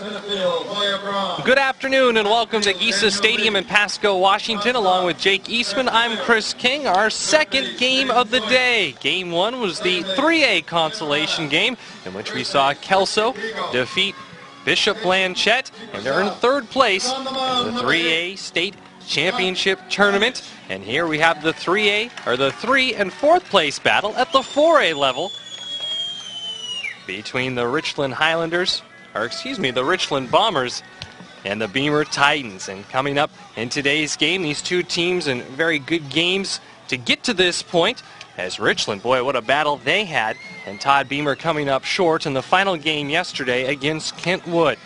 Good afternoon and welcome to Gesa Stadium in Pasco, Washington. Along with Jake Eastman, I'm Chris King. Our second game of the day. Game 1 was the 3A consolation game in which we saw Kelso defeat Bishop Blanchette and earn third place in the 3A state championship tournament. And here we have the 3 and 4th place battle at the 4A level between the Richland the Richland Bombers and the Beamer Titans. And coming up in today's game, these two teams in very good games to get to this point, as Richland, boy, what a battle they had, and Todd Beamer coming up short in the final game yesterday against Kentwood.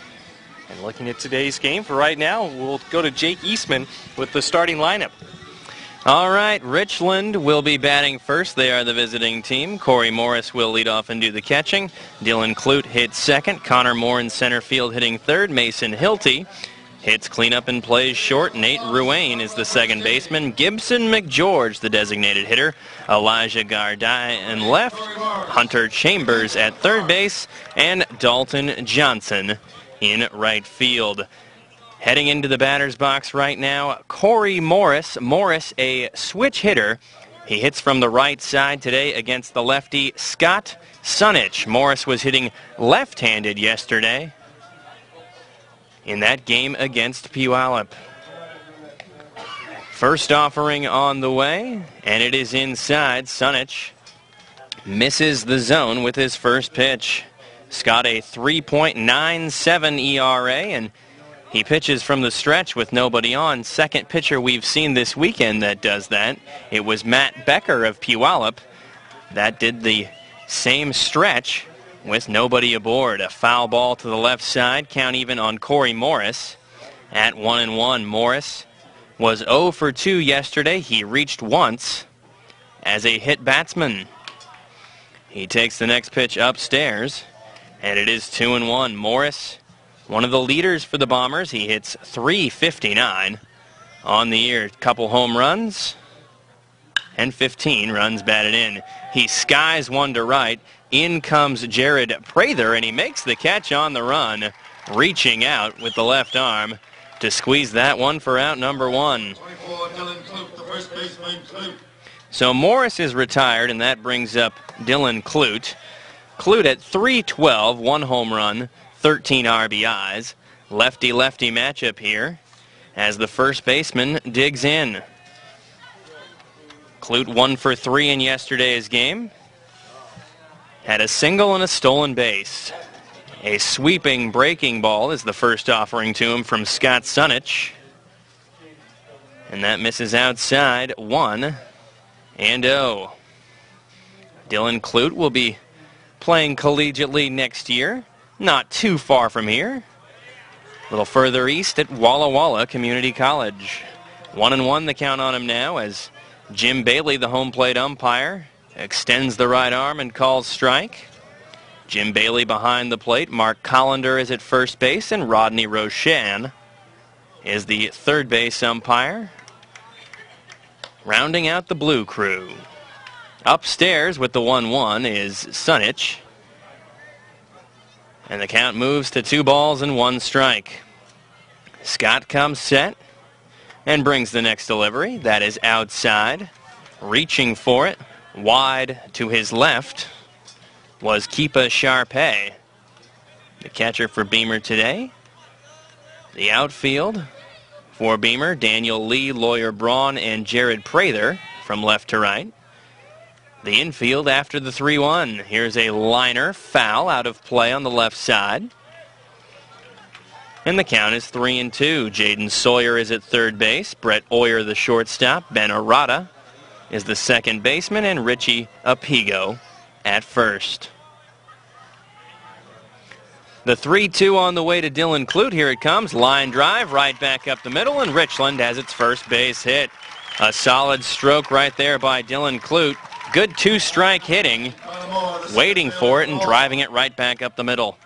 And looking at today's game for right now, we'll go to Jake Eastman with the starting lineup. All right, Richland will be batting first. They are the visiting team. Corey Morris will lead off and do the catching. Dylan Clute hits second. Connor Moore in center field hitting third. Mason Hilty hits cleanup and plays short. Nate Ruane is the second baseman. Gibson McGeorge, the designated hitter. Elijah Gardai in left. Hunter Chambers at third base. And Dalton Johnson in right field. Heading into the batter's box right now, Corey Morris. Morris, a switch hitter. He hits from the right side today against the lefty Scott Sunich. Morris was hitting left-handed yesterday in that game against Puyallup. First offering on the way, and it is inside. Sunich misses the zone with his first pitch. Scott a 3.97 ERA, and he pitches from the stretch with nobody on. Second pitcher we've seen this weekend that does that. It was Matt Becker of Puyallup that did the same stretch with nobody aboard. A foul ball to the left side. Count even on Corey Morris at 1-1. Morris was 0 for 2 yesterday. He reached once as a hit batsman. He takes the next pitch upstairs, and it is 2-1. Morris, one of the leaders for the Bombers. He hits .359 on the year. Couple home runs and 15 runs batted in. He skies one to right. In comes Jared Prather, and he makes the catch on the run, reaching out with the left arm to squeeze that one for out number 1. 24, Dylan Clute, the first baseman, Clute. So Morris is retired, and that brings up Dylan Clute. Clute at .312, 1 home run, 13 RBIs. Lefty-lefty matchup here as the first baseman digs in. Clute 1 for 3 in yesterday's game. Had a single and a stolen base. A sweeping breaking ball is the first offering to him from Scott Sunich. And that misses outside, 1-0. Dylan Clute will be playing collegiately next year. Not too far from here. A little further east at Walla Walla Community College. 1-1 the count on him now as Jim Bailey, the home plate umpire, extends the right arm and calls strike. Jim Bailey behind the plate. Mark Collender is at first base, and Rodney Roshan is the third base umpire. Rounding out the blue crew. Upstairs with the 1-1 is Sunich. And the count moves to 2 balls and 1 strike. Scott comes set and brings the next delivery. That is outside. Reaching for it, wide to his left, was Keepa Sharpay, the catcher for Beamer today. The outfield for Beamer, Daniel Lee, Lawyer Braun, and Jared Prather from left to right. The infield after the 3-1. Here's a liner, foul, out of play on the left side. And the count is 3-2. Jaden Sawyer is at third base. Brett Oyer, the shortstop. Ben Arata is the second baseman. And Richie Apigo at first. The 3-2 on the way to Dylan Clute. Here it comes. Line drive right back up the middle. And Richland has its first base hit. A solid stroke right there by Dylan Clute. Good 2-strike hitting, waiting for it and driving it right back up the middle.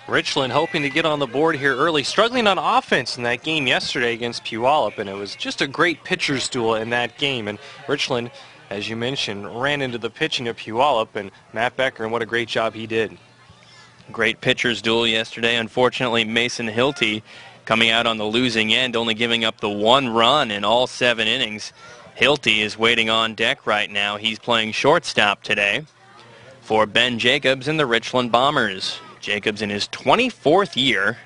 Richland hoping to get on the board here early, struggling on offense in that game yesterday against Puyallup, and it was just a great pitcher's duel in that game. And Richland, as you mentioned, ran into the pitching of Puyallup and Matt Becker, and what a great job he did. Great pitcher's duel yesterday. Unfortunately, Mason Hilty coming out on the losing end, only giving up the 1 run in all 7 innings. Hilty is waiting on deck right now. He's playing shortstop today for Ben Jacobs and the Richland Bombers. Jacobs in his 24th year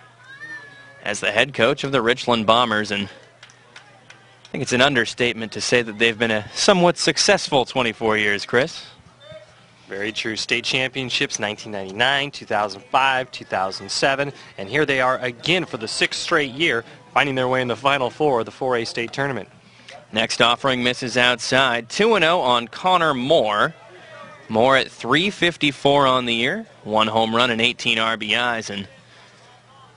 as the head coach of the Richland Bombers, and I think it's an understatement to say that they've been a somewhat successful 24 years, Chris. Very true. State championships 1999, 2005, 2007, and here they are again for the 6th straight year, finding their way in the Final Four of the 4A state tournament. Next offering misses outside. 2-0 on Connor Moore. Moore at .354 on the year, 1 home run and 18 RBIs, and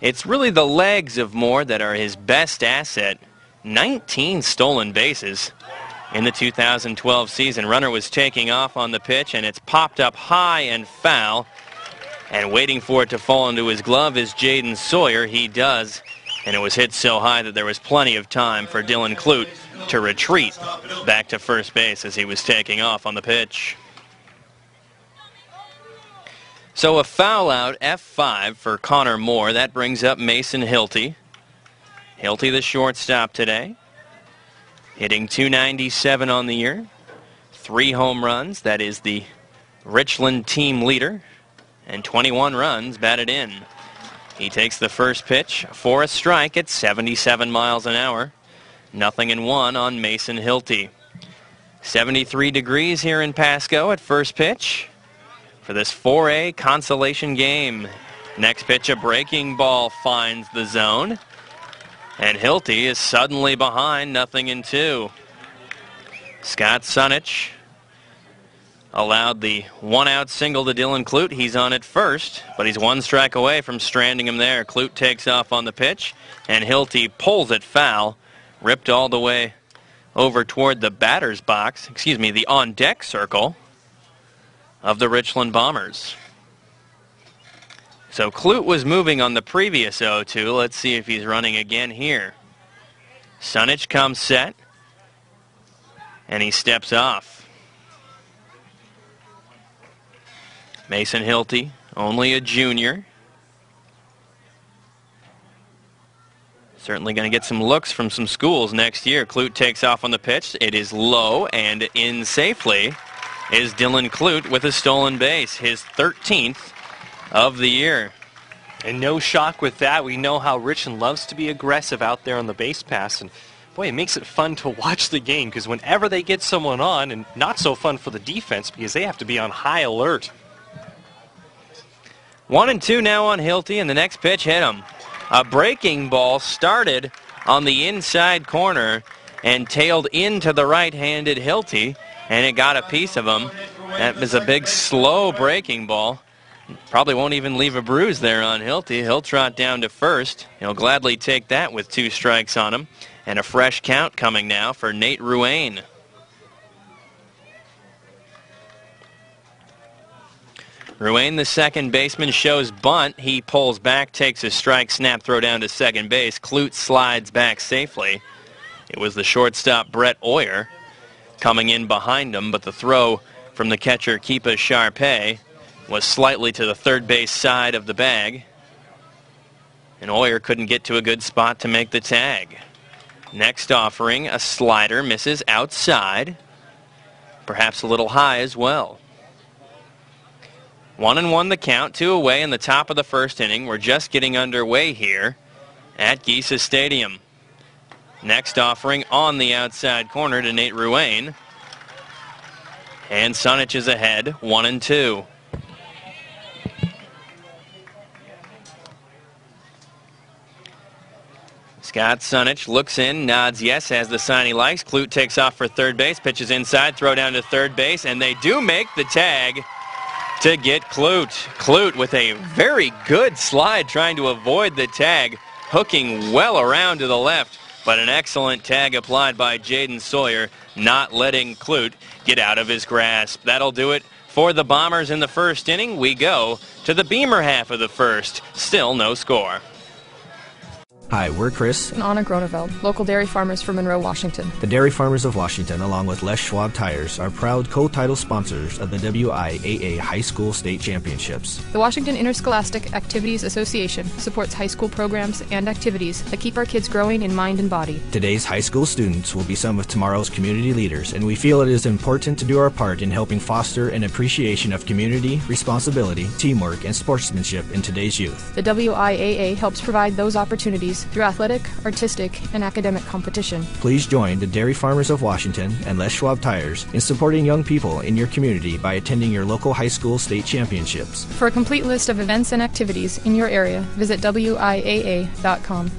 it's really the legs of Moore that are his best asset. 19 stolen bases in the 2012 season. Runner was taking off on the pitch, and it's popped up high and foul. And waiting for it to fall into his glove is Jaden Sawyer. He does, and it was hit so high that there was plenty of time for Dylan Clute to retreat back to first base as he was taking off on the pitch. So a foul out, F5 for Connor Moore. That brings up Mason Hilty. Hilty, the shortstop today, hitting .297 on the year, 3 home runs. That is the Richland team leader, and 21 runs batted in. He takes the first pitch for a strike at 77 miles an hour. 0-1 on Mason Hilty. 73 degrees here in Pasco at first pitch for this 4A consolation game. Next pitch, a breaking ball finds the zone. And Hilty is suddenly behind, 0-2. Scott Sunich allowed the 1-out single to Dylan Clute. He's on at first, but he's 1 strike away from stranding him there. Clute takes off on the pitch, and Hilty pulls it foul, ripped all the way over toward the batter's box, the on-deck circle of the Richland Bombers. So Clute was moving on the previous 0-2. Let's see if he's running again here. Sunich comes set, and he steps off. Mason Hilty, only a junior. Certainly going to get some looks from some schools next year. Clute takes off on the pitch. It is low, and in safely is Dylan Clute with a stolen base, his 13th of the year. And no shock with that. We know how Richland loves to be aggressive out there on the base pass, and boy, it makes it fun to watch the game because whenever they get someone on, and not so fun for the defense because they have to be on high alert. 1-2 now on Hilty, and the next pitch hit him. A breaking ball started on the inside corner and tailed into the right-handed Hilty, and it got a piece of him. That was a big, slow breaking ball. Probably won't even leave a bruise there on Hilty. He'll trot down to first. He'll gladly take that with 2 strikes on him. And a fresh count coming now for Nate Ruane. Ruane, the second baseman, shows bunt. He pulls back, takes a strike, snap throw down to second base. Clute slides back safely. It was the shortstop, Brett Oyer, coming in behind him, but the throw from the catcher, Keepa Sharpay, was slightly to the third base side of the bag. And Oyer couldn't get to a good spot to make the tag. Next offering, a slider, misses outside. Perhaps a little high as well. 1-1 the count, 2 away in the top of the first inning. We're just getting underway here at Gesa Stadium. Next offering on the outside corner to Nate Ruane. And Sunich is ahead, 1-2. Scott Sunich looks in, nods yes, has the sign he likes. Clute takes off for third base, pitches inside, throw down to third base, and they do make the tag to get Clute. Clute with a very good slide trying to avoid the tag, hooking well around to the left, but an excellent tag applied by Jaden Sawyer, not letting Clute get out of his grasp. That'll do it for the Bombers in the first inning. We go to the Beamer half of the first. Still no score. Hi, we're Chris and Anna Groneveld, local dairy farmers from Monroe, Washington. The Dairy Farmers of Washington, along with Les Schwab Tires, are proud co-title sponsors of the WIAA High School State Championships. The Washington Interscholastic Activities Association supports high school programs and activities that keep our kids growing in mind and body. Today's high school students will be some of tomorrow's community leaders, and we feel it is important to do our part in helping foster an appreciation of community, responsibility, teamwork, and sportsmanship in today's youth. The WIAA helps provide those opportunities through athletic, artistic, and academic competition. Please join the Dairy Farmers of Washington and Les Schwab Tires in supporting young people in your community by attending your local high school state championships. For a complete list of events and activities in your area, visit WIAA.com.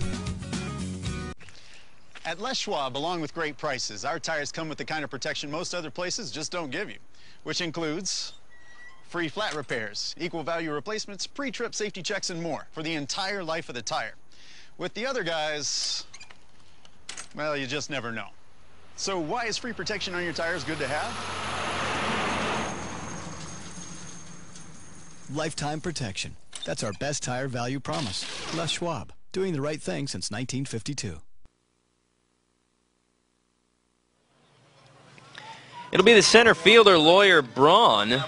At Les Schwab, along with great prices, our tires come with the kind of protection most other places just don't give you, which includes free flat repairs, equal value replacements, pre-trip safety checks, and more for the entire life of the tire. With the other guys, well, you just never know. So why is free protection on your tires good to have? Lifetime protection. That's our best tire value promise. Les Schwab, doing the right thing since 1952. It'll be the center fielder, Lawyer Braun,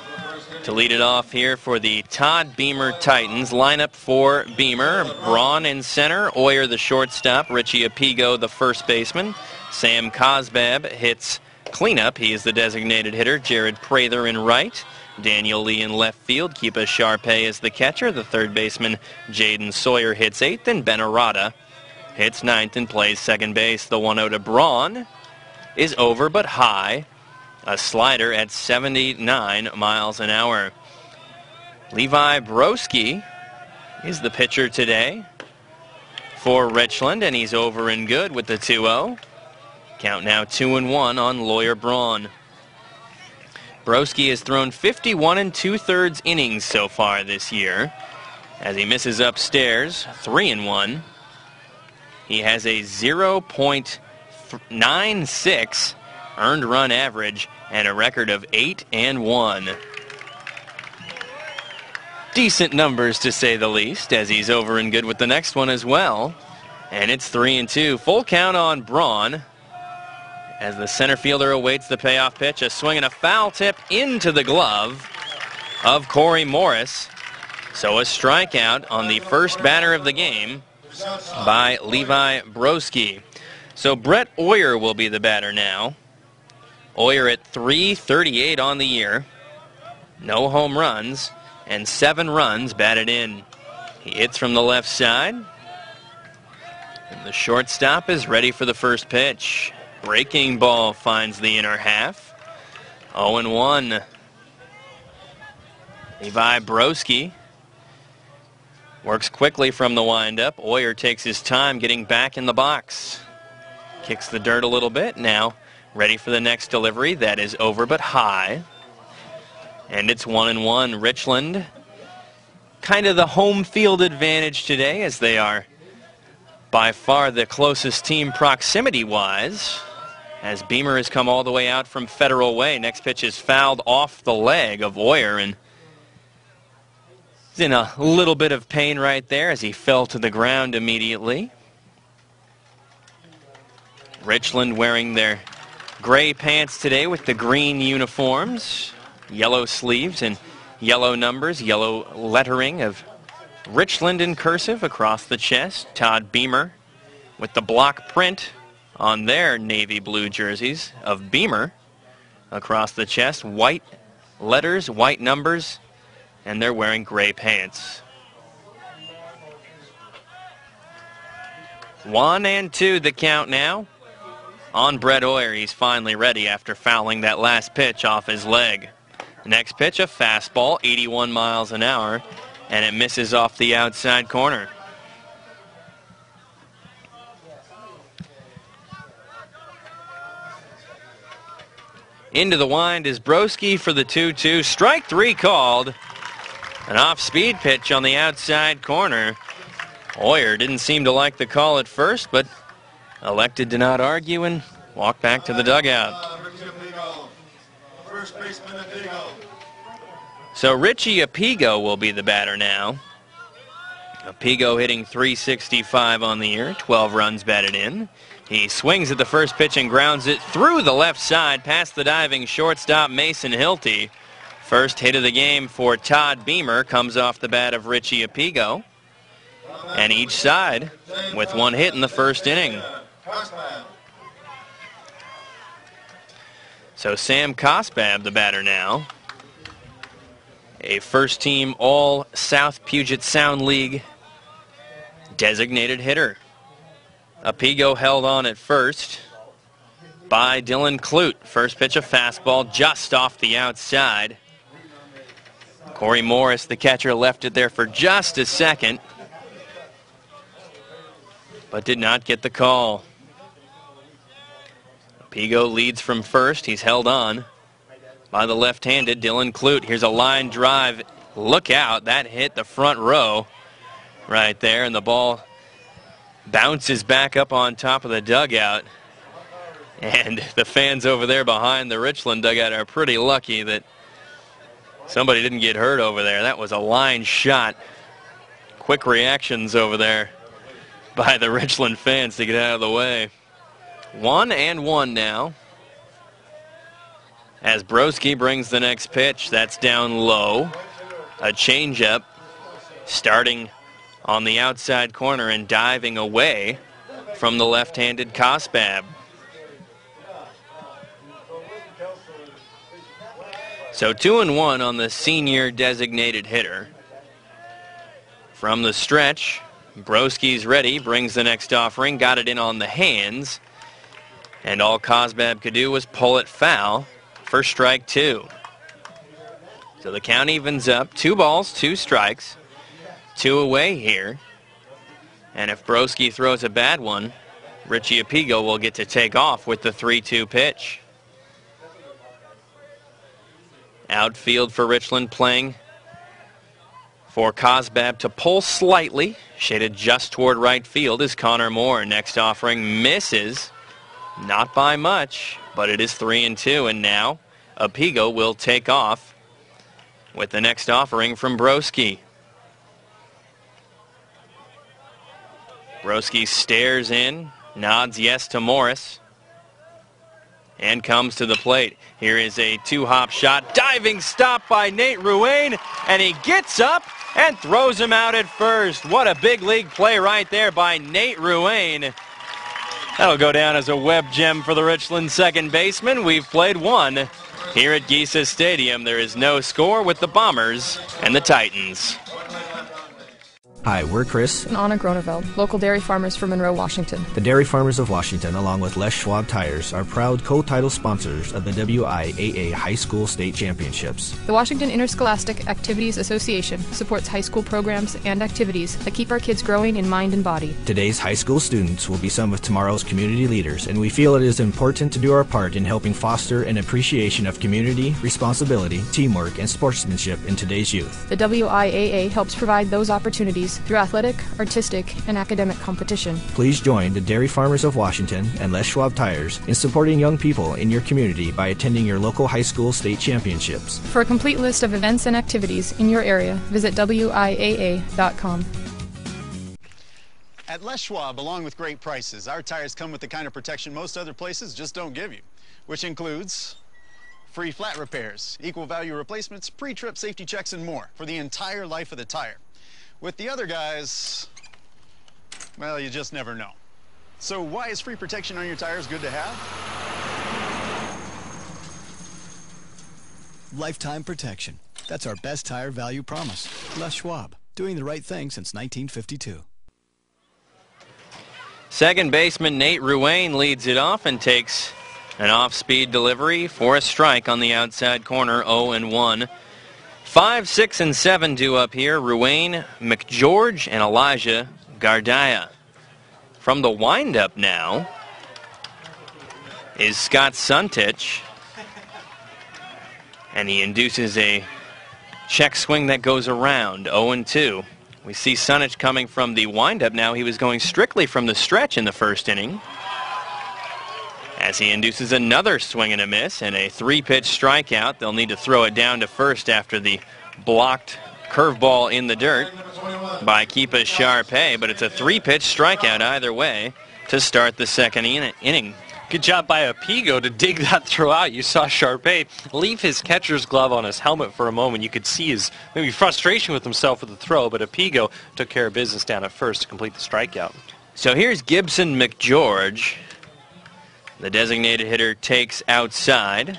to lead it off here for the Todd Beamer Titans. Lineup for Beamer: Braun in center, Oyer the shortstop, Richie Apigo the first baseman, Sam Cosbab hits cleanup. He is the designated hitter. Jared Prather in right, Daniel Lee in left field, Keepa Sharpay is the catcher. The third baseman, Jaden Sawyer, hits eighth, and Ben Arata hits ninth and plays second base. The 1-0 to Braun is over but high. A slider at 79 miles an hour. Levi Broski is the pitcher today for Richland, and he's over and good with the 2-0. Count now 2-1 on Lawyer Braun. Broski has thrown 51 2/3 innings so far this year. As he misses upstairs, 3-1. He has a 0.96 earned run average and a record of 8-1. Decent numbers, to say the least, as he's over and good with the next one as well. And it's 3-2. Full count on Braun as the center fielder awaits the payoff pitch. A swing and a foul tip into the glove of Corey Morris. So a strikeout on the first batter of the game by Levi Broski. So Brett Oyer will be the batter now. Oyer at .338 on the year. No home runs and 7 runs batted in. He hits from the left side. And the shortstop is ready for the first pitch. Breaking ball finds the inner half. 0-1. Levi Broski works quickly from the windup. Oyer takes his time getting back in the box. Kicks the dirt a little bit. Now ready for the next delivery. That is over but high. And it's 1-1. Richland, kind of the home field advantage today, as they are by far the closest team proximity-wise, as Beamer has come all the way out from Federal Way. Next pitch is fouled off the leg of Oyer, and he's in a little bit of pain right there as he fell to the ground immediately. Richland wearing their gray pants today with the green uniforms, yellow sleeves and yellow numbers, yellow lettering of Richland in cursive across the chest. Todd Beamer with the block print on their navy blue jerseys of Beamer across the chest. White letters, white numbers, and they're wearing gray pants. 1-2 the count now on Brett Oyer. He's finally ready after fouling that last pitch off his leg. Next pitch, a fastball, 81 miles an hour, and it misses off the outside corner. Into the wind is Broski for the 2-2. Strike 3 called. An off-speed pitch on the outside corner. Oyer didn't seem to like the call at first, but elected to not argue and walk back to the dugout. So Richie Apigo will be the batter now. Apigo hitting .365 on the year, 12 runs batted in. He swings at the first pitch and grounds it through the left side past the diving shortstop Mason Hilty. First hit of the game for Todd Beamer comes off the bat of Richie Apigo. And each side with one hit in the first inning. So Sam Cosbab, the batter now. A first-team All-South Puget Sound League designated hitter. Apigo held on at first by Dylan Clute. First pitch a fastball just off the outside. Corey Morris, the catcher, left it there for just a second, but did not get the call. Apigo leads from first. He's held on by the left-handed Dylan Clute. Here's a line drive. Look out. That hit the front row right there, and the ball bounces back up on top of the dugout. And the fans over there behind the Richland dugout are pretty lucky that somebody didn't get hurt over there. That was a line shot. Quick reactions over there by the Richland fans to get out of the way. 1-1 now. As Broski brings the next pitch, that's down low. A changeup starting on the outside corner and diving away from the left-handed Cosbab. So 2-1 on the senior designated hitter. From the stretch, Broski's ready, brings the next offering, got it in on the hands, and all Cosbab could do was pull it foul for strike two. So the count evens up, 2 balls, 2 strikes, 2 away here. And if Broski throws a bad one, Richie Apigo will get to take off with the 3-2 pitch. Outfield for Richland playing for Cosbab to pull slightly, shaded just toward right field is Connor Moore. Next offering misses, not by much, but it is 3-2, and now Apigo will take off with the next offering from Broski. Broski stares in, nods yes to Morris, and comes to the plate. Here is a 2-hop shot, diving stop by Nate Ruane, and he gets up and throws him out at first. What a big league play right there by Nate Ruane. That'll go down as a web gem for the Richland second baseman. We've played one here at Gesa Stadium. There is no score with the Bombers and the Titans. Hi, we're Chris And Anna Groneveld, local dairy farmers from Monroe, Washington. The Dairy Farmers of Washington, along with Les Schwab Tires, are proud co-title sponsors of the WIAA High School State Championships. The Washington Interscholastic Activities Association supports high school programs and activities that keep our kids growing in mind and body. Today's high school students will be some of tomorrow's community leaders, and we feel it is important to do our part in helping foster an appreciation of community, responsibility, teamwork, and sportsmanship in today's youth. The WIAA helps provide those opportunities through athletic, artistic, and academic competition. Please join the Dairy Farmers of Washington and Les Schwab Tires in supporting young people in your community by attending your local high school state championships. For a complete list of events and activities in your area, visit WIAA.com. At Les Schwab, along with great prices, our tires come with the kind of protection most other places just don't give you, which includes free flat repairs, equal value replacements, pre-trip safety checks, and more for the entire life of the tire. With the other guys, well, you just never know. So why is free protection on your tires good to have? Lifetime protection. That's our best tire value promise. Les Schwab, doing the right thing since 1952. Second baseman Nate Ruane leads it off and takes an off-speed delivery for a strike on the outside corner, 0-1. 5, 6, and 7 due up here. Ruane, McGeorge, and Elijah Gardaya. From the windup now is Scott Suntich. And he induces a check swing that goes around, 0-2. We see Suntich coming from the windup now. He was going strictly from the stretch in the first inning, as he induces another swing and a miss and a 3-pitch strikeout. They'll need to throw it down to first after the blocked curveball in the dirt. by Keepa Sharpay, but it's a 3-pitch strikeout either way to start the second inning. Good job by Apigo to dig that throw out. You saw Sharpay leave his catcher's glove on his helmet for a moment. You could see his maybe frustration with himself with the throw, but Apigo took care of business down at first to complete the strikeout. So here's Gibson McGeorge. The designated hitter takes outside.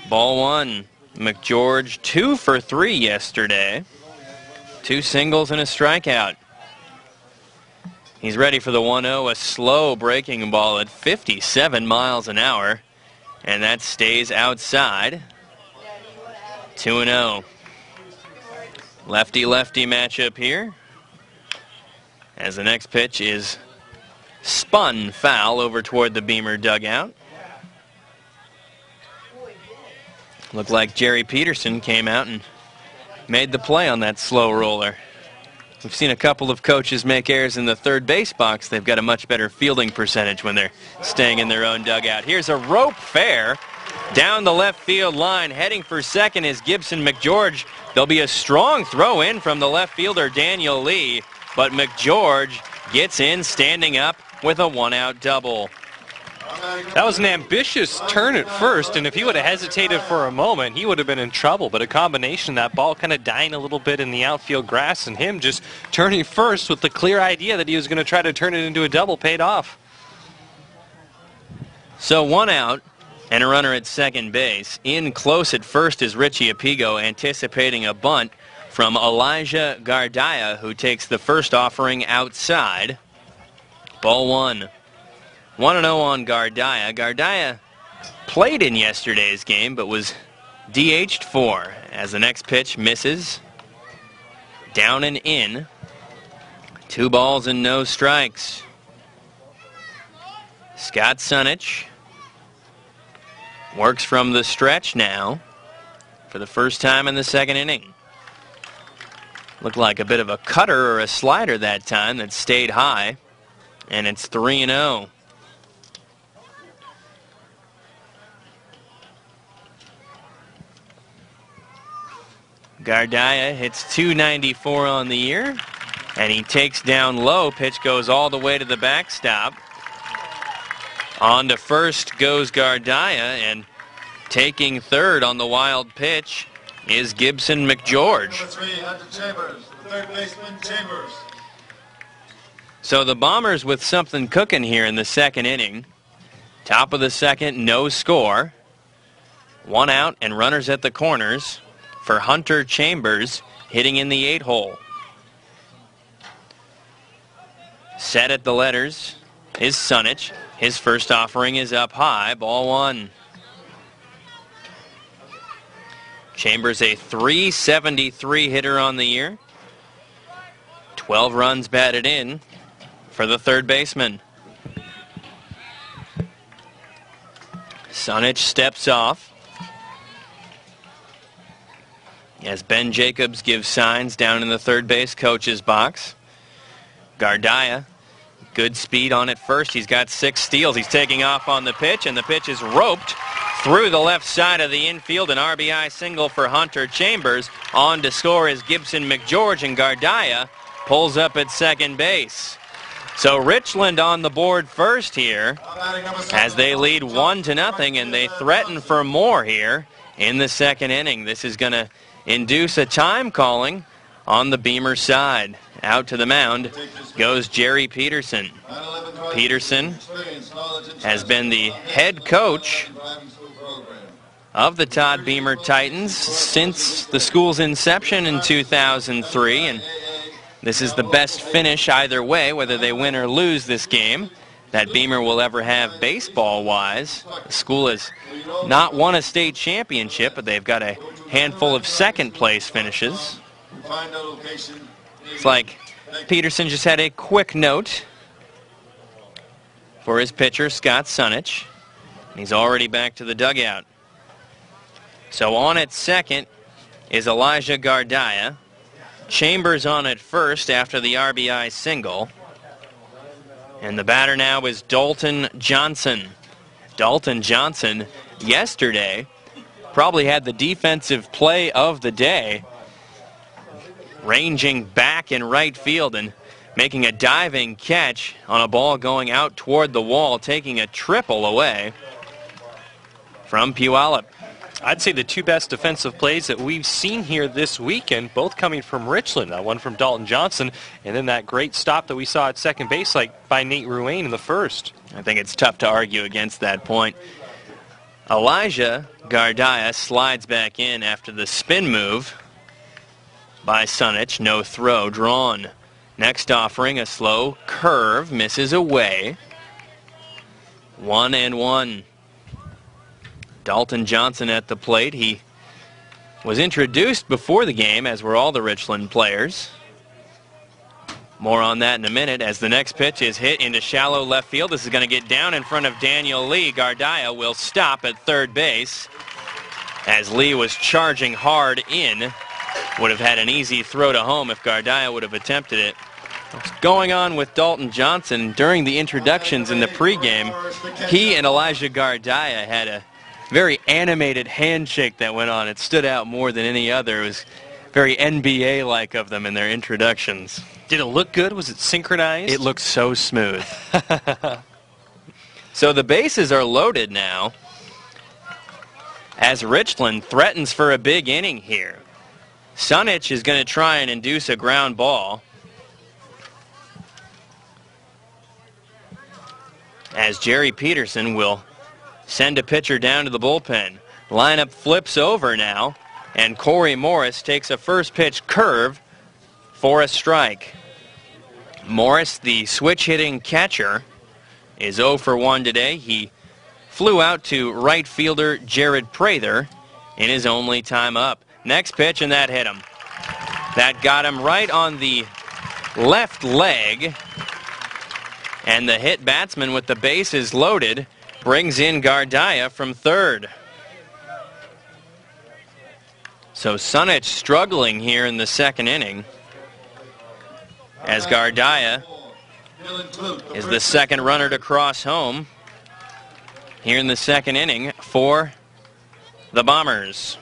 Ball 1. McGeorge 2 for 3 yesterday. 2 singles and a strikeout. He's ready for the 1-0, a slow breaking ball at 57 miles an hour. And that stays outside. 2-0. Lefty-lefty matchup here. As the next pitch is spun foul over toward the Beamer dugout. Looked like Jerry Peterson came out and made the play on that slow roller. We've seen a couple of coaches make errors in the third base box. They've got a much better fielding percentage when they're staying in their own dugout. Here's a rope fair down the left field line. Heading for second is Gibson McGeorge. There'll be a strong throw in from the left fielder Daniel Lee, but McGeorge gets in standing up with a 1-out double. That was an ambitious turn at first, and if he would have hesitated for a moment, he would have been in trouble. But a combination, that ball kind of dying a little bit in the outfield grass, and him just turning first with the clear idea that he was going to try to turn it into a double paid off. So 1 out and a runner at second base. In close at first is Richie Apigo, anticipating a bunt from Elijah Gardaya, who takes the first offering outside. Ball 1. 1-0 on Gardaya. Gardaya played in yesterday's game, but was DH'd for as the next pitch misses. Down and in. 2 balls and no strikes. Scott Sunich works from the stretch now for the first time in the second inning. Looked like a bit of a cutter or a slider that time that stayed high, and it's 3-0. Gardaya hits .294 on the year, and he takes down low. Pitch goes all the way to the backstop. On to first goes Gardaya, and taking third on the wild pitch is Gibson McGeorge. Number 3, Hunter Chambers, the third baseman, Chambers. So the Bombers with something cooking here in the second inning. Top of the second, no score. 1 out and runners at the corners for Hunter Chambers, hitting in the 8-hole. Set at the letters is Sunich. His first offering is up high, ball 1. Chambers a .373 hitter on the year. 12 runs batted in for the third baseman. Sunich steps off as Ben Jacobs gives signs down in the third base coach's box. Gardaya, good speed on it first. He's got 6 steals. He's taking off on the pitch, and the pitch is roped through the left side of the infield. An RBI single for Hunter Chambers. On to score is Gibson McGeorge, and Gardaya pulls up at second base. So Richland on the board first here as they lead 1-0, and they threaten for more here in the second inning. This is going to induce a time calling on the Beamer side. Out to the mound goes Jerry Peterson. Peterson has been the head coach of the Todd Beamer Titans since the school's inception in 2003, and this is the best finish either way, whether they win or lose this game, that Beamer will ever have baseball-wise. The school has not won a state championship, but they've got a handful of second-place finishes. It's like Peterson just had a quick note for his pitcher, Scott Sunich. He's already back to the dugout. So on at second is Elijah Gardaya. Chambers on at first after the RBI single. And the batter now is Dalton Johnson. Dalton Johnson yesterday probably had the defensive play of the day. ranging back in right field and making a diving catch on a ball going out toward the wall, taking a triple away from Puyallup. I'd say the two best defensive plays that we've seen here this weekend, both coming from Richland. One from Dalton Johnson, and then that great stop that we saw at second base by Nate Ruane in the first. I think it's tough to argue against that point. Elijah Gardia slides back in after the spin move by Sunich. No throw drawn. Next offering, a slow curve, misses away. 1-1. Dalton Johnson at the plate. He was introduced before the game, as were all the Richland players. More on that in a minute as the next pitch is hit into shallow left field. This is going to get down in front of Daniel Lee. Gardia will stop at third base as Lee was charging hard in. Would have had an easy throw to home if Gardia would have attempted it. What's going on with Dalton Johnson during the introductions in the pregame? He and Elijah Gardia had a very animated handshake that went on. It stood out more than any other. It was very NBA-like of them in their introductions. Did it look good? Was it synchronized? It looked so smooth. So the bases are loaded now as Richland threatens for a big inning here. Sunich is going to try and induce a ground ball as Jerry Peterson will send a pitcher down to the bullpen. Lineup flips over now, and Corey Morris takes a first pitch curve for a strike. Morris, the switch-hitting catcher, is 0 for 1 today. He flew out to right fielder Jared Prather in his only time up. Next pitch, and that hit him. That got him right on the left leg, and the hit batsman with the bases loaded brings in Gardia from third. So Sunich struggling here in the second inning as Gardia is the second runner to cross home here in the second inning for the Bombers.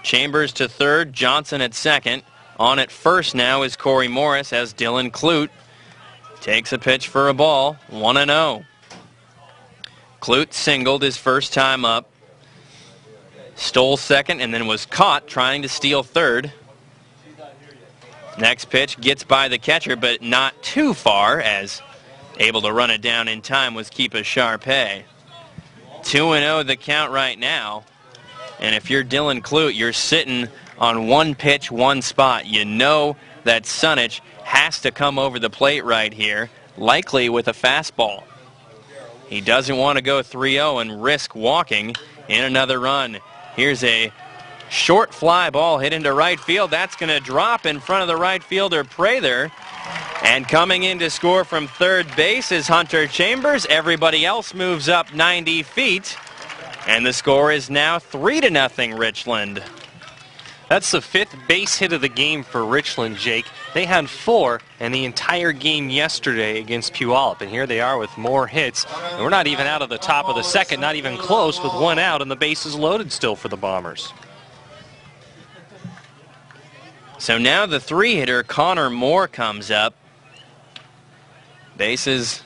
Chambers to third, Johnson at second. On at first now is Corey Morris as Dylan Clute takes a pitch for a ball, 1-0. Clute singled his first time up, stole second, and then was caught trying to steal third. Next pitch gets by the catcher, but not too far, as able to run it down in time was Keepa Sharpay. 2-0 the count right now, and if you're Dylan Clute, you're sitting on one pitch, one spot. You know that Sunich has to come over the plate right here, likely with a fastball. He doesn't want to go 3-0 and risk walking in another run. Here's a short fly ball hit into right field. That's going to drop in front of the right fielder Prather. And coming in to score from third base is Hunter Chambers. Everybody else moves up 90 feet. And the score is now 3-0 Richland. That's the fifth base hit of the game for Richland, Jake. They had 4 in the entire game yesterday against Puyallup, and here they are with more hits. And we're not even out of the top of the second, not even close, with 1 out, and the bases loaded still for the Bombers. So now the 3-hitter Connor Moore comes up. Bases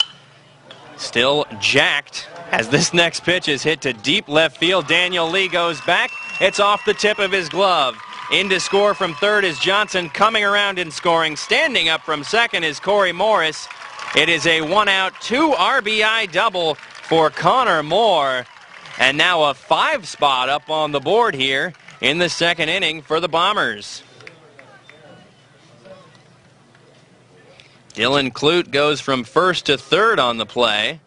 still jacked as this next pitch is hit to deep left field. Daniel Lee goes back. It's off the tip of his glove. In to score from third is Johnson, coming around and scoring. Standing up from second is Corey Morris. It is a 1-out, 2 RBI double for Connor Moore. And now a 5 spot up on the board here in the second inning for the Bombers. Dylan Clute goes from first to third on the play.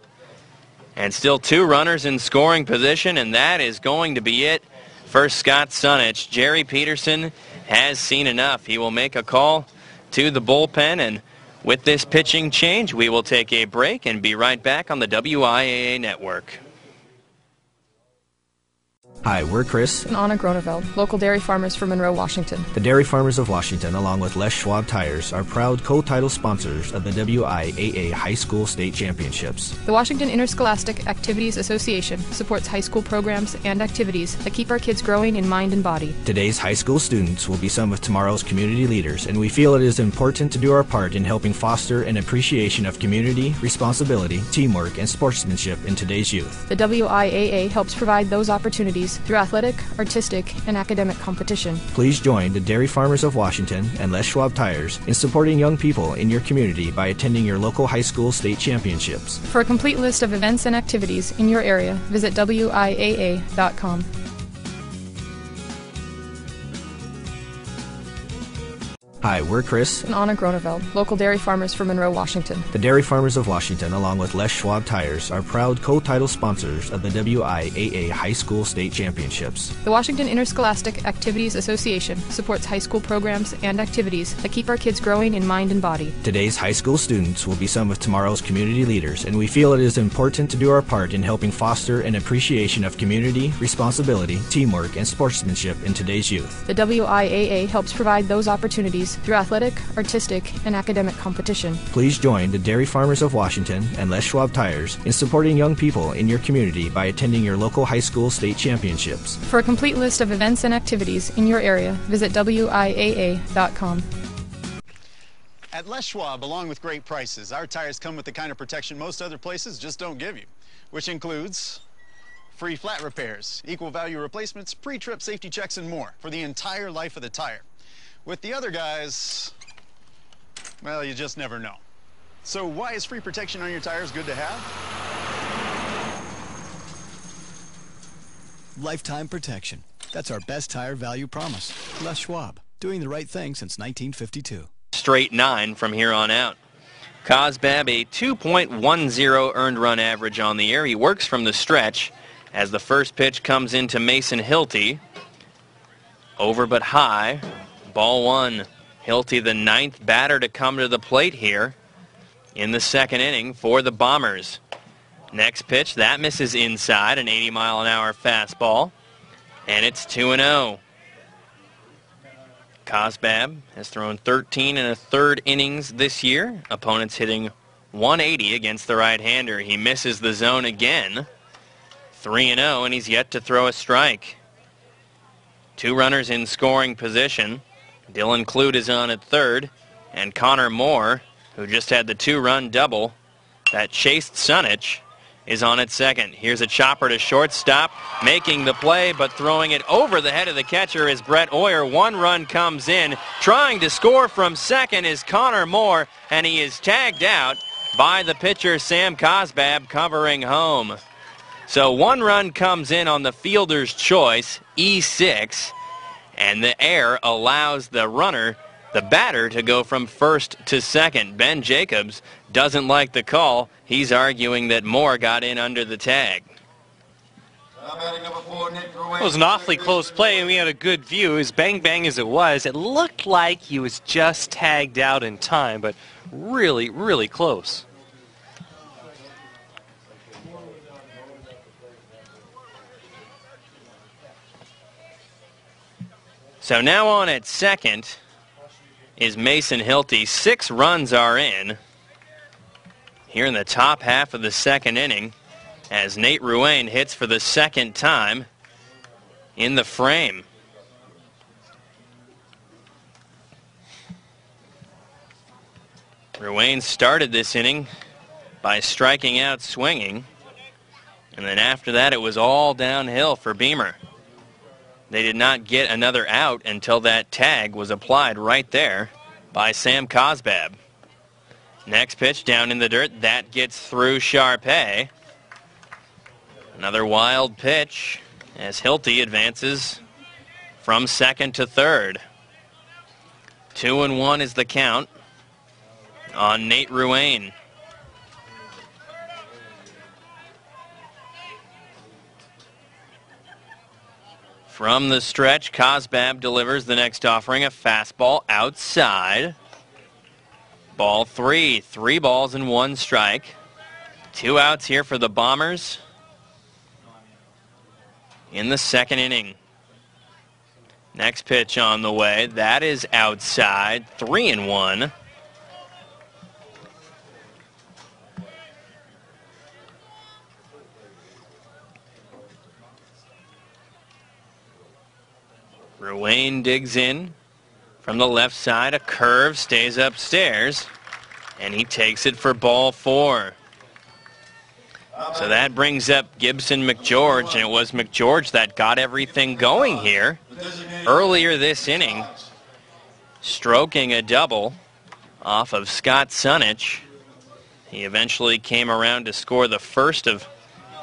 And still 2 runners in scoring position, and that is going to be it for Scott Sunich. Jerry Peterson has seen enough. He will make a call to the bullpen, and with this pitching change, we will take a break and be right back on the WIAA network. Hi, we're Chris and Anna Groneveld, local dairy farmers from Monroe, Washington. The Dairy Farmers of Washington, along with Les Schwab Tires, are proud co-title sponsors of the WIAA High School State Championships. The Washington Interscholastic Activities Association supports high school programs and activities that keep our kids growing in mind and body. Today's high school students will be some of tomorrow's community leaders, and we feel it is important to do our part in helping foster an appreciation of community, responsibility, teamwork, and sportsmanship in today's youth. The WIAA helps provide those opportunities through athletic, artistic, and academic competition. Please join the Dairy Farmers of Washington and Les Schwab Tires in supporting young people in your community by attending your local high school state championships. For a complete list of events and activities in your area, visit WIAA.com. Hi, we're Chris and Anna Groneveld, local dairy farmers from Monroe, Washington. The Dairy Farmers of Washington, along with Les Schwab Tires, are proud co-title sponsors of the WIAA High School State Championships. The Washington Interscholastic Activities Association supports high school programs and activities that keep our kids growing in mind and body. Today's high school students will be some of tomorrow's community leaders, and we feel it is important to do our part in helping foster an appreciation of community, responsibility, teamwork, and sportsmanship in today's youth. The WIAA helps provide those opportunities through athletic, artistic, and academic competition. Please join the Dairy Farmers of Washington and Les Schwab Tires in supporting young people in your community by attending your local high school state championships. For a complete list of events and activities in your area, visit WIAA.com. At Les Schwab, along with great prices, our tires come with the kind of protection most other places just don't give you, which includes free flat repairs, equal value replacements, pre-trip safety checks, and more for the entire life of the tire. With the other guys, well, you just never know. So why is free protection on your tires good to have? Lifetime protection. That's our best tire value promise. Les Schwab, doing the right thing since 1952. Straight 9 from here on out. Cosbab, a 2.10 earned run average on the air. He works from the stretch as the first pitch comes into Mason Hilty. Over but high. Ball one. Hilty, the ninth batter to come to the plate here in the second inning for the Bombers. Next pitch, that misses inside, an 80-mile-an-hour fastball, and it's 2-0. Cosbab has thrown 13 1/3 innings this year. Opponents hitting 180 against the right-hander. He misses the zone again. 3-0, and he's yet to throw a strike. Two runners in scoring position. Dylan Clute is on at third, and Connor Moore, who just had the two-run double that chased Sunich, is on at second. Here's a chopper to shortstop, making the play, but throwing it over the head of the catcher is Brett Oyer. One run comes in. Trying to score from second is Connor Moore, and he is tagged out by the pitcher Sam Cosbab covering home. So one run comes in on the fielder's choice, E6, and the error allows the runner, the batter, to go from first to second. Ben Jacobs doesn't like the call. He's arguing that Moore got in under the tag. It was an awfully close play, and we had a good view. As bang-bang as it was, it looked like he was just tagged out in time, but really, really close. So now on at second is Mason Hilty. 6 runs are in here in the top half of the second inning as Nate Ruane hits for the second time in the frame. Ruane started this inning by striking out swinging, and then after that it was all downhill for Beamer. They did not get another out until that tag was applied right there by Sam Cosbab. Next pitch down in the dirt. That gets through Sharpay. Another wild pitch as Hilty advances from second to third. 2-1 is the count on Nate Ruane. From the stretch, Cosbab delivers the next offering, a fastball outside. Ball 3, 3 balls and 1 strike. 2 outs here for the Bombers. in the second inning. Next pitch on the way. That is outside. 3-1. Ruane digs in from the left side. A curve stays upstairs, and he takes it for ball 4. So that brings up Gibson McGeorge, and it was McGeorge that got everything going here earlier this inning, stroking a double off of Scott Sunich. He eventually came around to score the first of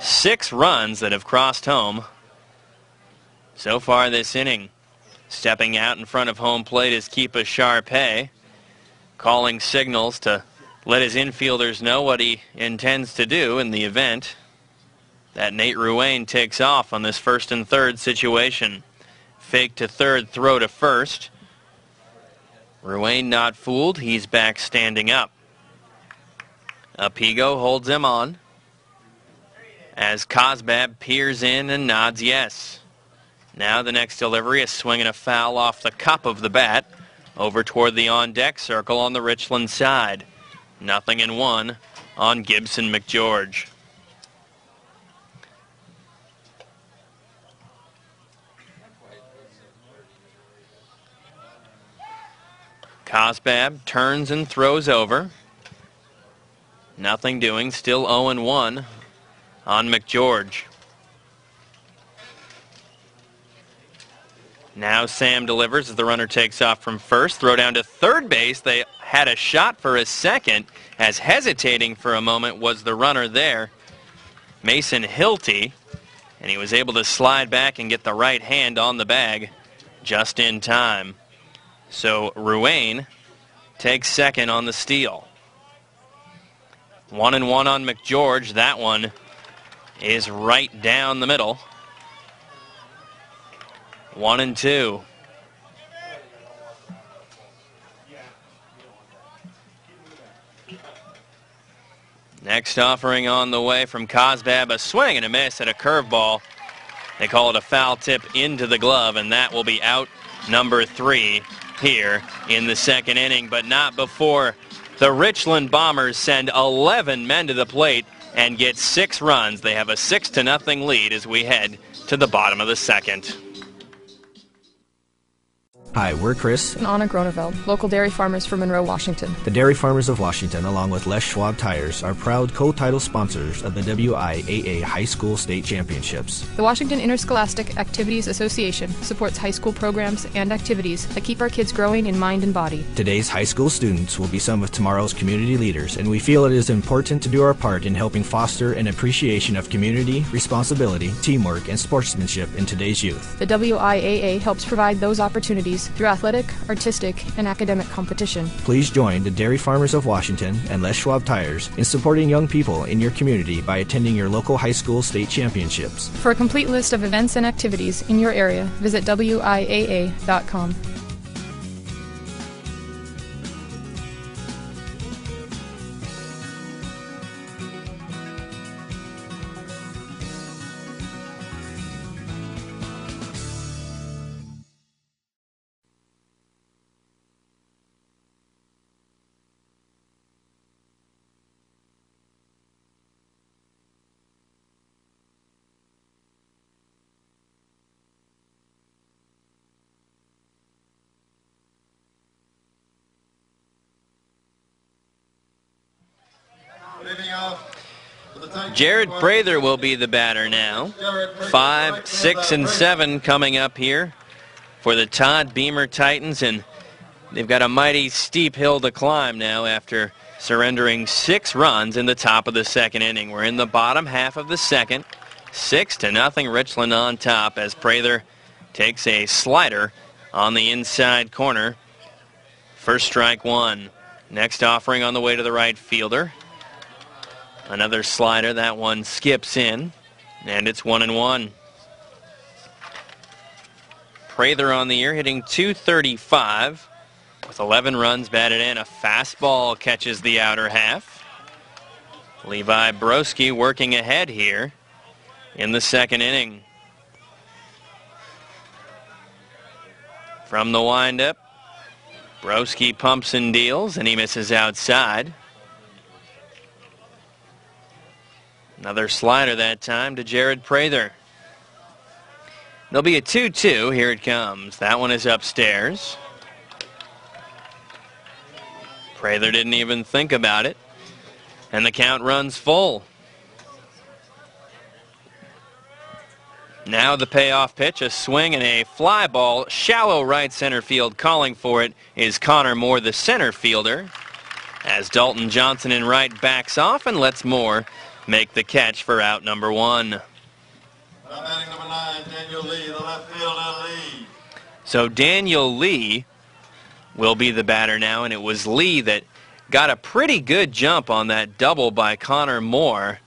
6 runs that have crossed home so far this inning. Stepping out in front of home plate is Keepa Sharpe, calling signals to let his infielders know what he intends to do in the event that Nate Ruane takes off on this first and third situation. Fake to third, throw to first. Ruane not fooled. He's back standing up. Apigo holds him on as Cosbab peers in and nods yes. Now the next delivery, a swing and a foul off the cup of the bat over toward the on-deck circle on the Richland side. 0-1 on Gibson McGeorge. Cosbab turns and throws over. Nothing doing, still 0-1 on McGeorge. Now Sam delivers as the runner takes off from first. Throw down to third base. They had a shot for a second, as hesitating for a moment was the runner there, Mason Hilty, and he was able to slide back and get the right hand on the bag just in time. So Ruane takes second on the steal. 1-1 on McGeorge. That one is right down the middle. 1-2. Next offering on the way from Cosbab, a swing and a miss at a curveball. They call it a foul tip into the glove, and that will be out number 3 here in the second inning, but not before the Richland Bombers send 11 men to the plate and get 6 runs. They have a 6-0 lead as we head to the bottom of the second. Hi, we're Chris and Anna Groneveld, local dairy farmers from Monroe, Washington. The Dairy Farmers of Washington, along with Les Schwab Tires, are proud co-title sponsors of the WIAA High School State Championships. The Washington Interscholastic Activities Association supports high school programs and activities that keep our kids growing in mind and body. Today's high school students will be some of tomorrow's community leaders, and we feel it is important to do our part in helping foster an appreciation of community, responsibility, teamwork, and sportsmanship in today's youth. The WIAA helps provide those opportunities through athletic, artistic, and academic competition. Please join the Dairy Farmers of Washington and Les Schwab Tires in supporting young people in your community by attending your local high school state championships. For a complete list of events and activities in your area, visit WIAA.com. Jared Prather will be the batter now. 5, 6, and 7 coming up here for the Todd Beamer Titans, and they've got a mighty steep hill to climb now after surrendering 6 runs in the top of the second inning. We're in the bottom half of the second. 6-0 Richland on top as Prather takes a slider on the inside corner for strike 1. Next offering on the way to the right fielder. Another slider, that one skips in, and it's 1-1. Prather on the year hitting .235 with 11 runs batted in. A fastball catches the outer half. Levi Broski working ahead here in the second inning. From the windup, Broski pumps and deals, and he misses outside. Another slider that time to Jared Prather. There'll be a 2-2. Here it comes. That one is upstairs. Prather didn't even think about it. And the count runs full. Now the payoff pitch, a swing and a fly ball. Shallow right center field. Calling for it is Connor Moore, the center fielder. As Dalton Johnson in right backs off and lets Moore make the catch for out number 1. Batting number 9, Daniel Lee, the left fielder Lee. So Daniel Lee will be the batter now, and it was Lee that got a pretty good jump on that double by Connor Moore,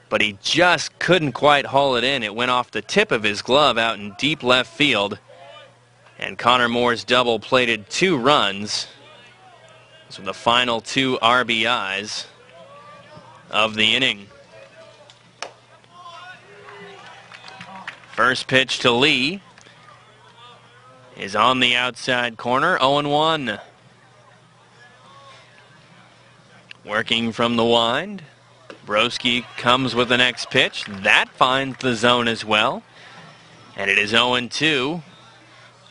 but he just couldn't quite haul it in. It went off the tip of his glove out in deep left field, and Connor Moore's double plated 2 runs. Those were the final 2 RBIs of the inning. First pitch to Lee is on the outside corner, 0-1. Working from the wind, Broski comes with the next pitch. That finds the zone as well. And it is 0-2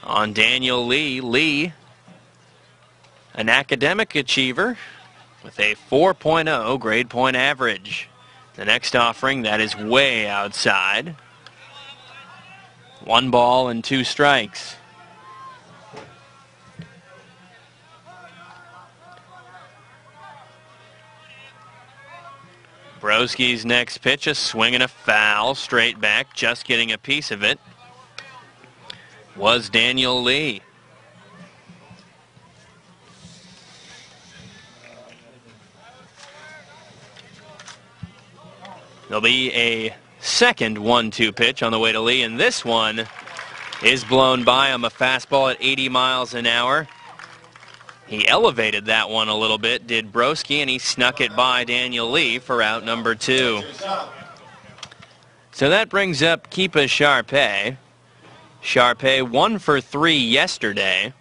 on Daniel Lee. Lee, an academic achiever with a 4.0 grade point average. The next offering, that is way outside. 1 ball and 2 strikes. Broski's next pitch, a swing and a foul, straight back, just getting a piece of it, was Daniel Lee. There'll be a second 1-2 pitch on the way to Lee, and this one is blown by him, a fastball at 80 miles an hour. He elevated that one a little bit, did Broski, and he snuck it by Daniel Lee for out number 2. So that brings up Keepa Sharpe. Sharpe 1 for 3 yesterday.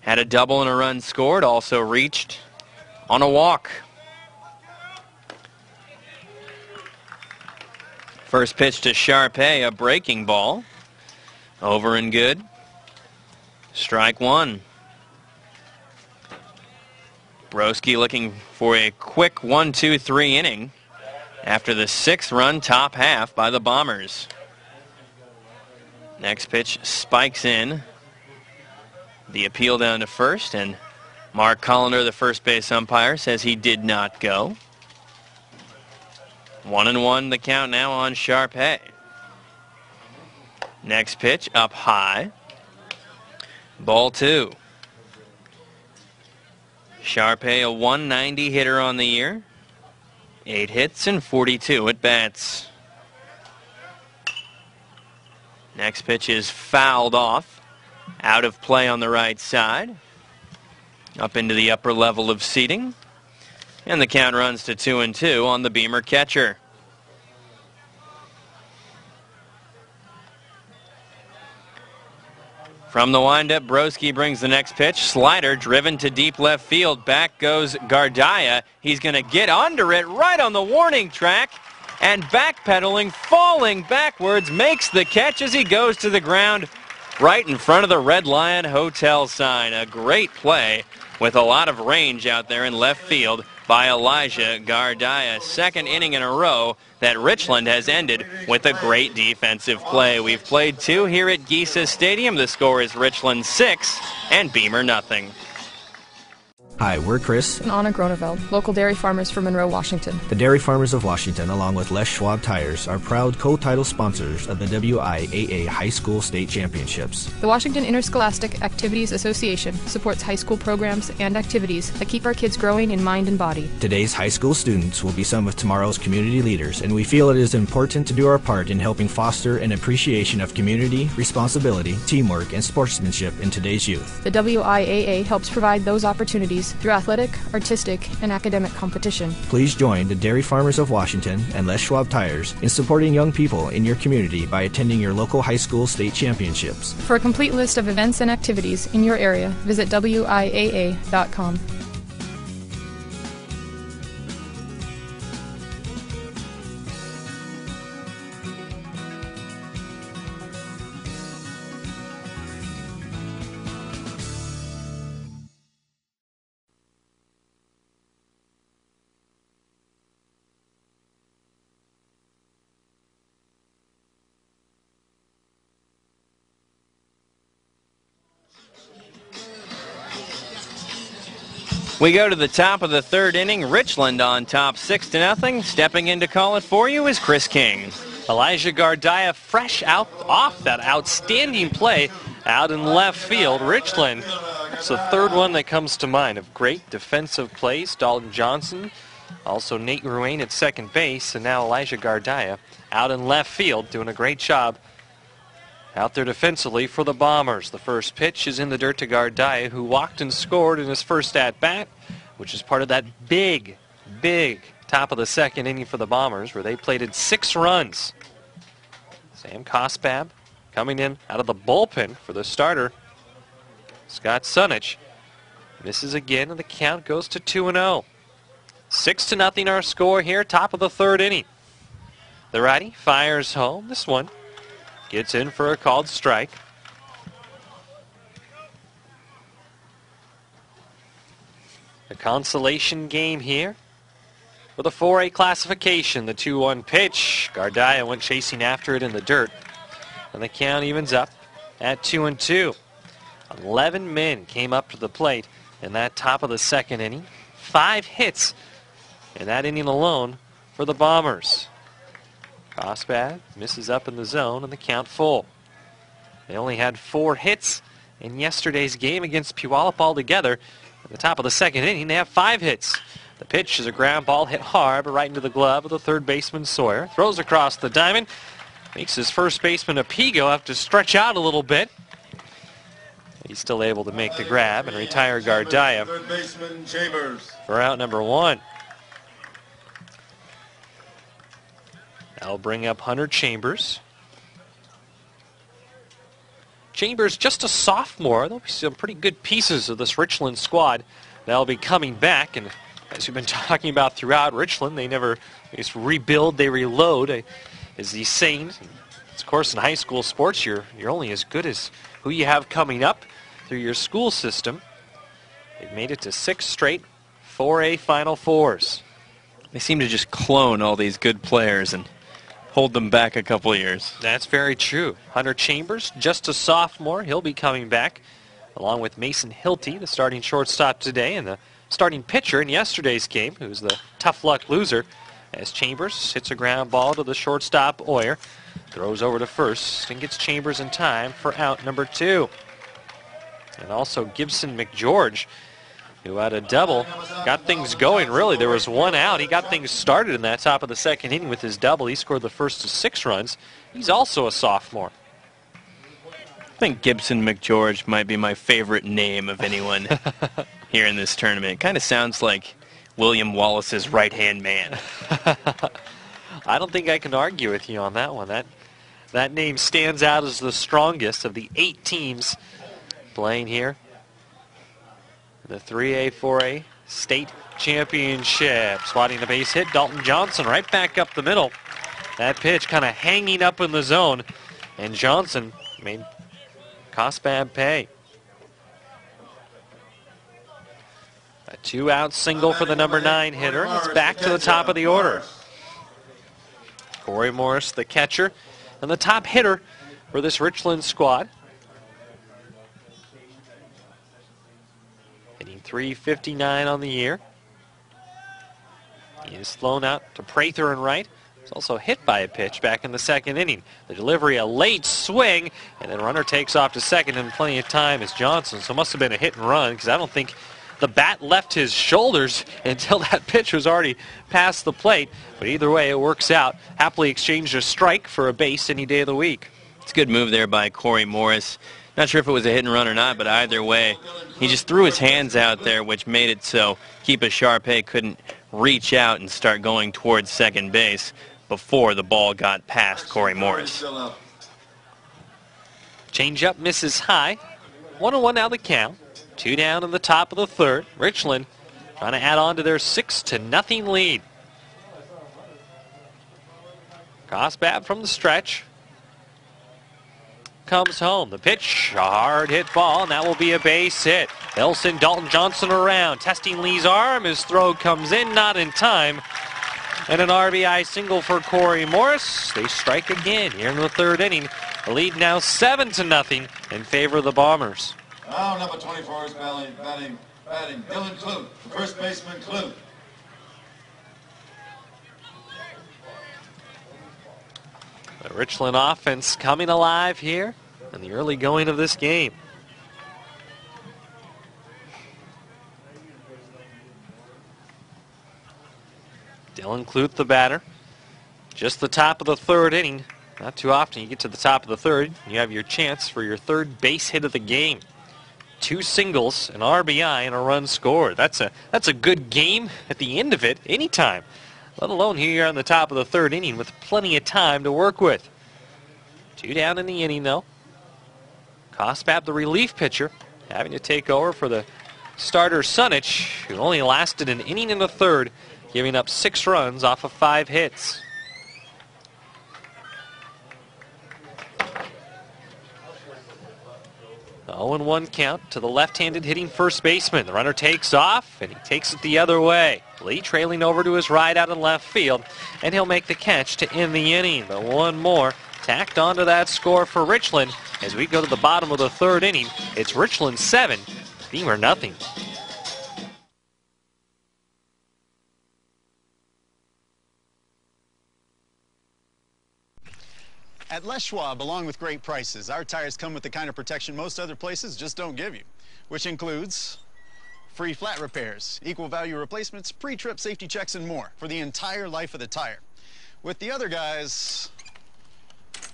Had a double and a run scored, also reached on a walk. First pitch to Sharpe, a breaking ball. Over and good. Strike 1. Broski looking for a quick 1-2-3 inning after the 6th run top half by the Bombers. Next pitch spikes in. The appeal down to first, and Mark Collender, the first base umpire, says he did not go. 1-1 the count now on Sharpe. Next pitch up high. Ball 2. Sharpe, a 190 hitter on the year. 8 hits and 42 at bats. Next pitch is fouled off. Out of play on the right side. Up into the upper level of seating. And the count runs to 2-2 on the Beamer catcher. From the windup, Broski brings the next pitch. Slider driven to deep left field. Back goes Gardaya. He's going to get under it right on the warning track. And backpedaling, falling backwards, makes the catch as he goes to the ground right in front of the Red Lion Hotel sign. A great play with a lot of range out there in left field by Elijah Gardaya. 2nd inning in a row that Richland has ended with a great defensive play. We've played 2 here at Gesa Stadium. The score is Richland 6 and Beamer nothing. Hi, we're Chris And Anna Groneveld, local dairy farmers from Monroe, Washington. The Dairy Farmers of Washington, along with Les Schwab Tires, are proud co-title sponsors of the WIAA High School State Championships. The Washington Interscholastic Activities Association supports high school programs and activities that keep our kids growing in mind and body. Today's high school students will be some of tomorrow's community leaders, and we feel it is important to do our part in helping foster an appreciation of community, responsibility, teamwork, and sportsmanship in today's youth. The WIAA helps provide those opportunities activities through athletic, artistic, and academic competition. Please join the Dairy Farmers of Washington and Les Schwab Tires in supporting young people in your community by attending your local high school state championships. For a complete list of events and activities in your area, visit WIAA.com. We go to the top of the third inning. Richland on top 6-0. Stepping in to call it for you is Chris King. Elijah Gardia fresh off that outstanding play out in left field. Richland, it's the third one that comes to mind of great defensive plays. Dalton Johnson, also Nate Ruane at second base, and now Elijah Gardia out in left field doing a great job out there defensively for the Bombers. The first pitch is in the dirt to Gardia, who walked and scored in his first at-bat, which is part of that big top of the second inning for the Bombers, where they plated 6 runs. Sam Kosbab coming in out of the bullpen for the starter. Scott Sunich misses again, and the count goes to 2-0. 6-0 our score here, top of the third inning. The righty fires home. This one gets in for a called strike. A consolation game here for the 4A classification. The 2-1 pitch. Gardia went chasing after it in the dirt. And the count evens up at 2-2. 11 men came up to the plate in that top of the second inning. 5 hits in that inning alone for the Bombers. Kosbad misses up in the zone and the count full. They only had 4 hits in yesterday's game against Puyallup altogether. At the top of the second inning, they have 5 hits. The pitch is a ground ball hit hard, but right into the glove of the third baseman Sawyer. Throws across the diamond. Makes his first baseman Apigo have to stretch out a little bit. He's still able to make the grab and retire Gardia Third baseman Chambers for out number 1. That'll bring up Hunter Chambers. Chambers just a sophomore. There'll be some pretty good pieces of this Richland squad that'll be coming back. And as we've been talking about throughout Richland, they never just rebuild, they reload. As the saying, of course, in high school sports, you're only as good as who you have coming up through your school system. They've made it to 6 straight 4A Final Fours. They seem to just clone all these good players and hold them back a couple of years. That's very true. Hunter Chambers, just a sophomore. He'll be coming back, along with Mason Hilty, the starting shortstop today, and the starting pitcher in yesterday's game, who's the tough luck loser, as Chambers hits a ground ball to the shortstop, Oyer. Throws over to first and gets Chambers in time for out number 2. And also Gibson McGeorge, who had a double, got things going, really. There was 1 out. He got things started in that top of the second inning with his double. He scored the first of 6 runs. He's also a sophomore. I think Gibson McGeorge might be my favorite name of anyone here in this tournament. It kind of sounds like William Wallace's right-hand man. I don't think I can argue with you on that one. That name stands out as the strongest of the 8 teams playing here. The 3A, 4A state championship. Swatting the base hit, Dalton Johnson right back up the middle. That pitch kind of hanging up in the zone, and Johnson made Kosbab pay. A 2-out single for the number 9 hitter. It's back to the top of the order. Corey Morris, the catcher, and the top hitter for this Richland squad. Hitting .359 on the year. He is thrown out to Prather and right. He's also hit by a pitch back in the second inning. The delivery, a late swing, and then runner takes off to second in plenty of time as Johnson. So it must have been a hit and run, because I don't think the bat left his shoulders until that pitch was already past the plate. But either way, it works out. Happily exchanged a strike for a base any day of the week. It's a good move there by Corey Morris. Not sure if it was a hit and run or not, but either way, he just threw his hands out there, which made it so Keepa Sharpe couldn't reach out and start going towards second base before the ball got past Corey Morris. Changeup misses high. 1-1 now the count. 2 down in the top of the third. Richland trying to add on to their 6-0 lead. Cosbab from the stretch. Comes home. The pitch, a hard hit ball, and that will be a base hit. They'll send Dalton Johnson around. Testing Lee's arm. His throw comes in, not in time. And an RBI single for Corey Morris. They strike again here in the third inning. The lead now 7-0 in favor of the Bombers. Now number 24 is batting Dylan Clute, the first baseman Clute. The Richland offense coming alive here in the early going of this game. Dylan Clute, the batter. Just the top of the third inning. Not too often you get to the top of the third, you have your chance for your third base hit of the game. 2 singles, an RBI, and a run scored. That's a good game at the end of it, anytime. Let alone here on the top of the third inning with plenty of time to work with. 2 down in the inning, though. Cosbab, the relief pitcher, having to take over for the starter Sunich, who only lasted an inning and a third, giving up 6 runs off of 5 hits. The 0-1 count to the left-handed hitting first baseman. The runner takes off, and he takes it the other way. Lee trailing over to his right out in left field, and he'll make the catch to end the inning. But one more tacked onto that score for Richland as we go to the bottom of the third inning. It's Richland 7, Beamer nothing. At Les Schwab, along with great prices, our tires come with the kind of protection most other places just don't give you, which includes free flat repairs, equal value replacements, pre-trip safety checks, and more for the entire life of the tire. With the other guys,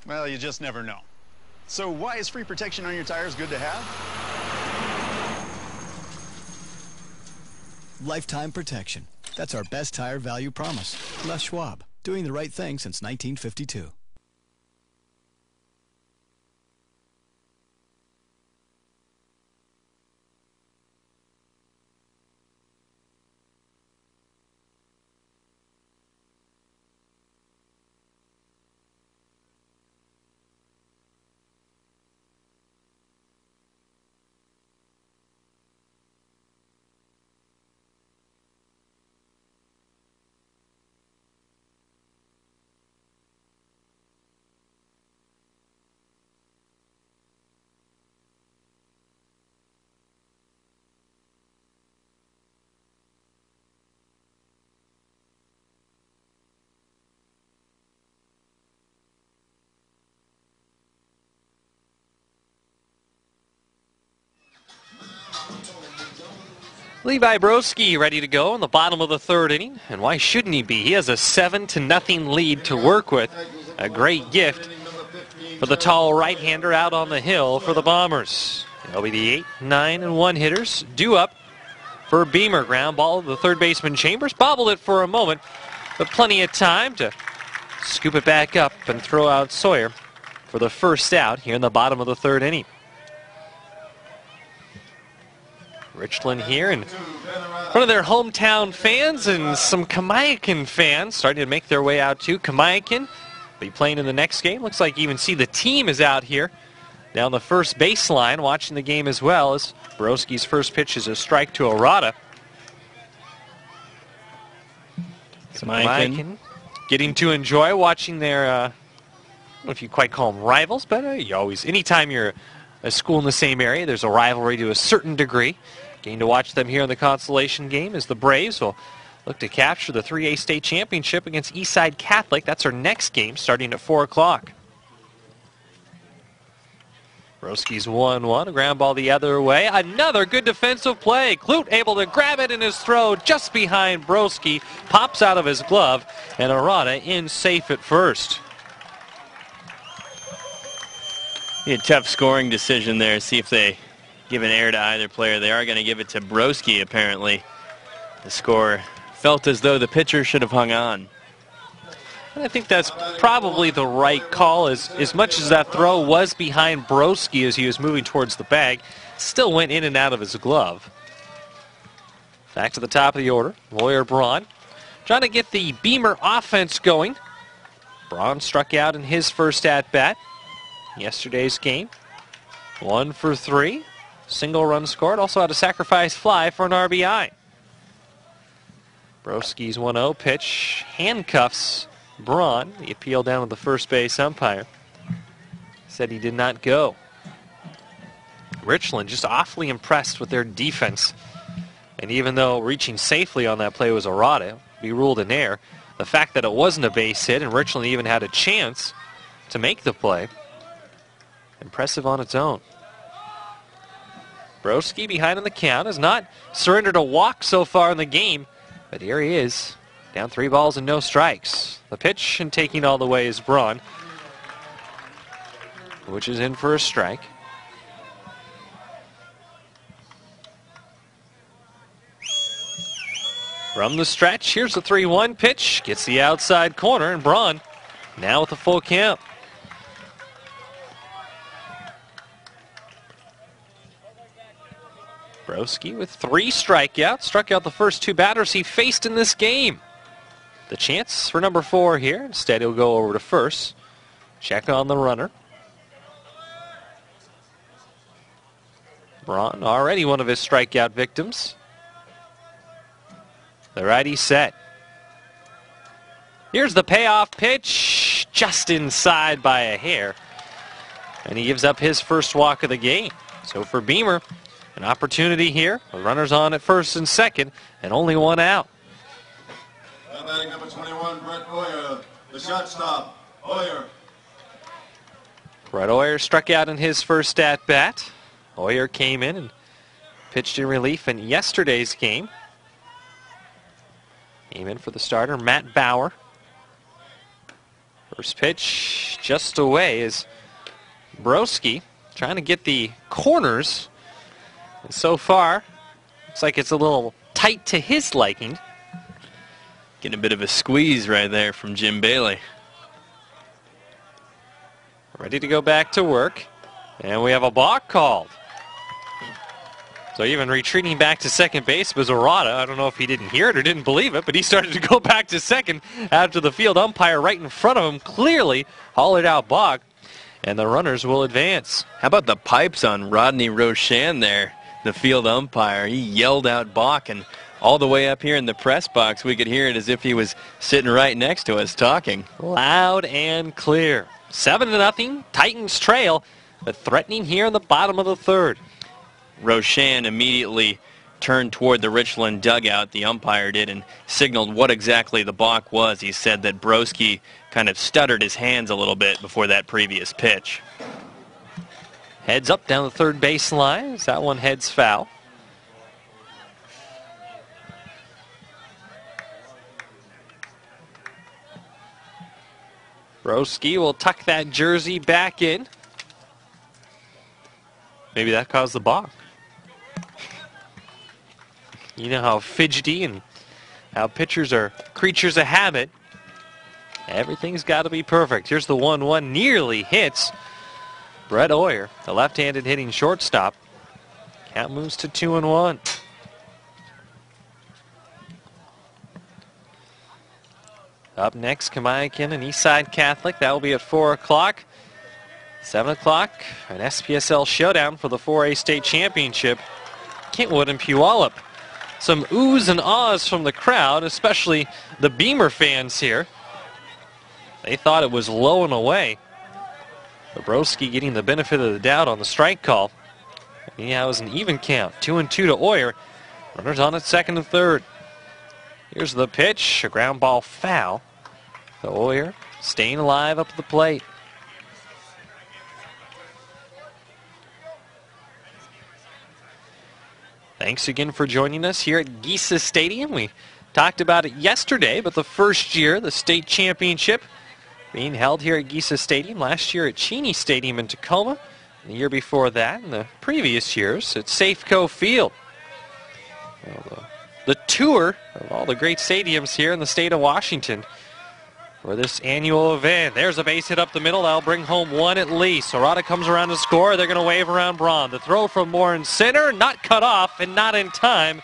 well, you just never know. So why is free protection on your tires good to have? Lifetime protection. That's our best tire value promise. Les Schwab, doing the right thing since 1952. Levi Broski ready to go in the bottom of the third inning, and why shouldn't he be? He has a 7-0 lead to work with. A great gift for the tall right-hander out on the hill for the Bombers. It'll be the 8, 9, and 1 hitters due up for Beamer. Ground ball to the third baseman Chambers. Bobbled it for a moment, but plenty of time to scoop it back up and throw out Sawyer for the first out here in the bottom of the third inning. Richland here in front of their hometown fans and some Kamiakin fans starting to make their way out too. Kamiakin will be playing in the next game. Looks like you even see the team is out here down the first baseline watching the game as well, as Broski's first pitch is a strike to Arata. Kamiakin getting to enjoy watching their, I don't know if you quite call them rivals, but you always, anytime you're a school in the same area, there's a rivalry to a certain degree. Getting to watch them here in the consolation game as the Braves will look to capture the 3A state championship against Eastside Catholic. That's our next game starting at 4 o'clock. Broski's 1-1, a ground ball the other way. Another good defensive play. Clute able to grab it in his throw just behind Broski. Pops out of his glove, and Arata in safe at first. Be a tough scoring decision there. See if they give an error to either player. They are going to give it to Broski, apparently. The score felt as though the pitcher should have hung on. And I think that's probably the right call. As much as that throw was behind Broski as he was moving towards the bag, still went in and out of his glove. Back to the top of the order. Lawyer Braun trying to get the Beamer offense going. Braun struck out in his first at-bat. Yesterday's game, 1 for 3. Single run scored. Also had a sacrifice fly for an RBI. Broski's 1-0 pitch. Handcuffs Braun. The appeal down to the first base umpire. Said he did not go. Richland just awfully impressed with their defense. And even though reaching safely on that play was errata, be ruled an error, the fact that it wasn't a base hit and Richland even had a chance to make the play, impressive on its own. Broski behind in the count has not surrendered a walk so far in the game, but here he is, down 3 balls and no strikes. The pitch and taking all the way is Braun, which is in for a strike. From the stretch, here's the 3-1 pitch. Gets the outside corner, and Braun now with a full count. Broski with 3 strikeouts. Struck out the first 2 batters he faced in this game. The chance for number 4 here. Instead, he'll go over to first. Check on the runner. Braun, already one of his strikeout victims. The righty set. Here's the payoff pitch, just inside by a hair. And he gives up his first walk of the game. So for Beamer, an opportunity here. The runner's on at first and second, and only 1 out. Batting number 21, Brett Oyer, the shortstop, Oyer. Brett Oyer struck out in his first at-bat. Oyer came in and pitched in relief in yesterday's game. Came in for the starter, Matt Bauer. First pitch just away is Broski trying to get the corners. And so far, looks like it's a little tight to his liking. Getting a bit of a squeeze right there from Jim Bailey. Ready to go back to work. And we have a balk called. So even retreating back to second base was errata. I don't know if he didn't hear it or didn't believe it, but he started to go back to second after the field umpire right in front of him clearly hollered out balk, and the runners will advance. How about the pipes on Rodney Roshan there, the field umpire? He yelled out balk, and all the way up here in the press box, we could hear it as if he was sitting right next to us talking. Loud and clear. 7-0, Titans trail, but threatening here in the bottom of the third. Roshan immediately turned toward the Richland dugout, the umpire did, and signaled what exactly the balk was. He said that Broski kind of stuttered his hands a little bit before that previous pitch. Heads up down the third baseline as that one heads foul. Broski will tuck that jersey back in. Maybe that caused the balk. You know how fidgety and how pitchers are creatures of habit. Everything's got to be perfect. Here's the 1-1, nearly hits Brett Oyer, the left-handed hitting shortstop. Count moves to 2-1. Up next, Kamiakin and Eastside Catholic. That will be at 4 o'clock. 7 o'clock, an SPSL showdown for the 4A state championship. Kentwood and Puyallup. Some oohs and ahs from the crowd, especially the Beamer fans here. They thought it was low and away. Broski getting the benefit of the doubt on the strike call. Yeah, it was an even count. 2-2 to Oyer. Runners on at second and third. Here's the pitch, a ground ball foul. The Oyer staying alive up at the plate. Thanks again for joining us here at Gesa Stadium. We talked about it yesterday, but the first year, the state championship being held here at Gesa Stadium. Last year at Cheney Stadium in Tacoma. The year before that, in the previous years, at Safeco Field. Well, the tour of all the great stadiums here in the state of Washington for this annual event. There's a base hit up the middle. That'll bring home one at least. Serrata comes around to score. They're going to wave around Braun. The throw from Moore in center, not cut off and not in time.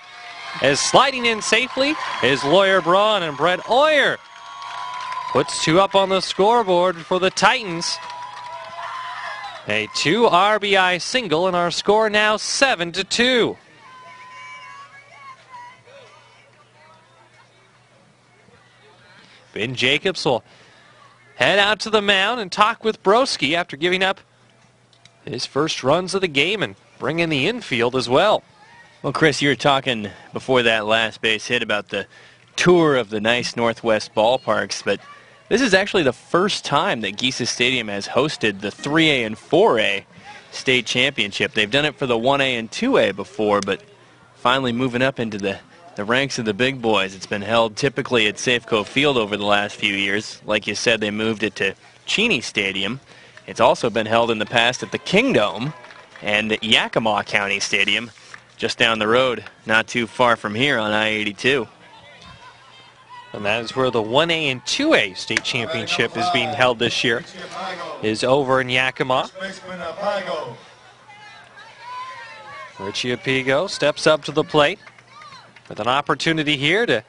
As sliding in safely is Lawyer Braun, and Brett Oyer puts two up on the scoreboard for the Titans. A 2 RBI single, and our score now 7-2. Ben Jacobs will head out to the mound and talk with Broski after giving up his first runs of the game and bring in the infield as well. Well, Chris, you were talking before that last base hit about the tour of the nice Northwest ballparks, but this is actually the first time that Gesa Stadium has hosted the 3A and 4A state championship. They've done it for the 1A and 2A before, but finally moving up into the ranks of the big boys. It's been held typically at Safeco Field over the last few years. Like you said, they moved it to Cheney Stadium. It's also been held in the past at the Kingdome and Yakima County Stadium, just down the road, not too far from here on I-82. And that is where the 1A and 2A state championship is being held this year, is over in Yakima. Richie Apigo steps up to the plate with an opportunity here to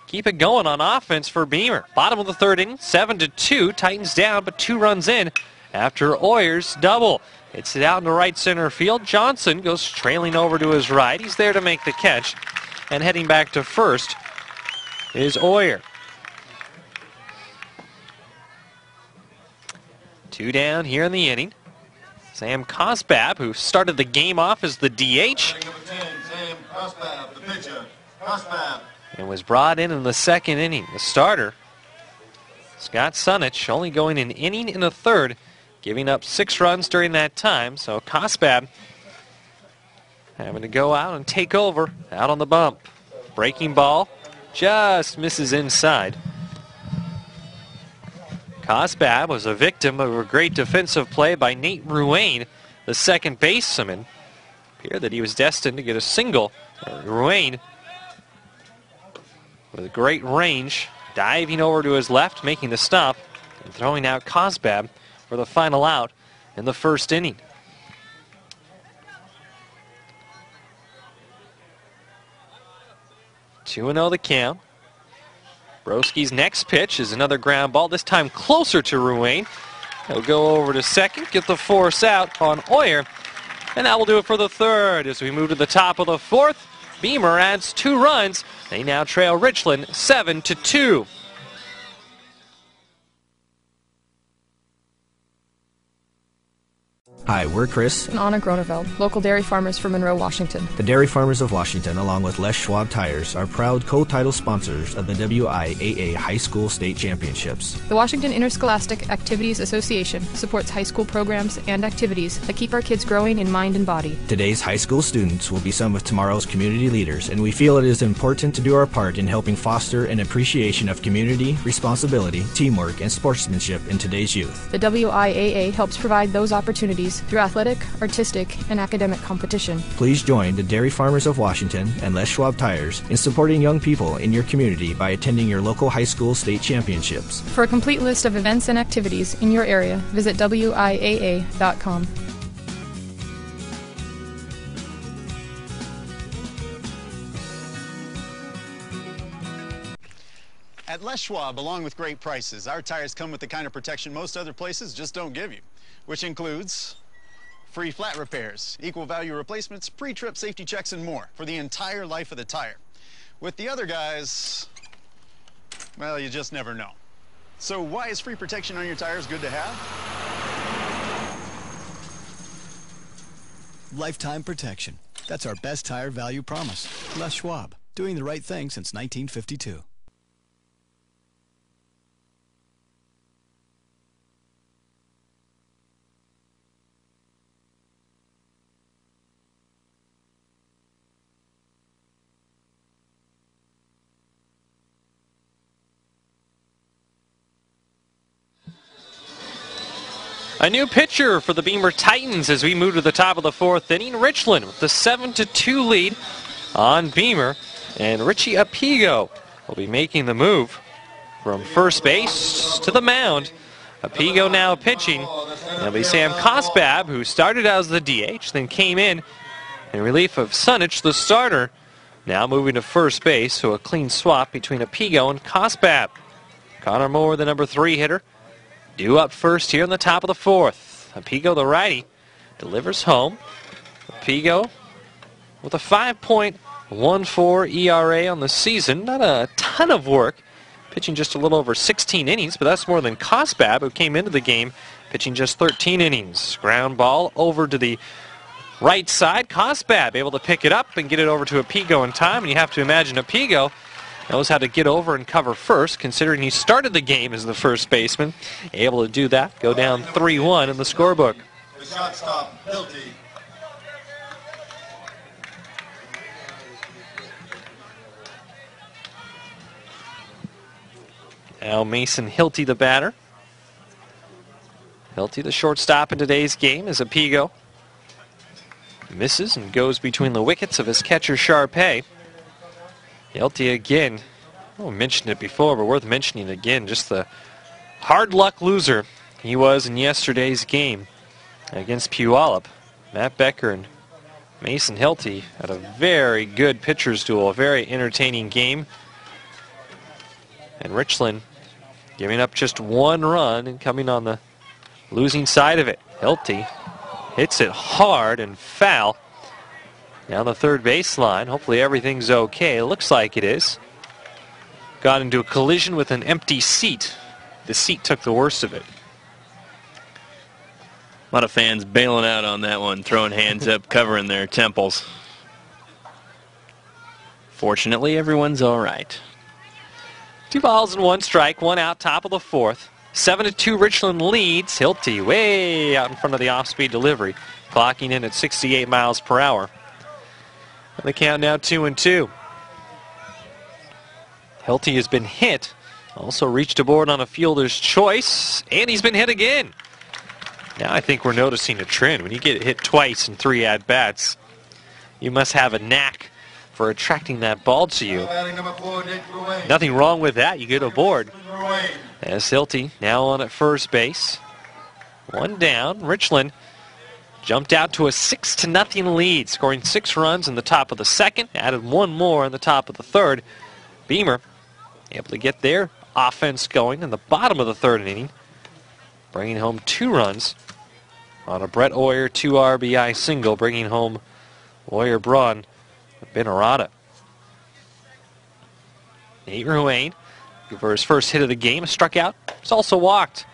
keep it going on offense for Beamer. Bottom of the third inning, 7-2. Titans down, but 2 runs in after Oyer's double. It's it out into right center field. Johnson goes trailing over to his right. He's there to make the catch. And heading back to first is Oyer. 2 down here in the inning. Sam Cosbab, who started the game off as the DH, and was brought in the second inning. The starter, Scott Sunich, only going an inning and a third, giving up 6 runs during that time. So Cosbab having to go out and take over out on the bump. Breaking ball just misses inside. Cosbab was a victim of a great defensive play by Nate Ruane, the second baseman. Appeared that he was destined to get a single. Ruane, with great range, diving over to his left, making the stop, and throwing out Cosbab for the final out in the first inning. Two 2-0 the count. Broski's next pitch is another ground ball, this time closer to Ruane. He'll go over to second, get the force out on Oyer, and that will do it for the third. As we move to the top of the fourth, Beamer adds 2 runs. They now trail Richland 7-2. Hi, we're Chris And Anna Groneveld, local dairy farmers from Monroe, Washington. The Dairy Farmers of Washington, along with Les Schwab Tires, are proud co-title sponsors of the WIAA High School State Championships. The Washington Interscholastic Activities Association supports high school programs and activities that keep our kids growing in mind and body. Today's high school students will be some of tomorrow's community leaders, and we feel it is important to do our part in helping foster an appreciation of community, responsibility, teamwork, and sportsmanship in today's youth. The WIAA helps provide those opportunities through athletic, artistic, and academic competition. Please join the Dairy Farmers of Washington and Les Schwab Tires in supporting young people in your community by attending your local high school state championships. For a complete list of events and activities in your area, visit WIAA.com. At Les Schwab, along with great prices, our tires come with the kind of protection most other places just don't give you, which includes free flat repairs, equal value replacements, pre-trip safety checks, and more for the entire life of the tire. With the other guys, well, you just never know. So why is free protection on your tires good to have? Lifetime protection. That's our best tire value promise. Les Schwab, doing the right thing since 1952. A new pitcher for the Beamer Titans as we move to the top of the fourth inning. Richland with the 7-2 lead on Beamer. And Richie Apigo will be making the move from first base to the mound. Apigo now pitching. It'll be Sam Kosbab, who started as the DH, then came in relief of Sunich, the starter. Now moving to first base, so a clean swap between Apigo and Kosbab. Connor Moore, the number 3 hitter, due up first here in the top of the fourth. Apigo, the righty, delivers home. Apigo with a 5.14 ERA on the season. Not a ton of work. Pitching just a little over 16 innings, but that's more than Kosbab, who came into the game pitching just 13 innings. Ground ball over to the right side. Kosbab able to pick it up and get it over to Apigo in time, and you have to imagine Apigo knows how to get over and cover first, considering he started the game as the first baseman. Able to do that, go down 3-1 in the scorebook. The shortstop, Hilty. Now Mason Hilty, the batter. Hilty, the shortstop in today's game, is Apigo. Misses and goes between the wickets of his catcher, Sharpay. Hilty again. I mentioned it before, but worth mentioning again. Just the hard luck loser he was in yesterday's game against Puyallup. Matt Becker and Mason Hilty had a very good pitcher's duel, a very entertaining game. And Richland giving up just 1 run and coming on the losing side of it. Hilty hits it hard and foul down the third baseline. Hopefully everything's okay. It looks like it is. Got into a collision with an empty seat. The seat took the worst of it. A lot of fans bailing out on that one, throwing hands up, covering their temples. Fortunately, everyone's all right. 2 balls and 1 strike, 1 out, top of the fourth. 7-2 Richland leads. Hilty way out in front of the off-speed delivery, clocking in at 68 miles per hour. And the count now 2-2. Hilty has been hit, also reached aboard on a fielder's choice, and he's been hit again. Now I think we're noticing a trend. When you get hit twice in 3 at-bats, you must have a knack for attracting that ball to you. Nothing wrong with that. You get aboard. As Hilty now on at first base. 1 down. Richland jumped out to a 6-0 lead, scoring 6 runs in the top of the second, added 1 more in the top of the third. Beamer able to get their offense going in the bottom of the third inning, bringing home 2 runs on a Brett Oyer 2 RBI single, bringing home Oyer Braun Benarada. Nate Ruane, for his first hit of the game, struck out. He's also walked.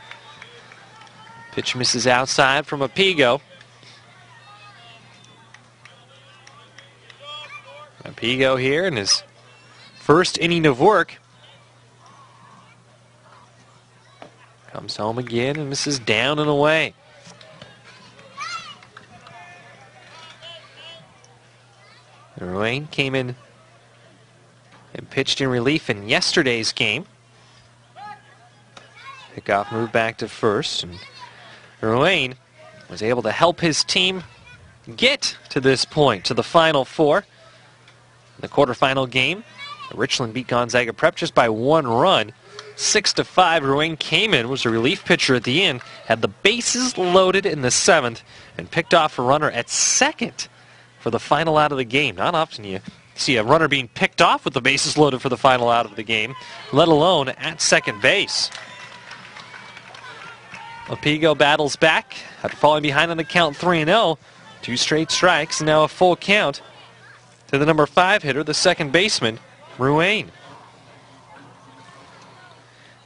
Pitch misses outside from Apigo. Apigo here in his first inning of work. Comes home again and misses down and away. Ruane came in and pitched in relief in yesterday's game. Pickoff moved back to first, and Ruane was able to help his team get to this point, to the Final Four. In the quarterfinal game, Richland beat Gonzaga Prep just by 1 run. 6-5, Ruane came in, was a relief pitcher at the end, had the bases loaded in the 7th, and picked off a runner at second for the final out of the game. Not often you see a runner being picked off with the bases loaded for the final out of the game, let alone at second base. Apigo battles back after falling behind on the count 3-0. 2 straight strikes, and now a full count to the number 5 hitter, the second baseman, Ruane.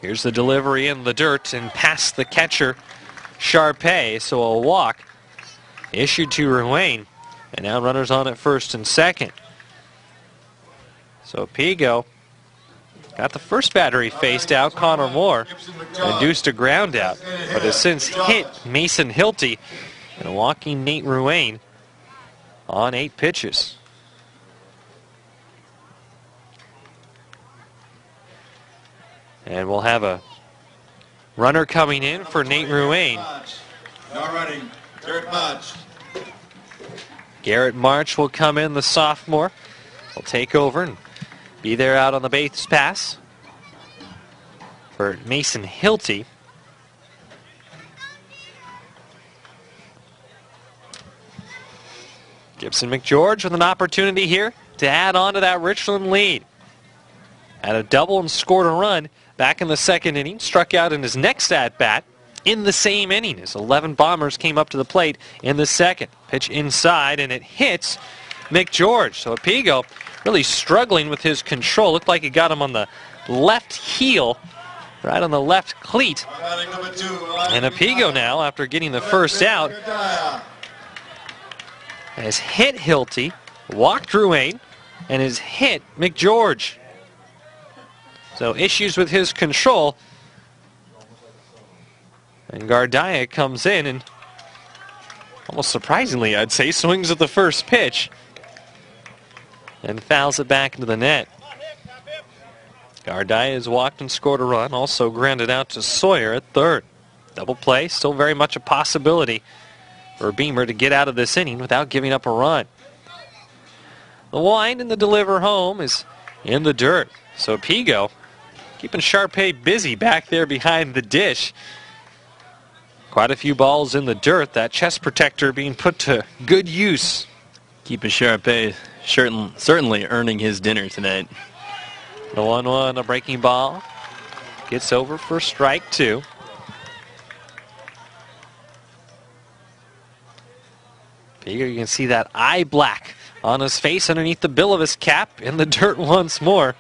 Here's the delivery in the dirt and past the catcher, Sharpay, so a walk issued to Ruane. And now runners on at first and second. So Apigo got the first batter he faced out, Connor Moore, induced a ground out, but has since hit Mason Hilty and a walking Nate Ruane on 8 pitches. And we'll have a runner coming in for Nate Ruane. Now running, Garrett March. Garrett March will come in, the sophomore. Will take over and be there out on the base pass for Mason Hilty. Gibson McGeorge with an opportunity here to add on to that Richland lead. Had a double and scored a run back in the second inning. Struck out in his next at-bat in the same inning as 11 Bombers came up to the plate in the second. Pitch inside, and it hits McGeorge. So Apigo really struggling with his control. Looked like he got him on the left heel, right on the left cleat. And Apigo now, after getting the first out, has hit Hilty, walked Ruane, and has hit McGeorge. So issues with his control. And Gardaya comes in and, almost surprisingly I'd say, swings at the first pitch and fouls it back into the net. Gardaya has walked and scored a run, also grounded out to Sawyer at third. Double play, still very much a possibility for Beamer to get out of this inning without giving up a run. The wind and the deliver home is in the dirt. So Pigo keeping Sharpay busy back there behind the dish. Quite a few balls in the dirt. That chest protector being put to good use. Keeping Sharpay certainly earning his dinner tonight. The 1-1, a breaking ball. Gets over for strike two. You can see that eye black on his face underneath the bill of his cap in the dirt once more.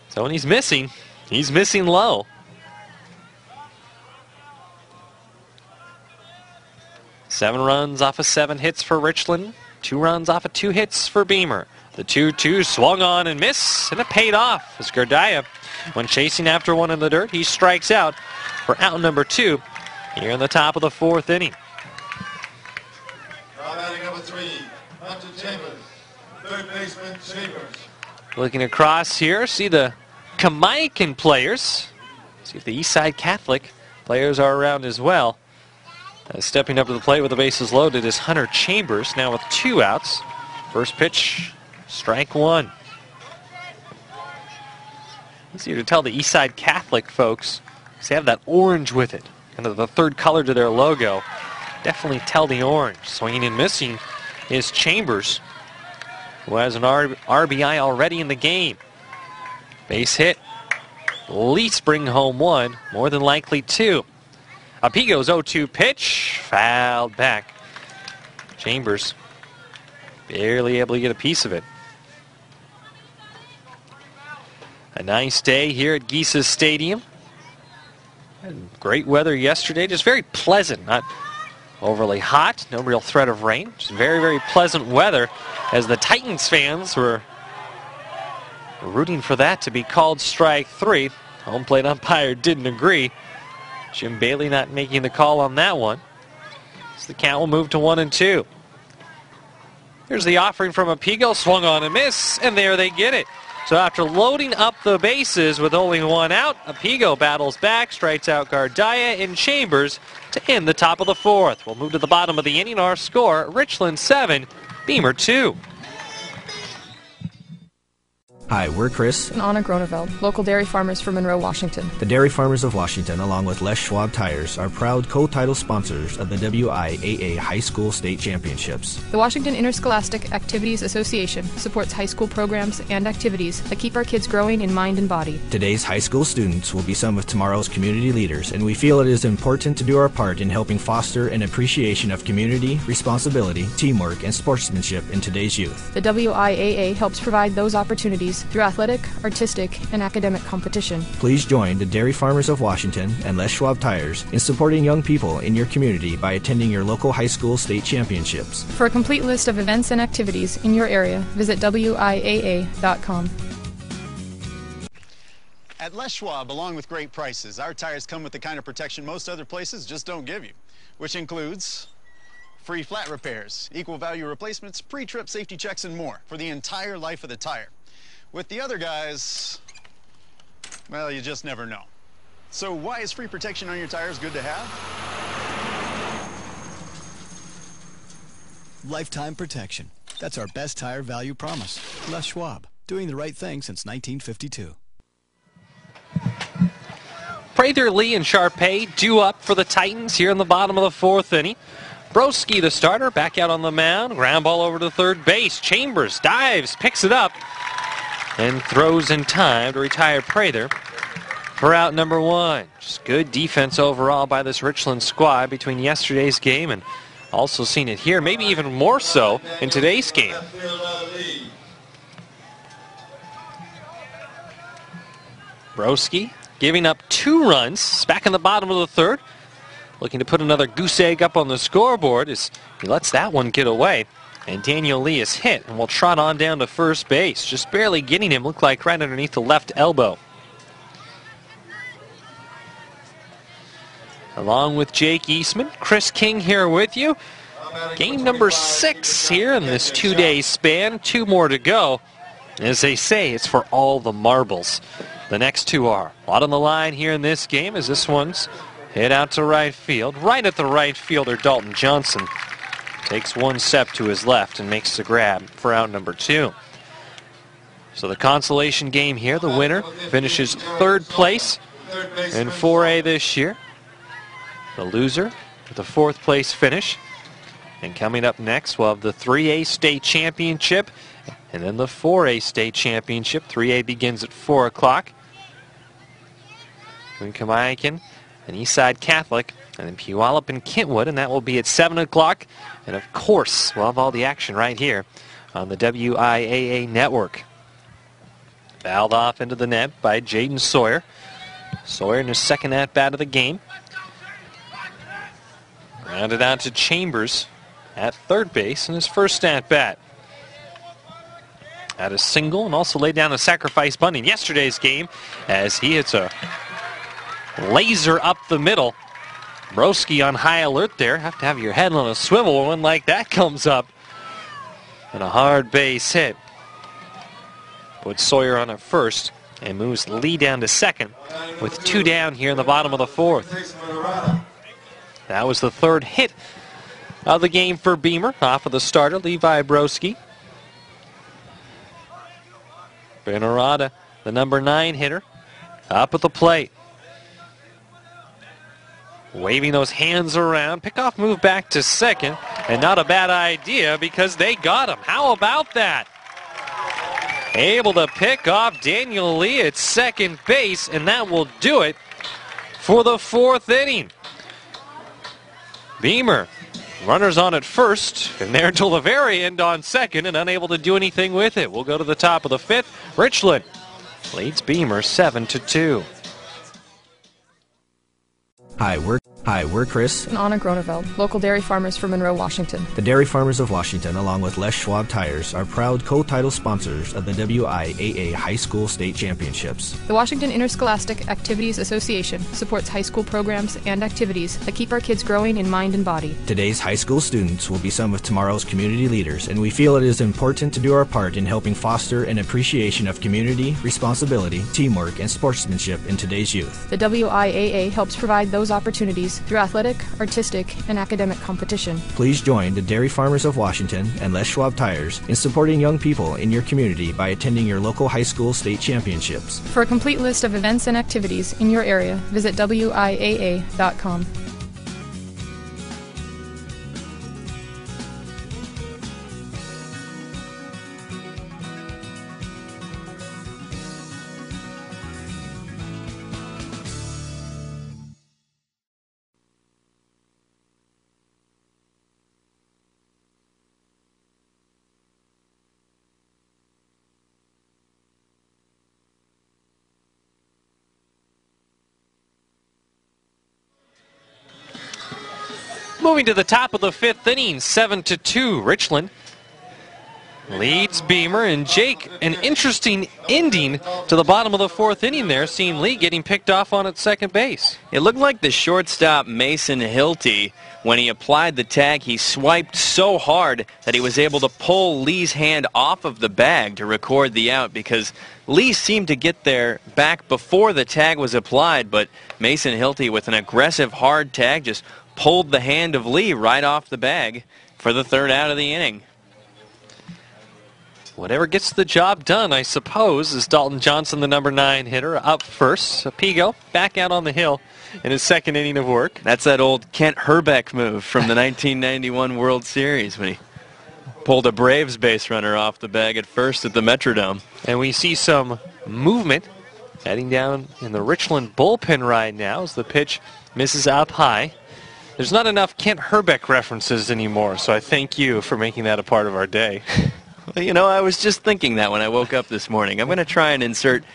So when he's missing low. Seven runs off of 7 hits for Richland. 2 runs off of 2 hits for Beamer. The 2-2 swung on and missed, and it paid off as Gardaya, when chasing after one in the dirt, he strikes out for out number 2 here in the top of the 4th inning. Batting number 3, Hunter Chambers. Third baseman, Chambers. Looking across here, see the Kamaikan players. See if the Eastside Catholic players are around as well. Stepping up to the plate with the bases loaded is Hunter Chambers, now with 2 outs. First pitch, strike 1. Easier to tell the Eastside Catholic folks, because they have that orange with it, kind of the third color to their logo. Definitely tell the orange. Swinging and missing is Chambers, who has an RBI already in the game. Base hit. Leafs bring home 1, more than likely 2. Apigo's 0-2 pitch, fouled back. Chambers barely able to get a piece of it. A nice day here at Gesa Stadium. Great weather yesterday, just very pleasant, not overly hot, no real threat of rain. Just very, very pleasant weather as the Titans fans were rooting for that to be called strike 3. Home plate umpire didn't agree. Jim Bailey not making the call on that one. So the count will move to 1-2. Here's the offering from Apigo, swung on and miss, and there they get it. So after loading up the bases with only 1 out, Apigo battles back, strikes out Gardaya and Chambers to end the top of the 4th. We'll move to the bottom of the inning. Our score, Richland 7, Beamer 2. Hi, we're Chris and Anna Groneveld, local dairy farmers from Monroe, Washington. The Dairy Farmers of Washington, along with Les Schwab Tires, are proud co-title sponsors of the WIAA High School State Championships. The Washington Interscholastic Activities Association supports high school programs and activities that keep our kids growing in mind and body. Today's high school students will be some of tomorrow's community leaders, and we feel it is important to do our part in helping foster an appreciation of community, responsibility, teamwork, and sportsmanship in today's youth. The WIAA helps provide those opportunities through athletic, artistic, and academic competition. Please join the Dairy Farmers of Washington and Les Schwab Tires in supporting young people in your community by attending your local high school state championships. For a complete list of events and activities in your area, visit WIAA.com. At Les Schwab, along with great prices, our tires come with the kind of protection most other places just don't give you, which includes free flat repairs, equal value replacements, pre-trip safety checks, and more for the entire life of the tire. With the other guys, well, you just never know. So why is free protection on your tires good to have? lifetime protection. That's our best tire value promise. Les Schwab, doing the right thing since 1952. Prather, Lee, and Sharpay due up for the Titans here in the bottom of the fourth inning. Broski, the starter, back out on the mound. Ground ball over to third base. Chambers dives, picks it up, and throws in time to retire Prather for out number one. Just good defense overall by this Richland squad between yesterday's game and also seen it here, maybe even more so in today's game. Broski giving up 2 runs, back in the bottom of the third, looking to put another goose egg up on the scoreboard as he lets that one get away. And Daniel Lee is hit and will trot on down to first base, just barely getting him, looked like right underneath the left elbow. Along with Jake Eastman, Chris King here with you. Game number 6 here in this 2-day span, 2 more to go. As they say, it's for all the marbles. The next 2 are. A lot on the line here in this game as this one's hit out to right field. Right at the right fielder, Dalton Johnson takes 1 step to his left and makes the grab for out number 2. So the consolation game here, the winner finishes 3rd place in 4A this year. The loser with a 4th place finish. And coming up next, we'll have the 3A state championship and then the 4A state championship. 3A begins at 4 o'clock. Kamayakan and Eastside Catholic, and then Puyallup and Kentwood, and that will be at 7 o'clock. And of course, we'll have all the action right here on the WIAA network. Fouled off into the net by Jaden Sawyer. Sawyer in his 2nd at-bat of the game. Grounded out to Chambers at 3rd base in his 1st at-bat. Had a single and also laid down a sacrifice bunt in yesterday's game as he hits a laser up the middle. Broski on high alert there. Have to have your head on a swivel when one like that comes up. And a hard base hit. Puts Sawyer on at first and moves Lee down to 2nd with 2 down here in the bottom of the 4th. That was the 3rd hit of the game for Beamer off of the starter, Levi Broski. Benorada, the number 9 hitter, up at the plate. Waving those hands around. Pickoff move back to 2nd, and not a bad idea because they got him. How about that? Able to pick off Daniel Lee at 2nd base, and that will do it for the 4th inning. Beamer, runners on at first, and there until the very end on 2nd, and unable to do anything with it. We'll go to the top of the 5th. Richland leads Beamer 7-2. Hi, we're Chris and Anna Groneveld, local dairy farmers from Monroe, Washington. The Dairy Farmers of Washington, along with Les Schwab Tires, are proud co-title sponsors of the WIAA High School State Championships. The Washington Interscholastic Activities Association supports high school programs and activities that keep our kids growing in mind and body. Today's high school students will be some of tomorrow's community leaders, and we feel it is important to do our part in helping foster an appreciation of community, responsibility, teamwork, and sportsmanship in today's youth. The WIAA helps provide those opportunities through athletic, artistic, and academic competition. Please join the Dairy Farmers of Washington and Les Schwab Tires in supporting young people in your community by attending your local high school state championships. For a complete list of events and activities in your area, visit WIAA.com. Moving to the top of the 5th inning, 7-2. Richland leads Beamer, and Jake, an interesting ending to the bottom of the 4th inning there, seeing Lee getting picked off on at 2nd base. It looked like the shortstop Mason Hilty, when he applied the tag, he swiped so hard that he was able to pull Lee's hand off of the bag to record the out, because Lee seemed to get there back before the tag was applied, but Mason Hilty with an aggressive hard tag just pulled the hand of Lee right off the bag for the third out of the inning. Whatever gets the job done, I suppose, is Dalton Johnson, the number 9 hitter, up first. Pigo back out on the hill in his second inning of work. That's that old Kent Herbeck move from the 1991 World Series when he pulled a Braves base runner off the bag at first at the Metrodome. And we see some movement heading down in the Richland bullpen right now as the pitch misses up high. There's not enough Kent Herbeck references anymore, so I thank you for making that a part of our day. Well, you know, I was just thinking that when I woke up this morning. I'm going to try and insert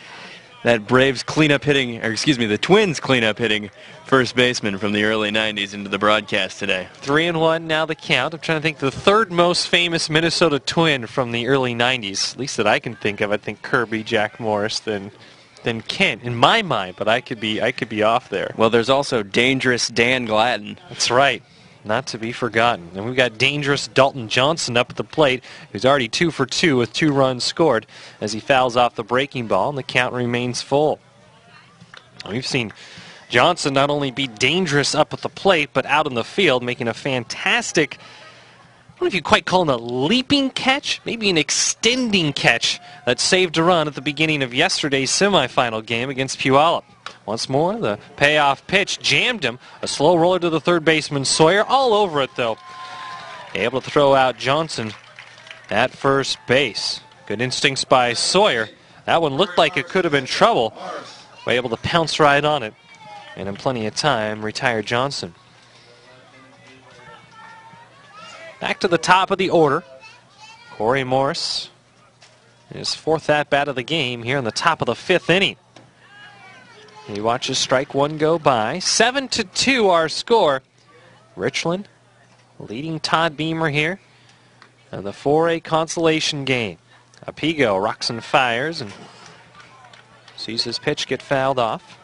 that Braves cleanup hitting, or excuse me, the Twins cleanup hitting first baseman from the early 90s into the broadcast today. 3-1 now the count. I'm trying to think the third most famous Minnesota Twin from the early 90s, at least that I can think of. I think Kirby, Jack Morris, then Kent in my mind, but I could be off there. Well, there's also Dangerous Dan Gladden. That's right. Not to be forgotten. And we've got dangerous Dalton Johnson up at the plate, who's already 2 for 2 with 2 runs scored as he fouls off the breaking ball, and the count remains full. We've seen Johnson not only be dangerous up at the plate, but out in the field, making a fantastic, I don't know if you quite call it a leaping catch, maybe an extending catch that saved a run at the beginning of yesterday's semifinal game against Puyallup. Once more, the payoff pitch jammed him. A slow roller to the third baseman, Sawyer, all over it, though. Able to throw out Johnson at first base. Good instincts by Sawyer. That one looked like it could have been trouble. But able to pounce right on it. And in plenty of time, retire Johnson. Back to the top of the order. Corey Morris. His 4th at-bat of the game here in the top of the 5th inning. He watches strike 1 go by. 7-2 our score. Richland leading Todd Beamer here in the 4A consolation game. Apigo rocks and fires and sees his pitch get fouled off.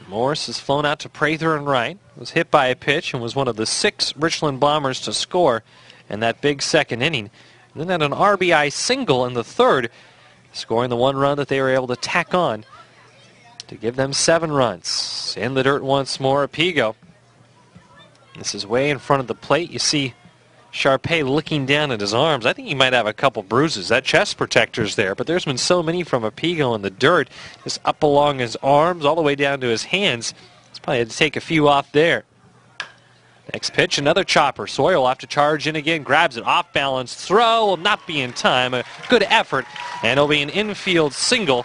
Morris has flown out to Prather and right. Was hit by a pitch and was one of the 6 Richland Bombers to score in that big second inning. And then had an RBI single in the 3rd, scoring the 1 run that they were able to tack on to give them 7 runs. In the dirt once more, Apigo. This is way in front of the plate. You see Sharpay looking down at his arms. I think he might have a couple bruises. That chest protector's there, but there's been so many from Apigo in the dirt. Just up along his arms, all the way down to his hands. He's probably had to take a few off there. Next pitch, another chopper. Sawyer will have to charge in again. Grabs it, off balance. Throw will not be in time. A good effort, and it'll be an infield single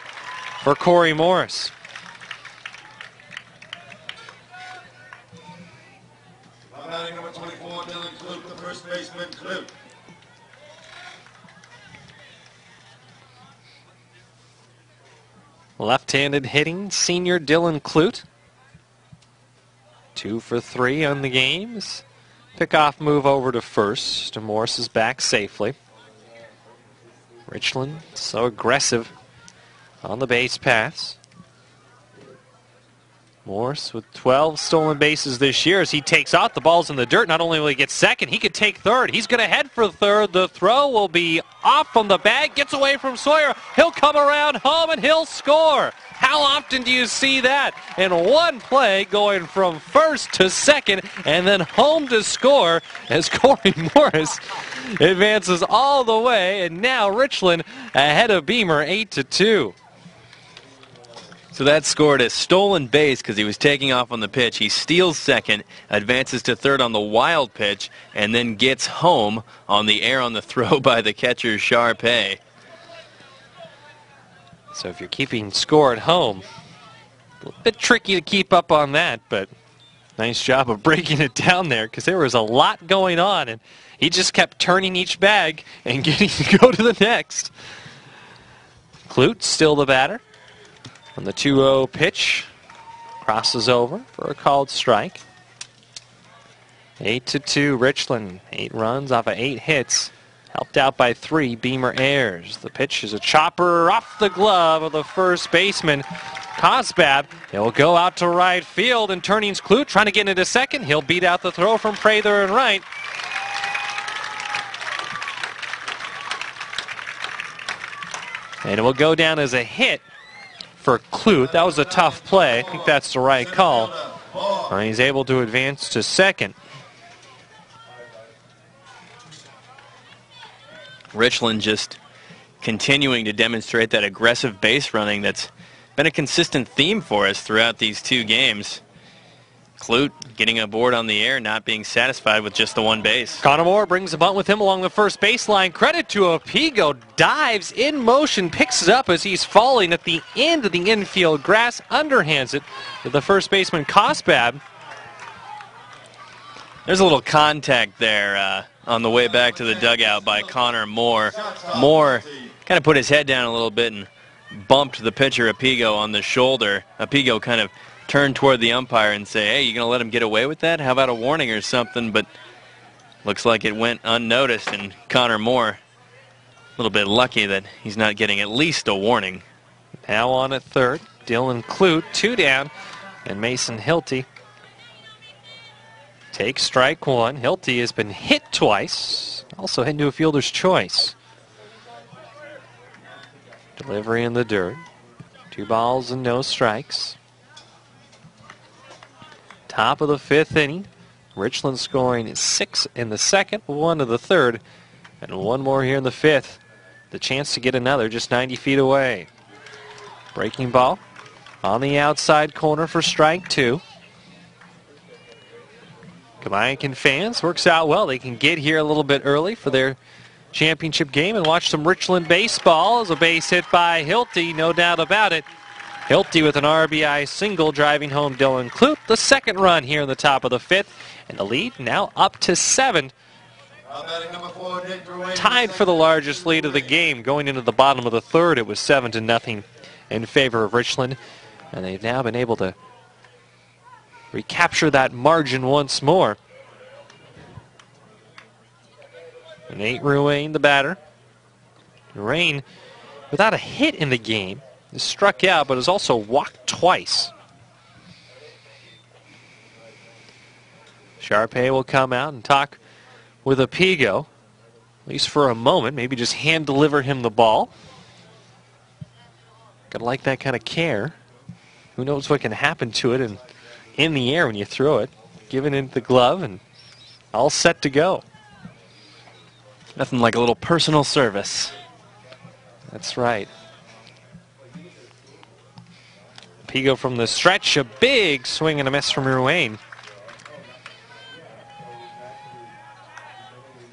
for Corey Morris. Batting number 24, Dylan Klute, the first baseman, Klute. Left-handed hitting, senior Dylan Klute. 2 for 3 on the games. Pickoff move over to first. Morris is back safely. Richland so aggressive on the base paths. Morris with 12 stolen bases this year as he takes out. The ball's in the dirt. Not only will he get second, he could take third. He's going to head for third. The throw will be off from the bag. Gets away from Sawyer. He'll come around home and he'll score. How often do you see that in one play, going from first to second and then home to score as Corey Morris advances all the way, and now Richland ahead of Beamer 8-2. So that scored a stolen base because he was taking off on the pitch. He steals second, advances to third on the wild pitch, and then gets home on the air on the throw by the catcher, Sharpay. So if you're keeping score at home, a bit tricky to keep up on that, but nice job of breaking it down there because there was a lot going on, and he just kept turning each bag and getting to go to the next. Klute still the batter. On the 2-0 pitch, crosses over for a called strike. 8-2 Richland. 8 runs off of 8 hits. Helped out by 3 Beamer heirs. The pitch is a chopper off the glove of the first baseman, Cosbab. It will go out to right field, and Turning's Klute trying to get into second. He'll beat out the throw from Prather and right. And it will go down as a hit for Klute. That was a tough play. I think that's the right call. And he's able to advance to second. Richland just continuing to demonstrate that aggressive base running that's been a consistent theme for us throughout these two games. Clute getting aboard on the air, not being satisfied with just the one base. Connor Moore brings a bunt with him along the first baseline. Credit to Apigo, dives in motion, picks it up as he's falling at the end of the infield grass, underhands it to the first baseman Cosbab. There's a little contact there on the way back to the dugout by Connor Moore. Moore kind of put his head down a little bit and bumped the pitcher Apigo on the shoulder. Apigo kind of turned toward the umpire and say, hey, you going to let him get away with that? How about a warning or something? But looks like it went unnoticed, and Connor Moore a little bit lucky that he's not getting at least a warning. Now on at third, Dylan Clute, 2 down, and Mason Hilty takes strike one. Hilty has been hit twice, also hit into a fielder's choice. Delivery in the dirt. 2 balls and no strikes. Top of the 5th inning. Richland scoring 6 in the 2nd, 1 in the 3rd, and 1 more here in the 5th. The chance to get another just 90 feet away. Breaking ball on the outside corner for strike 2. Kamiakin fans, works out well. They can get here a little bit early for their championship game and watch some Richland baseball. As a base hit by Hilty, no doubt about it. Hilty with an RBI single driving home Dylan Clute. The 2nd run here in the top of the 5th. And the lead now up to 7. Tied for the largest lead of the game. Going into the bottom of the 3rd, it was 7-0 in favor of Richland. And they've now been able to recapture that margin once more. Nate Ruane, the batter. Ruane, without a hit in the game, is struck out, but has also walked twice. Sharpay will come out and talk with Apigo, at least for a moment, maybe just hand deliver him the ball. Gotta like that kind of care. Who knows what can happen to it in the air when you throw it. Giving it the glove and all set to go. Nothing like a little personal service. That's right. Apigo from the stretch, a big swing and a miss from Ruane.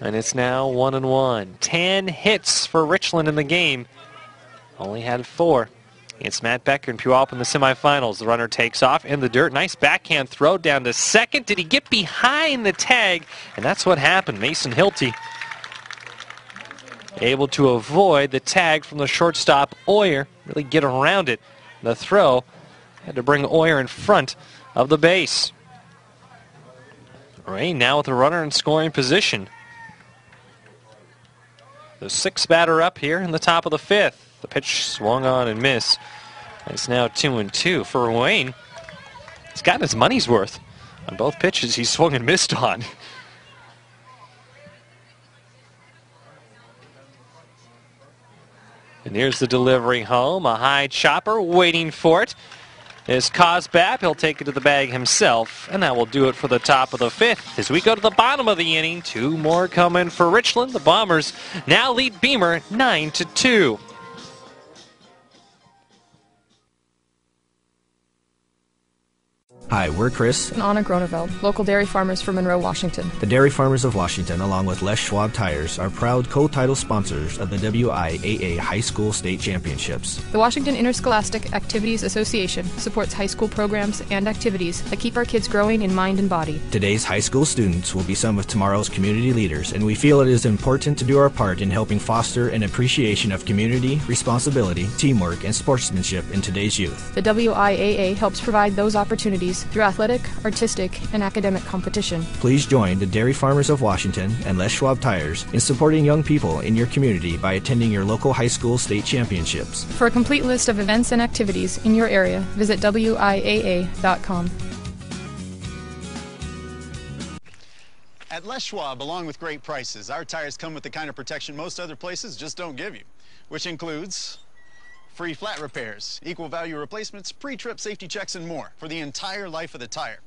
And it's now 1-1. 10 hits for Richland in the game. Only had 4. It's Matt Becker and Puyallup in the semifinals. The runner takes off in the dirt. Nice backhand throw down to second. Did he get behind the tag? And that's what happened. Mason Hilty able to avoid the tag from the shortstop Oyer. Really get around it. The throw had to bring Oyer in front of the base. Rain now with the runner in scoring position. The 6th batter up here in the top of the 5th. The pitch swung on and missed. It's now 2-2 for Wayne. He's gotten his money's worth on both pitches he swung and missed on. And here's the delivery home. A high chopper waiting for it is Cosbab. He'll take it to the bag himself, and that will do it for the top of the 5th. As we go to the bottom of the inning, 2 more coming for Richland. The Bombers now lead Beamer 9-2. Hi, we're Chris and Anna Groneveld, local dairy farmers from Monroe, Washington. The Dairy Farmers of Washington, along with Les Schwab Tires, are proud co-title sponsors of the WIAA High School State Championships. The Washington Interscholastic Activities Association supports high school programs and activities that keep our kids growing in mind and body. Today's high school students will be some of tomorrow's community leaders, and we feel it is important to do our part in helping foster an appreciation of community, responsibility, teamwork, and sportsmanship in today's youth. The WIAA helps provide those opportunities through athletic, artistic, and academic competition. Please join the Dairy Farmers of Washington and Les Schwab Tires in supporting young people in your community by attending your local high school state championships. For a complete list of events and activities in your area, visit WIAA.com. At Les Schwab, along with great prices, our tires come with the kind of protection most other places just don't give you, which includes free flat repairs, equal value replacements, pre-trip safety checks, and more for the entire life of the tire.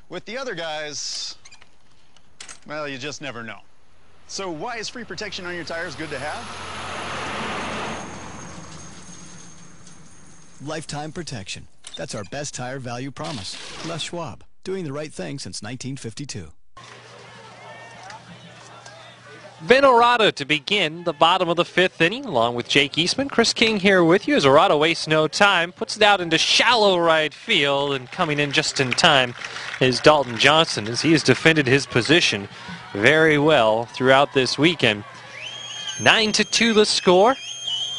With the other guys, well, you just never know. So why is free protection on your tires good to have? Lifetime protection. That's our best tire value promise. Les Schwab, doing the right thing since 1952. Ben Orada to begin the bottom of the 5th inning, along with Jake Eastman. Chris King here with you as Orada wastes no time, puts it out into shallow right field, and coming in just in time is Dalton Johnson, as he has defended his position very well throughout this weekend. 9-2 the score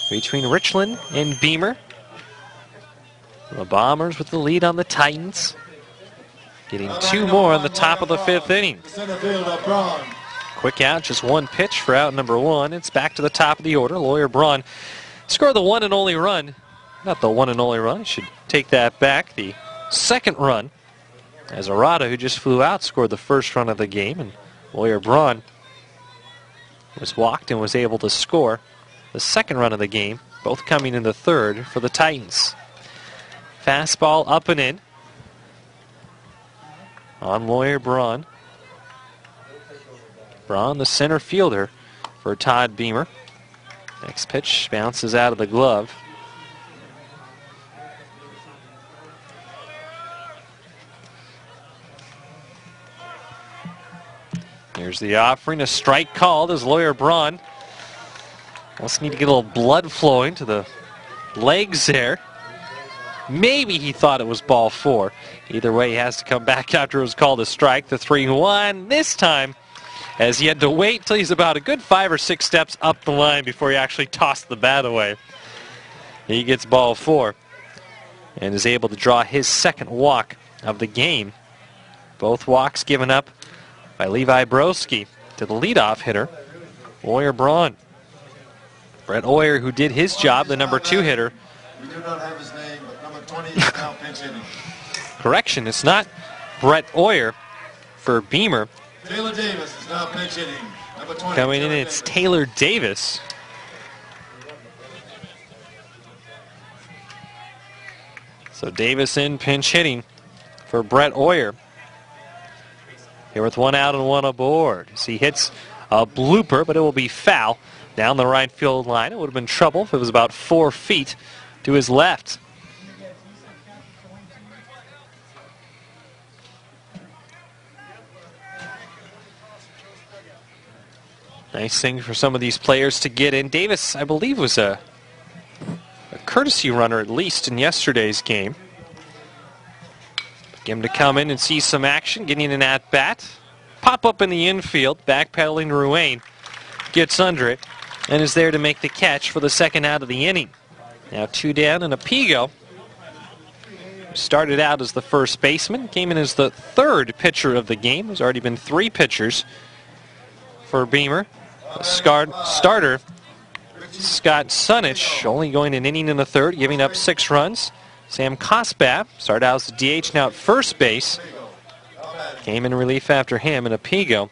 between Richland and Beamer. The Bombers with the lead on the Titans, getting 2 more on the top of the 5th inning. Center fielder, Braun. Quick out, just 1 pitch for out number 1. It's back to the top of the order. Lawyer Braun scored the one and only run. Not the one and only run. Should take that back. The second run, as Orada, who just flew out, scored the first run of the game. And Lawyer Braun was walked and was able to score the second run of the game, both coming in the third for the Titans. Fastball up and in on Lawyer Braun. Braun, the center fielder for Todd Beamer. Next pitch bounces out of the glove. Here's the offering, a strike called as Lawyer Braun must need to get a little blood flowing to the legs there. Maybe he thought it was ball 4. Either way, he has to come back after it was called a strike. The 3-1 this time, as he had to wait till he's about a good 5 or 6 steps up the line before he actually tossed the bat away. He gets ball 4 and is able to draw his second walk of the game. Both walks given up by Levi Broski to the leadoff hitter, Lawyer Braun. Brett Oyer, who did his job, the number 2 hitter. We do not have his name, but number 20 is now pinch hitting. Correction, it's not Brett Oyer for Beamer. Taylor Davis is now pinch hitting. Number 20. Coming in, it's Taylor Davis. So Davis in pinch hitting for Brett Oyer. Here with 1 out and 1 aboard. As he hits a blooper, but it will be foul down the right field line. It would have been trouble if it was about 4 feet to his left. Nice thing for some of these players to get in. Davis, I believe, was a courtesy runner at least in yesterday's game. Get him to come in and see some action, getting an at-bat. Pop up in the infield, backpedaling Ruane. Gets under it and is there to make the catch for the second out of the inning. Now 2 down, and Apigo started out as the first baseman, came in as the 3rd pitcher of the game. There's already been 3 pitchers for Beamer. The starter, Scott Sunich, only going an inning in the 3rd, giving up 6 runs. Sam Kosbap started out as the DH, now at first base. Came in relief after him, and Apigo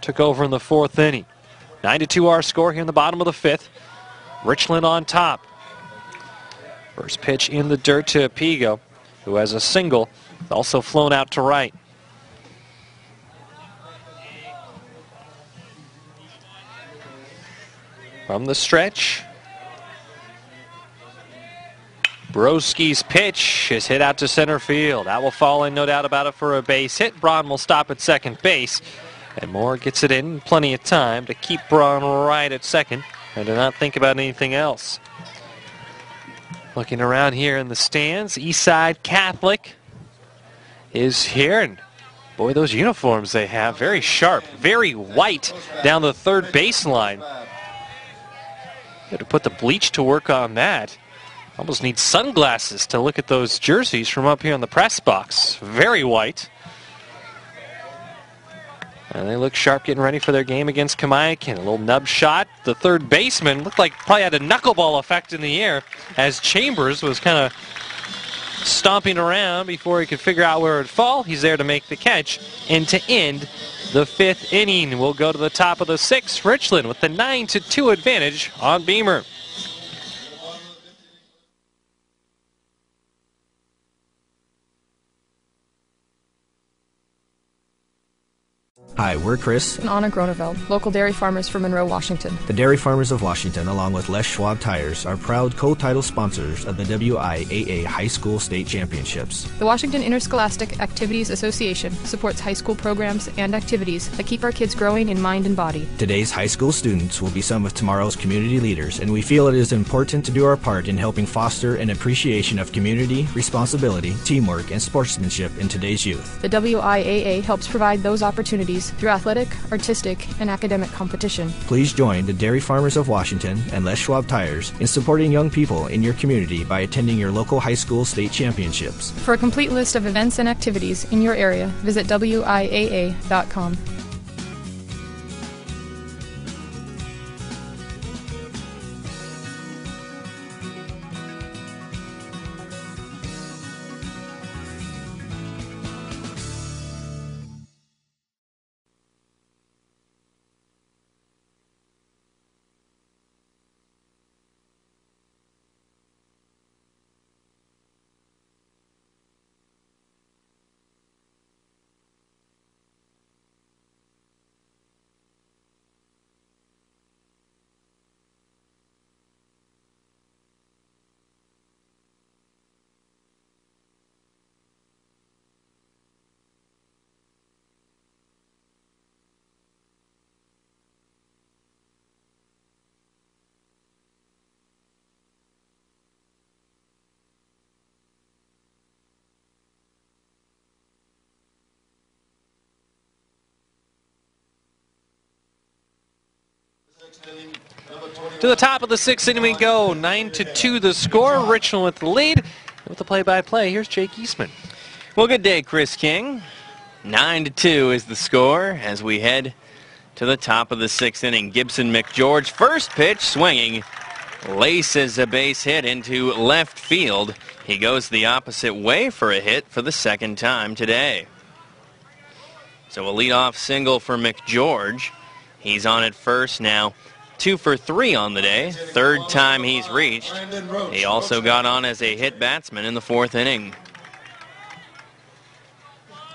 took over in the 4th inning. 9-2 our score here in the bottom of the 5th. Richland on top. First pitch in the dirt to Apigo, who has a single, also flown out to right. From the stretch, Broski's pitch is hit out to center field. That will fall in, no doubt about it, for a base hit. Braun will stop at second base, and Moore gets it in plenty of time to keep Braun right at second and to not think about anything else. Looking around here in the stands, Eastside Catholic is here, and boy, those uniforms they have, very sharp, very white down the 3rd baseline. Got to put the bleach to work on that. Almost need sunglasses to look at those jerseys from up here in the press box. Very white. And they look sharp getting ready for their game against Kamiakin. A little nub shot. The 3rd baseman looked like probably had a knuckleball effect in the air as Chambers was kind of stomping around before he could figure out where it would fall. He's there to make the catch. And to end the 5th inning, we'll go to the top of the 6th. Richland with the 9-2 advantage on Beamer. Hi, we're Chris and Anna Groneveld, local dairy farmers from Monroe, Washington. The Dairy Farmers of Washington, along with Les Schwab Tires, are proud co-title sponsors of the WIAA High School State Championships. The Washington Interscholastic Activities Association supports high school programs and activities that keep our kids growing in mind and body. Today's high school students will be some of tomorrow's community leaders, and we feel it is important to do our part in helping foster an appreciation of community, responsibility, teamwork, and sportsmanship in today's youth. The WIAA helps provide those opportunities through athletic, artistic, and academic competition. Please join the Dairy Farmers of Washington and Les Schwab Tires in supporting young people in your community by attending your local high school state championships. For a complete list of events and activities in your area, visit WIAA.com. To the top of the sixth inning we go. 9-2 the score. Richland with the lead. With the play-by-play, here's Jake Eastman. Well, good day, Chris King. 9-2 is the score as we head to the top of the sixth inning. Gibson McGeorge, first pitch, swinging, laces a base hit into left field. He goes the opposite way for a hit for the second time today. So a leadoff single for McGeorge. He's on at first now. 2 for 3 on the day. Third time he's reached. He also got on as a hit batsman in the fourth inning.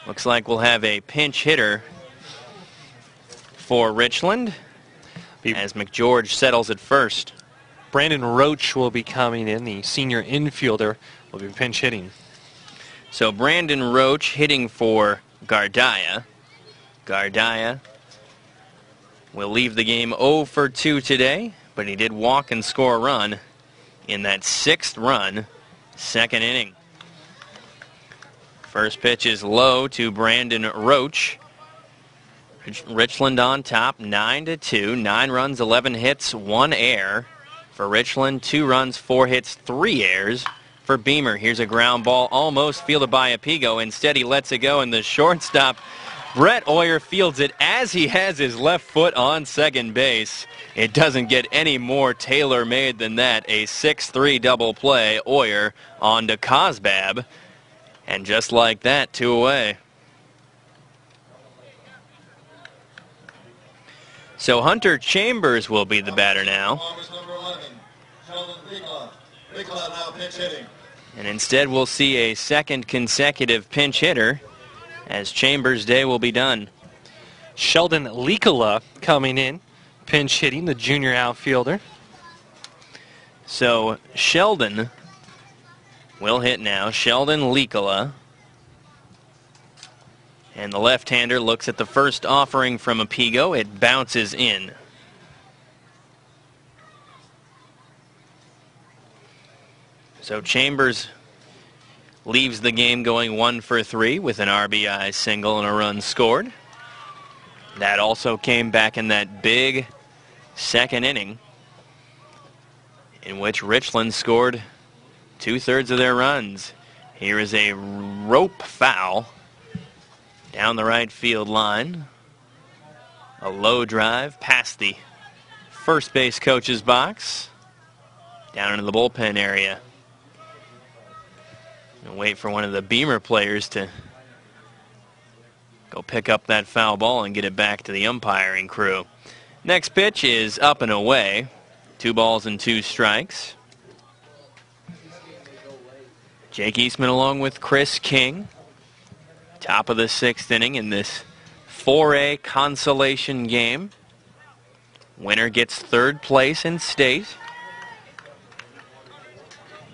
Looks like we'll have a pinch hitter for Richland as McGeorge settles at first. Brandon Roach will be coming in. The senior infielder will be pinch hitting. So Brandon Roach hitting for Gardaya. Gardaya will leave the game 0 for 2 today, but he did walk and score a run in that sixth run, second inning. First pitch is low to Brandon Roach. Richland on top, 9-2. 9 runs, 11 hits, 1 error. For Richland, 2 runs, 4 hits, 3 errors. For Beamer, here's a ground ball almost fielded by Apigo. Instead, he lets it go, and the shortstop Brett Oyer fields it as he has his left foot on second base. It doesn't get any more tailor-made than that. A 6-3 double play. Oyer on to Cosbab. And just like that, 2 away. So Hunter Chambers will be the batter now. And instead we'll see a second consecutive pinch hitter as Chambers' day will be done. Sheldon Likala coming in, pinch hitting, the junior outfielder. So Sheldon will hit now. Sheldon Likala. And the left-hander looks at the first offering from Apigo. It bounces in. So Chambers leaves the game going 1 for 3 with an RBI single and a run scored. That also came back in that big second inning in which Richland scored 2/3 of their runs. Here is a rope foul down the right field line. A low drive past the first base coach's box down into the bullpen area. And wait for one of the Beamer players to go pick up that foul ball and get it back to the umpiring crew. Next pitch is up and away. 2 balls and 2 strikes. Jake Eastman along with Chris King. Top of the 6th inning in this 4A consolation game. Winner gets third place in state.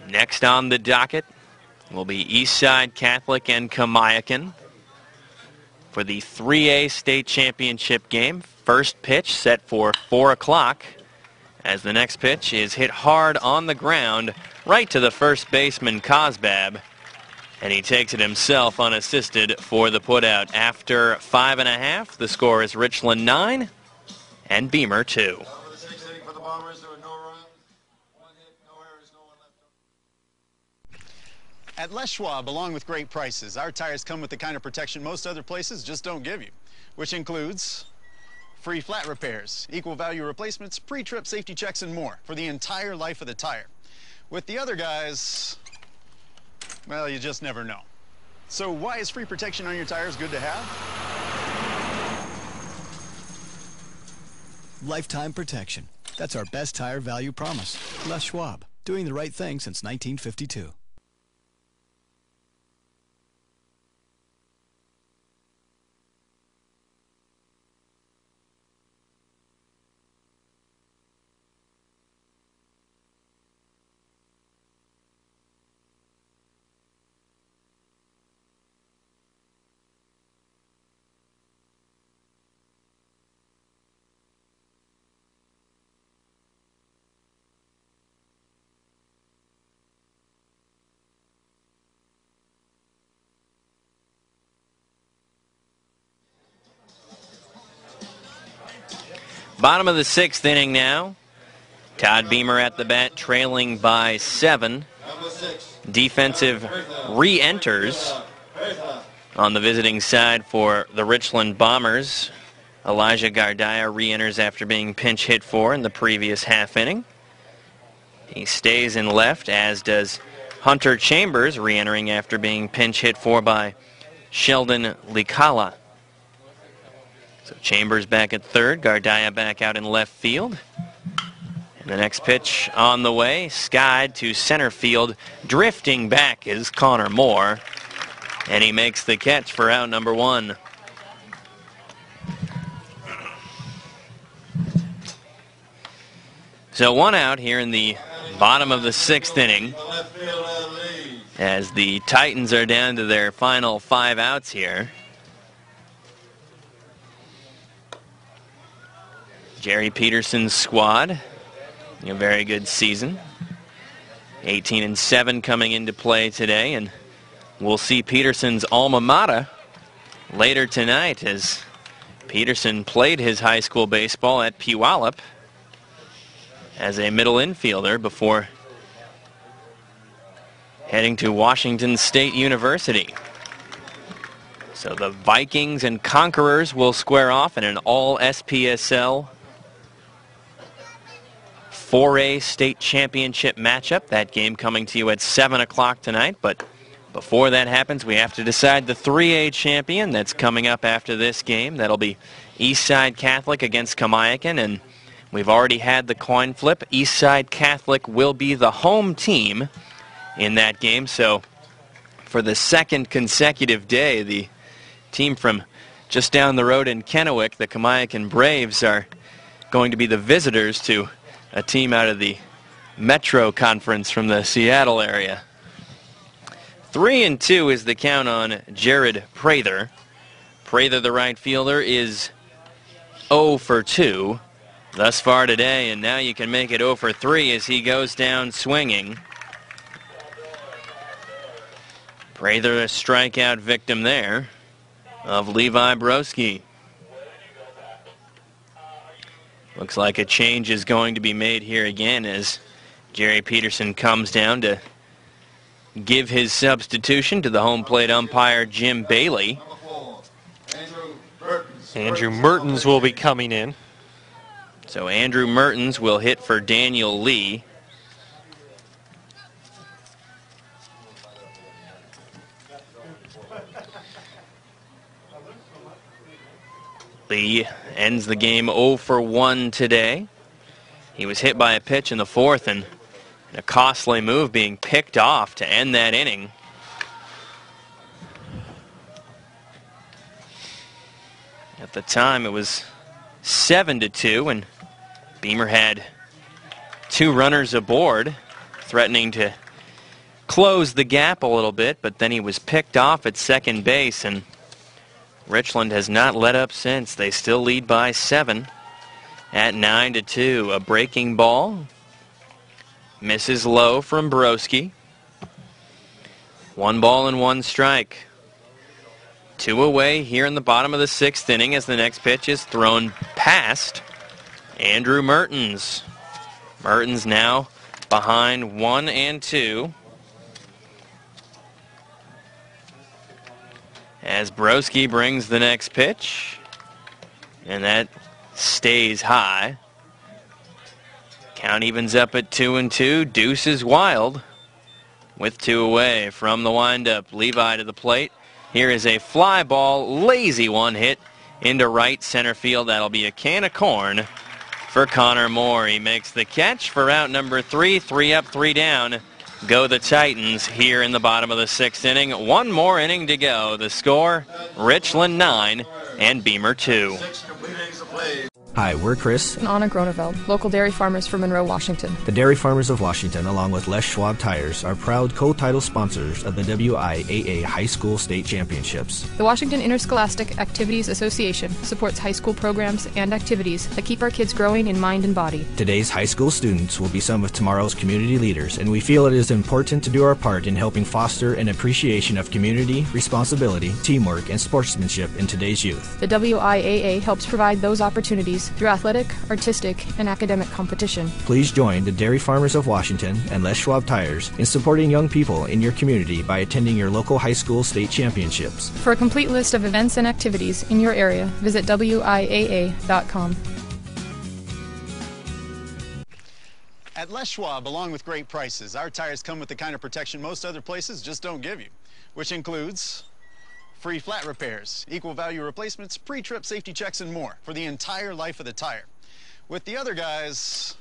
Next on the docket will be Eastside Catholic and Kamiakin for the 3A state championship game. First pitch set for 4 o'clock as the next pitch is hit hard on the ground right to the first baseman Cosbab, and he takes it himself unassisted for the putout. After 5.5, the score is Richland 9 and Beamer 2. At Les Schwab, along with great prices, our tires come with the kind of protection most other places just don't give you, which includes free flat repairs, equal value replacements, pre-trip safety checks, and more for the entire life of the tire. With the other guys, well, you just never know. So why is free protection on your tires good to have? Lifetime protection. That's our best tire value promise. Les Schwab, doing the right thing since 1952. Bottom of the 6th inning now. Todd Beamer at the bat, trailing by 7. Defensive re-enters on the visiting side for the Richland Bombers. Elijah Gardaya re-enters after being pinch hit for in the previous half inning. He stays in left, as does Hunter Chambers, re-entering after being pinch hit for by Sheldon Likala. So Chambers back at third, Gardaya back out in left field. And the next pitch on the way, skied to center field. Drifting back is Connor Moore, and he makes the catch for out number 1. So 1 out here in the bottom of the 6th inning, as the Titans are down to their final 5 outs here. Jerry Peterson's squad, a very good season. 18-7 coming into play today, and we'll see Peterson's alma mater later tonight, as Peterson played his high school baseball at Puyallup as a middle infielder before heading to Washington State University. So the Vikings and Conquerors will square off in an all-SPSL 4A state championship matchup. That game coming to you at 7 o'clock tonight. But before that happens, we have to decide the 3A champion that's coming up after this game. That'll be Eastside Catholic against Kamiakin, and we've already had the coin flip. Eastside Catholic will be the home team in that game. So for the second consecutive day, the team from just down the road in Kennewick, the Kamiakin Braves, are going to be the visitors to a team out of the Metro Conference from the Seattle area. 3-2 is the count on Jared Prather. Prather, the right fielder, is 0 for 2 thus far today, and now you can make it 0 for 3 as he goes down swinging. Prather, a strikeout victim there of Levi Broski. Looks like a change is going to be made here again as Jerry Peterson comes down to give his substitution to the home plate umpire, Jim Bailey. Andrew Mertens will be coming in. So Andrew Mertens will hit for Daniel Lee. Lee ends the game 0 for 1 today. He was hit by a pitch in the 4th, and a costly move being picked off to end that inning. At the time, it was 7-2, and Beamer had 2 runners aboard, threatening to close the gap a little bit, but then he was picked off at second base, and Richland has not let up since. They still lead by 7 at 9-2. A breaking ball. Misses low from Broski. 1 ball and 1 strike. 2 away here in the bottom of the 6th inning as the next pitch is thrown past Andrew Mertens. Mertens now behind 1-2. As Broski brings the next pitch, and that stays high. Count evens up at 2-2. Deuce is wild with 2 away from the windup. Levi to the plate. Here is a fly ball, lazy one hit into right center field. That'll be a can of corn for Connor Moore. He makes the catch for out number 3. 3 up, 3 down. Go the Titans here in the bottom of the 6th inning. 1 more inning to go. The score, Richland 9 and Beamer 2. Hi, we're Chris And Anna Groneveld, local dairy farmers from Monroe, Washington. The Dairy Farmers of Washington, along with Les Schwab Tires, are proud co-title sponsors of the WIAA High School State Championships. The Washington Interscholastic Activities Association supports high school programs and activities that keep our kids growing in mind and body. Today's high school students will be some of tomorrow's community leaders, and we feel it is important to do our part in helping foster an appreciation of community, responsibility, teamwork, and sportsmanship in today's youth. The WIAA helps provide those opportunities through athletic, artistic, and academic competition. Please join the Dairy Farmers of Washington and Les Schwab Tires in supporting young people in your community by attending your local high school state championships. For a complete list of events and activities in your area, visit WIAA.com. At Les Schwab, along with great prices, our tires come with the kind of protection most other places just don't give you, which includes free flat repairs, equal value replacements, pre-trip safety checks, and more for the entire life of the tire. With the other guys,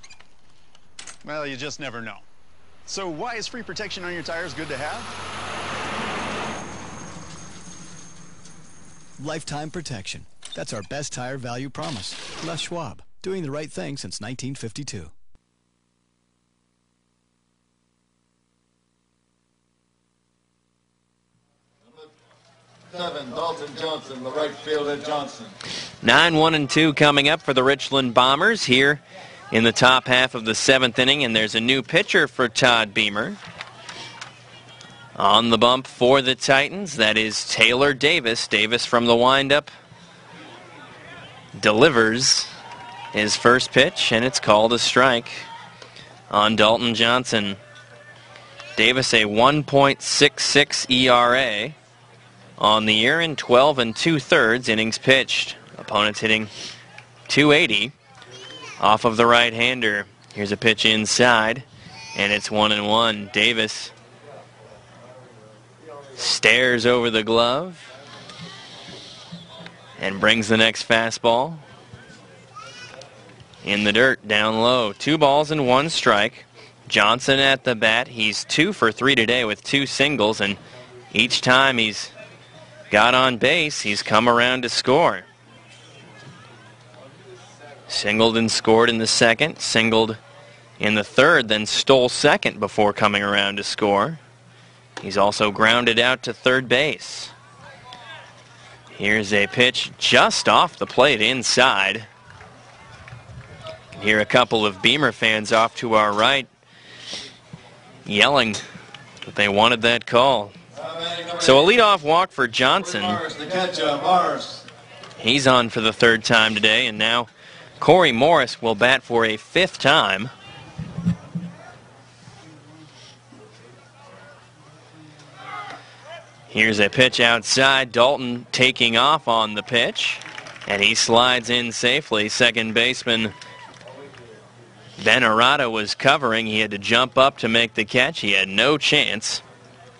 well, you just never know. So why is free protection on your tires good to have? Lifetime protection. That's our best tire value promise. Les Schwab, doing the right thing since 1952. Dalton Johnson, the right fielder Johnson. 9-1-2 coming up for the Richland Bombers here in the top half of the 7th inning, and there's a new pitcher for Todd Beamer. On the bump for the Titans, that is Taylor Davis. Davis from the windup delivers his first pitch, and it's called a strike on Dalton Johnson. Davis a 1.66 ERA. On the year in 12 2/3 innings pitched. Opponents hitting .280 off of the right-hander. Here's a pitch inside, and it's 1-1. Davis stares over the glove and brings the next fastball in the dirt down low. 2 balls and 1 strike. Johnson at the bat. He's 2 for 3 today with 2 singles, and each time he's got on base, he's come around to score. Singled and scored in the 2nd, singled in the 3rd, then stole 2nd before coming around to score. He's also grounded out to 3rd base. Here's a pitch just off the plate inside. You can hear a couple of Beamer fans off to our right yelling that they wanted that call. So a leadoff walk for Johnson. He's on for the 3rd time today, and now Corey Morris will bat for a 5th time. Here's a pitch outside. Dalton taking off on the pitch, and he slides in safely. Second baseman Ben Arata was covering. He had to jump up to make the catch. He had no chance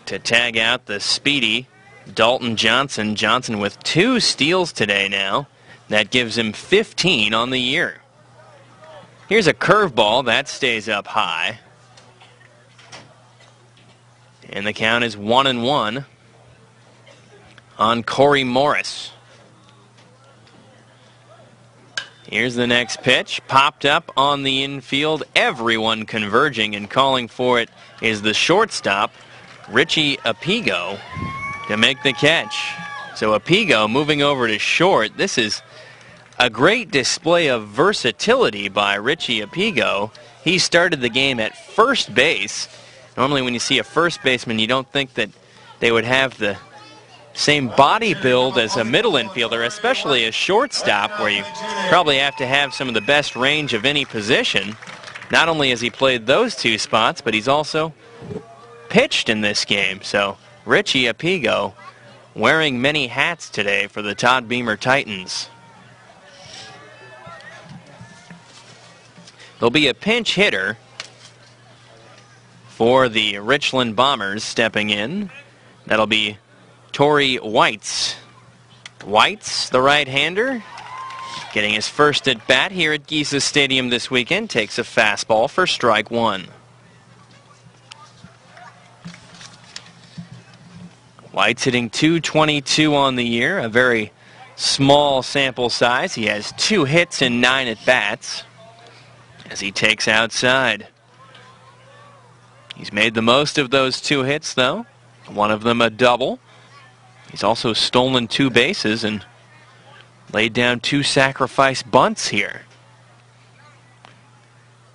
to tag out the speedy Dalton Johnson. Johnson with 2 steals today now. That gives him 15 on the year. Here's a curveball. That stays up high. And the count is 1-1 on Corey Morris. Here's the next pitch. Popped up on the infield. Everyone converging and calling for it is the shortstop, Richie Apigo, to make the catch. So Apigo moving over to short. This is a great display of versatility by Richie Apigo. He started the game at first base. Normally when you see a first baseman, you don't think that they would have the same body build as a middle infielder, especially a shortstop, where you probably have to have some of the best range of any position. Not only has he played those two spots, but he's also pitched in this game. So Richie Apigo wearing many hats today for the Todd Beamer Titans. There'll be a pinch hitter for the Richland Bombers stepping in. That'll be Torrey Whites. Whites, the right-hander, getting his first at bat here at Gesa Stadium this weekend, takes a fastball for strike one. White's hitting .222 on the year, a very small sample size. He has 2 hits and 9 at-bats as he takes outside. He's made the most of those 2 hits, though. One of them a double. He's also stolen 2 bases and laid down 2 sacrifice bunts here.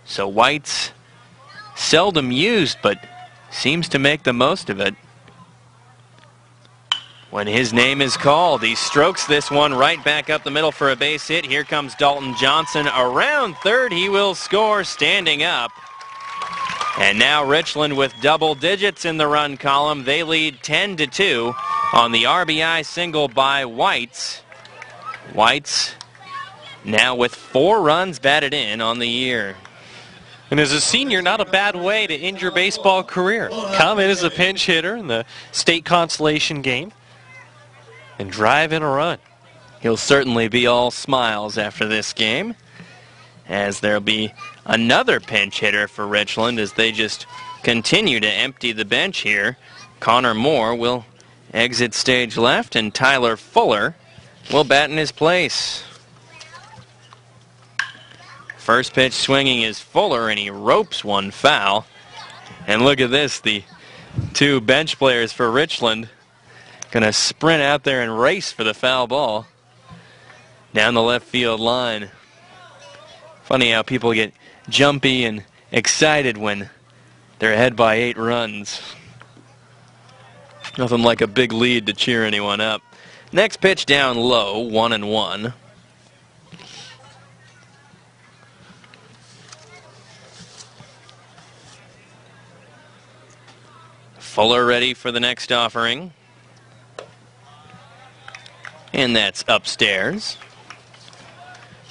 So White's seldom used, but seems to make the most of it. When his name is called, he strokes this one right back up the middle for a base hit. Here comes Dalton Johnson around third. He will score standing up. And now Richland with double digits in the run column. They lead 10-2 on the RBI single by Whites. Whites now with 4 runs batted in on the year. And as a senior, not a bad way to end your baseball career. Come in as a pinch hitter in the state consolation game and drive in a run. He'll certainly be all smiles after this game, as there'll be another pinch hitter for Richland as they just continue to empty the bench here. Connor Moore will exit stage left, and Tyler Fuller will bat in his place. First pitch swinging is Fuller, and he ropes one foul. And look at this, the 2 bench players for Richland going to sprint out there and race for the foul ball down the left field line. Funny how people get jumpy and excited when they're ahead by 8 runs. Nothing like a big lead to cheer anyone up. Next pitch down low, 1-1. Fuller ready for the next offering. And that's upstairs.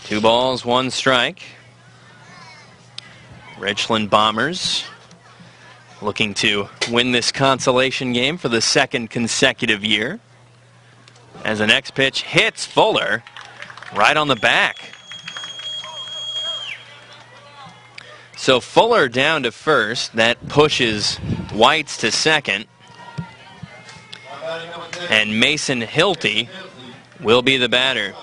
2 balls, 1 strike. Richland Bombers looking to win this consolation game for the 2nd consecutive year. As the next pitch hits Fuller right on the back. So Fuller down to first. That pushes Whites to second. And Mason Hilty will be the batter.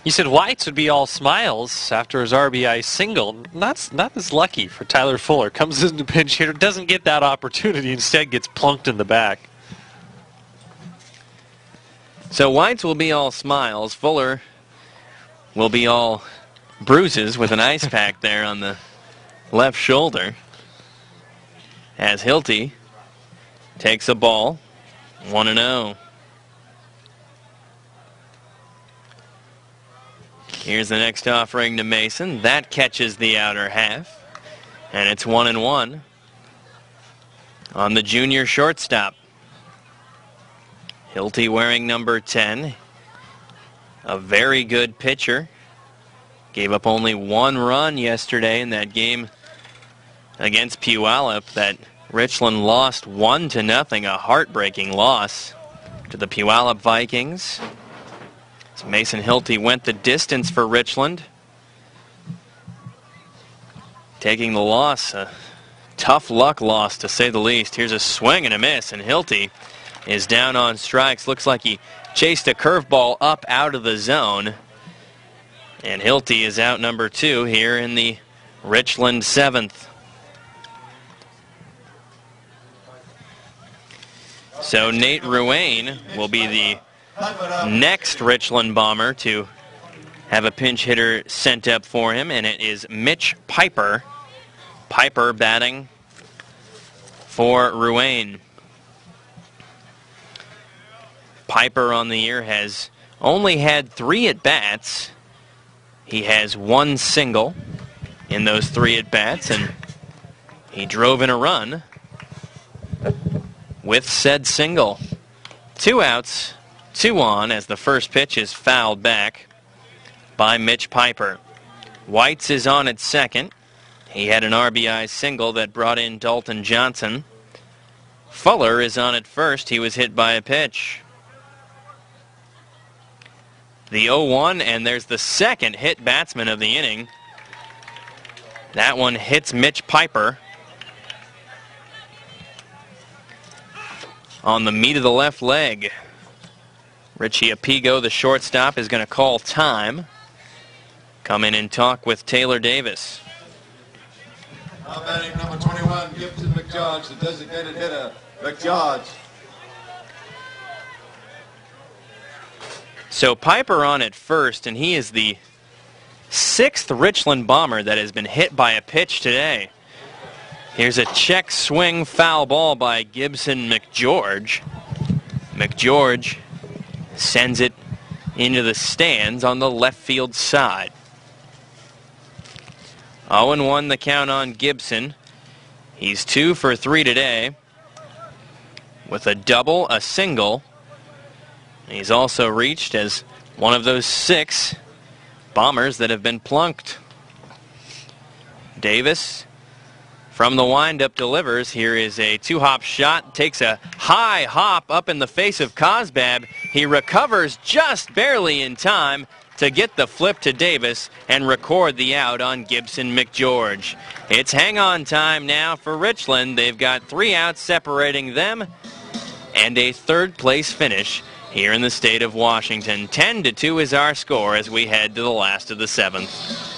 You said Whites would be all smiles after his RBI single. Not as lucky for Tyler Fuller. Comes into pinch hitter, doesn't get that opportunity, instead gets plunked in the back. So Whites will be all smiles. Fuller will be all bruises with an ice pack there on the left shoulder. As Hilty takes a ball, 1-0. Here's the next offering to Mason. That catches the outer half. And it's 1-1 on the junior shortstop. Hilty wearing number 10. A very good pitcher. Gave up only 1 run yesterday in that game against Puyallup that Richland lost 1-0. A heartbreaking loss to the Puyallup Vikings. Mason Hilty went the distance for Richland. Taking the loss, a tough luck loss to say the least. Here's a swing and a miss, and Hilty is down on strikes. Looks like he chased a curveball up out of the zone. And Hilty is out number 2 here in the Richland 7th. So Nate Ruane will be the next Richland Bomber to have a pinch hitter sent up for him, and it is Mitch Piper. Piper batting for Ruane. Piper on the year has only had 3 at-bats. He has 1 single in those 3 at-bats, and he drove in a run with said single. 2 outs, 2 on as the first pitch is fouled back by Mitch Piper. Whites is on at second. He had an RBI single that brought in Dalton Johnson. Fuller is on at first. He was hit by a pitch. The 0-1, and there's the second hit batsman of the inning. That one hits Mitch Piper on the meat of the left leg. Richie Apigo, the shortstop, is going to call time. Come in and talk with Taylor Davis. Now batting number 21, Gibson McGeorge, the designated hitter. McGeorge. So Piper on at first, and he is the 6th Richland Bomber that has been hit by a pitch today. Here's a check swing foul ball by Gibson McGeorge. McGeorge sends it into the stands on the left field side. 0-1 the count on Gibson. He's 2 for 3 today with a double, a single. He's also reached as one of those 6 Bombers that have been plunked. Davis from the windup delivers. Here is a 2-hop shot. Takes a high hop up in the face of Cosbab. He recovers just barely in time to get the flip to Davis and record the out on Gibson McGeorge. It's hang-on time now for Richland. They've got 3 outs separating them and a 3rd-place finish here in the state of Washington. 10-2 is our score as we head to the last of the 7th.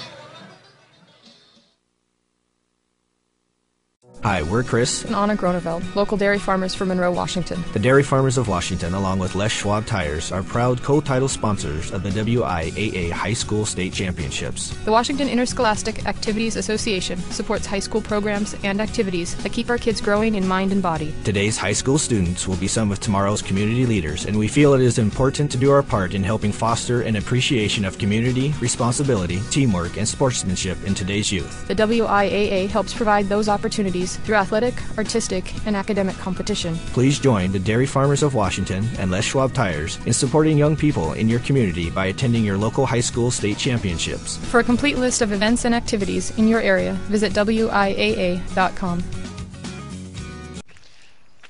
Hi, we're Chris And Anna Groneveld, local dairy farmers from Monroe, Washington. The Dairy Farmers of Washington, along with Les Schwab Tires, are proud co-title sponsors of the WIAA High School State Championships. The Washington Interscholastic Activities Association supports high school programs and activities that keep our kids growing in mind and body. Today's high school students will be some of tomorrow's community leaders, and we feel it is important to do our part in helping foster an appreciation of community, responsibility, teamwork, and sportsmanship in today's youth. The WIAA helps provide those opportunities through athletic, artistic, and academic competition. Please join the Dairy Farmers of Washington and Les Schwab Tires in supporting young people in your community by attending your local high school state championships. For a complete list of events and activities in your area, visit WIAA.com.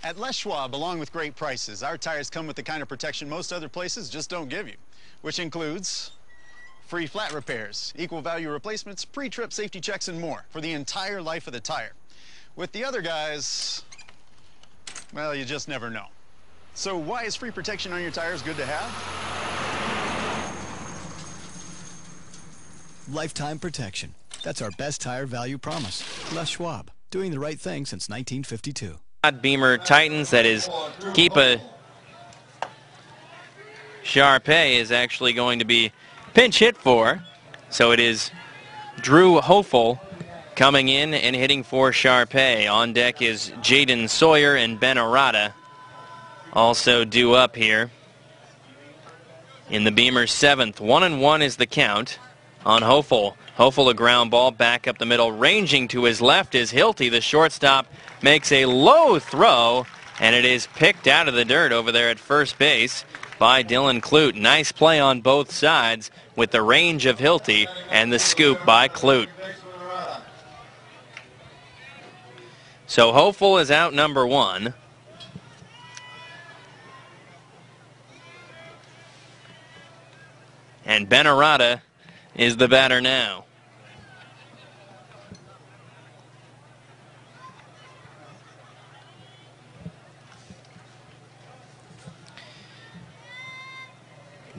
At Les Schwab, along with great prices, our tires come with the kind of protection most other places just don't give you, which includes free flat repairs, equal value replacements, pre-trip safety checks, and more for the entire life of the tire. With the other guys, well, you just never know. So why is free protection on your tires good to have? Lifetime protection. That's our best tire value promise. Les Schwab, doing the right thing since 1952. Todd Beamer Titans, that is Keepa Sharpay, is actually going to be pinch hit for. So it is Drew Hofel coming in and hitting for Sharpay. On deck is Jaden Sawyer and Ben Arata, also due up here in the Beamer 7th. 1-1 is the count on Hofel. Hofel, a ground ball back up the middle. Ranging to his left is Hilty. The shortstop makes a low throw, and it is picked out of the dirt over there at first base by Dylan Clute. Nice play on both sides with the range of Hilty and the scoop by Clute. So Hofel is out number 1. And Ben Arata is the batter now.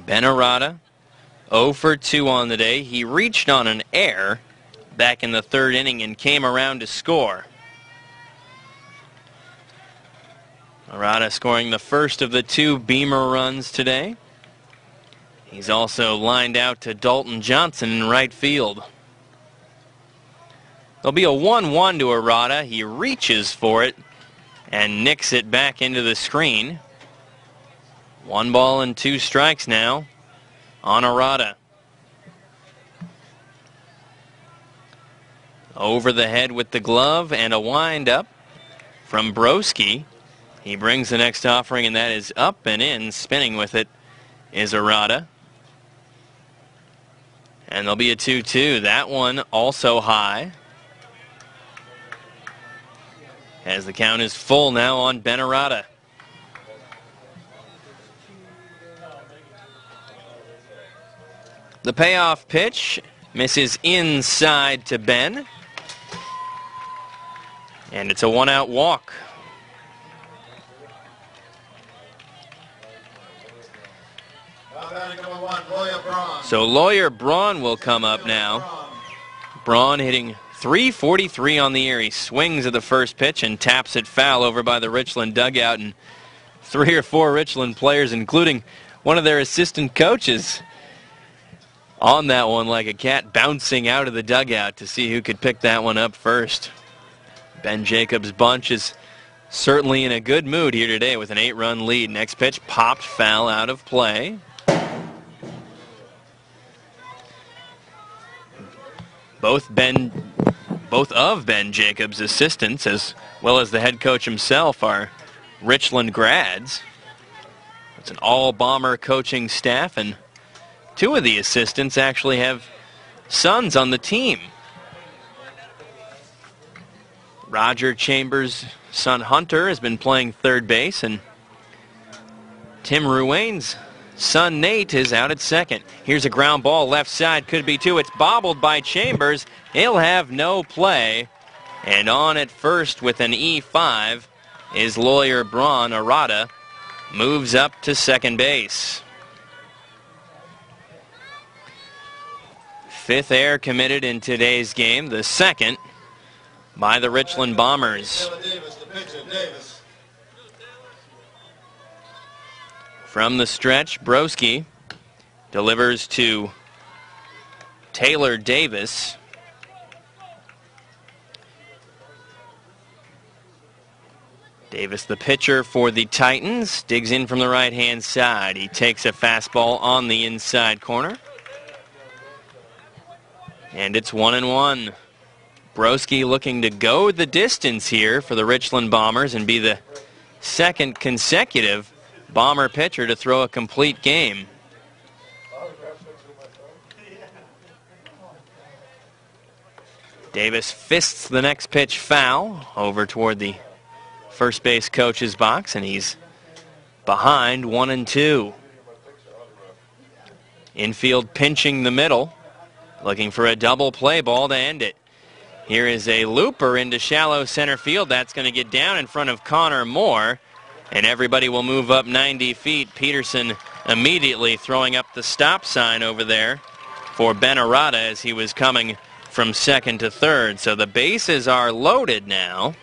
Ben Arata, 0 for 2 on the day. He reached on an error back in the third inning and came around to score. Arata scoring the first of the 2 Beamer runs today. He's also lined out to Dalton Johnson in right field. There'll be a 1-1 to Arata. He reaches for it and nicks it back into the screen. 1 ball and 2 strikes now on Arata. Over the head with the glove and a windup from Broski. He brings the next offering, and that is up and in. Spinning with it is Arata. And there'll be a 2-2. That one also high. As the count is full now on Ben Arata. The payoff pitch misses inside to Ben. And it's a 1-out walk. So Lawyer Braun will come up now. Braun hitting .343 on the year. He swings at the first pitch and taps it foul over by the Richland dugout. And 3 or 4 Richland players, including one of their assistant coaches, on that one like a cat bouncing out of the dugout to see who could pick that one up first. Ben Jacobs' bunch is certainly in a good mood here today with an 8-run lead. Next pitch popped foul out of play. Both of Ben Jacobs' assistants, as well as the head coach himself, are Richland grads. It's an all-Bomber coaching staff, and 2 of the assistants actually have sons on the team. Roger Chambers' son Hunter has been playing third base, and Tim Ruane's son Nate is out at second. Here's a ground ball left side, could be 2. It's bobbled by Chambers. He'll have no play. And on at first with an E5 is Lawyer Braun. Arata moves up to second base. 5th error committed in today's game, the second by the Richland Bombers. From the stretch, Broski delivers to Taylor Davis. Davis, the pitcher for the Titans, digs in from the right-hand side. He takes a fastball on the inside corner. And it's 1-1. Broski looking to go the distance here for the Richland Bombers and be the second consecutive Bomber pitcher to throw a complete game. Davis fists the next pitch foul over toward the first base coach's box, and he's behind 1-2. Infield pinching the middle, looking for a double play ball to end it. Here is a looper into shallow center field. That's going to get down in front of Connor Moore, and everybody will move up 90 feet. Peterson immediately throwing up the stop sign over there for Ben Arata as he was coming from second to third. So the bases are loaded now.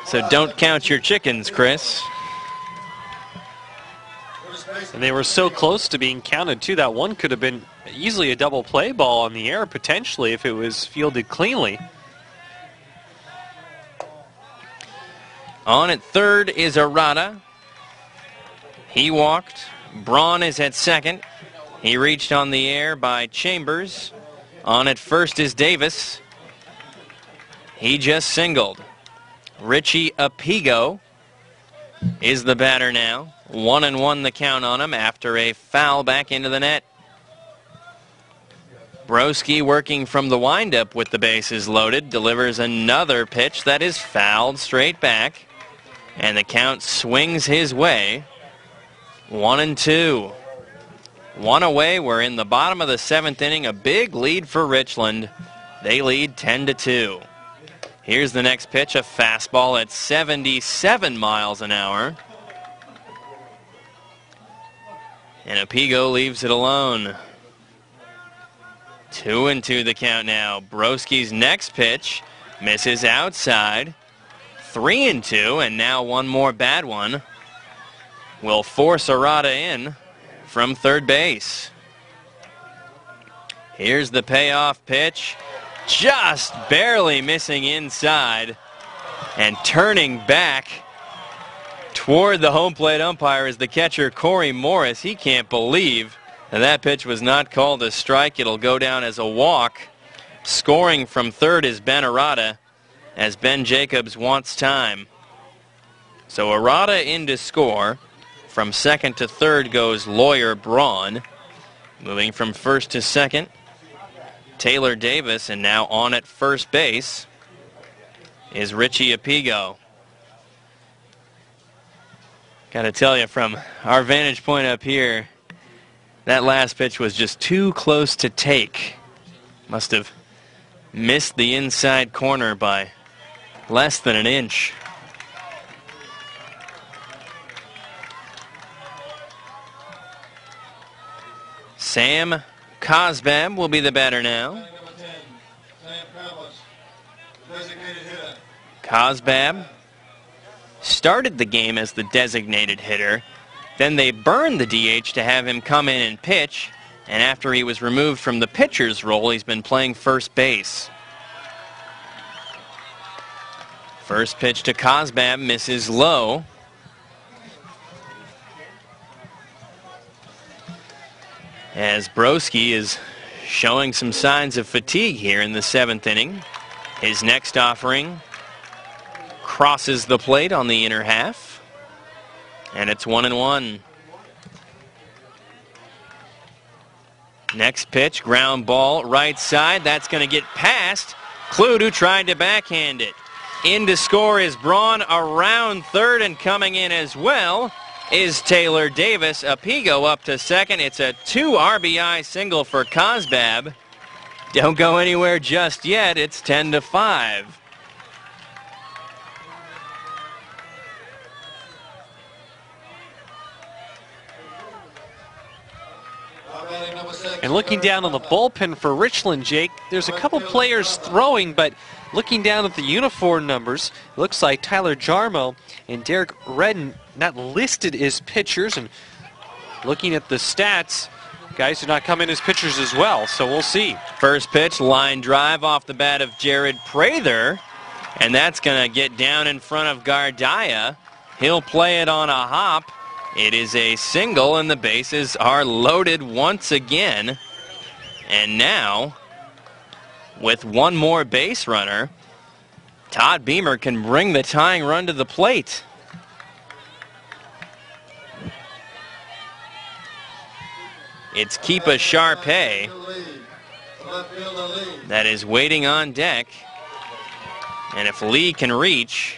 So don't count your chickens, Chris. And they were so close to being counted, too. That one could have been easily a double play ball on the air, potentially, if it was fielded cleanly. On at third is Arata. He walked. Braun is at second. He reached on the air by Chambers. On at first is Davis. He just singled. Richie Apigo is the batter now. 1-1 the count on him after a foul back into the net. Broski working from the windup with the bases loaded, delivers another pitch that is fouled straight back, and the count swings his way. 1-2. One away. We're in the bottom of the 7th inning. A big lead for Richland. They lead 10-2. Here's the next pitch, a fastball at 77 miles an hour. And Apigo leaves it alone. 2-2 the count now. Broski's next pitch misses outside. 3-2, and now one more bad one will force Arata in from third base. Here's the payoff pitch. Just barely missing inside. And turning back toward the home plate umpire is the catcher, Corey Morris. He can't believe that pitch was not called a strike. It'll go down as a walk. Scoring from third is Ben Arata, as Ben Jacobs wants time. So Arata in to score. From second to third goes Lawyer Braun. Moving from first to second, Taylor Davis, and now on at first base is Richie Apigo. Gotta tell you, from our vantage point up here, that last pitch was just too close to take. Must have missed the inside corner by less than an inch. Sam Cosbab will be the batter now. Cosbab started the game as the designated hitter. Then they burned the DH to have him come in and pitch. And after he was removed from the pitcher's role, he's been playing first base. First pitch to Cosbab misses low. As Broski is showing some signs of fatigue here in the seventh inning. His next offering crosses the plate on the inner half. And it's 1-1. Next pitch, ground ball, right side. That's going to get past Clute, who tried to backhand it. In to score is Braun around third, and coming in as well is Taylor Davis. Apigo up to second. It's a 2 RBI single for Cosbab. Don't go anywhere just yet. It's 10-5. And looking down on the bullpen for Richland, Jake, there's a couple players throwing, but looking down at the uniform numbers, it looks like Tyler Jarmo and Derek Redden not listed as pitchers, and looking at the stats, guys do not come in as pitchers as well, so we'll see. First pitch, line drive off the bat of Jared Prather, and that's going to get down in front of Gardaya. He'll play it on a hop. It is a single, and the bases are loaded once again. And now, with one more base runner, Todd Beamer can bring the tying run to the plate. It's Keepa Sharpay that is waiting on deck. And if Lee can reach,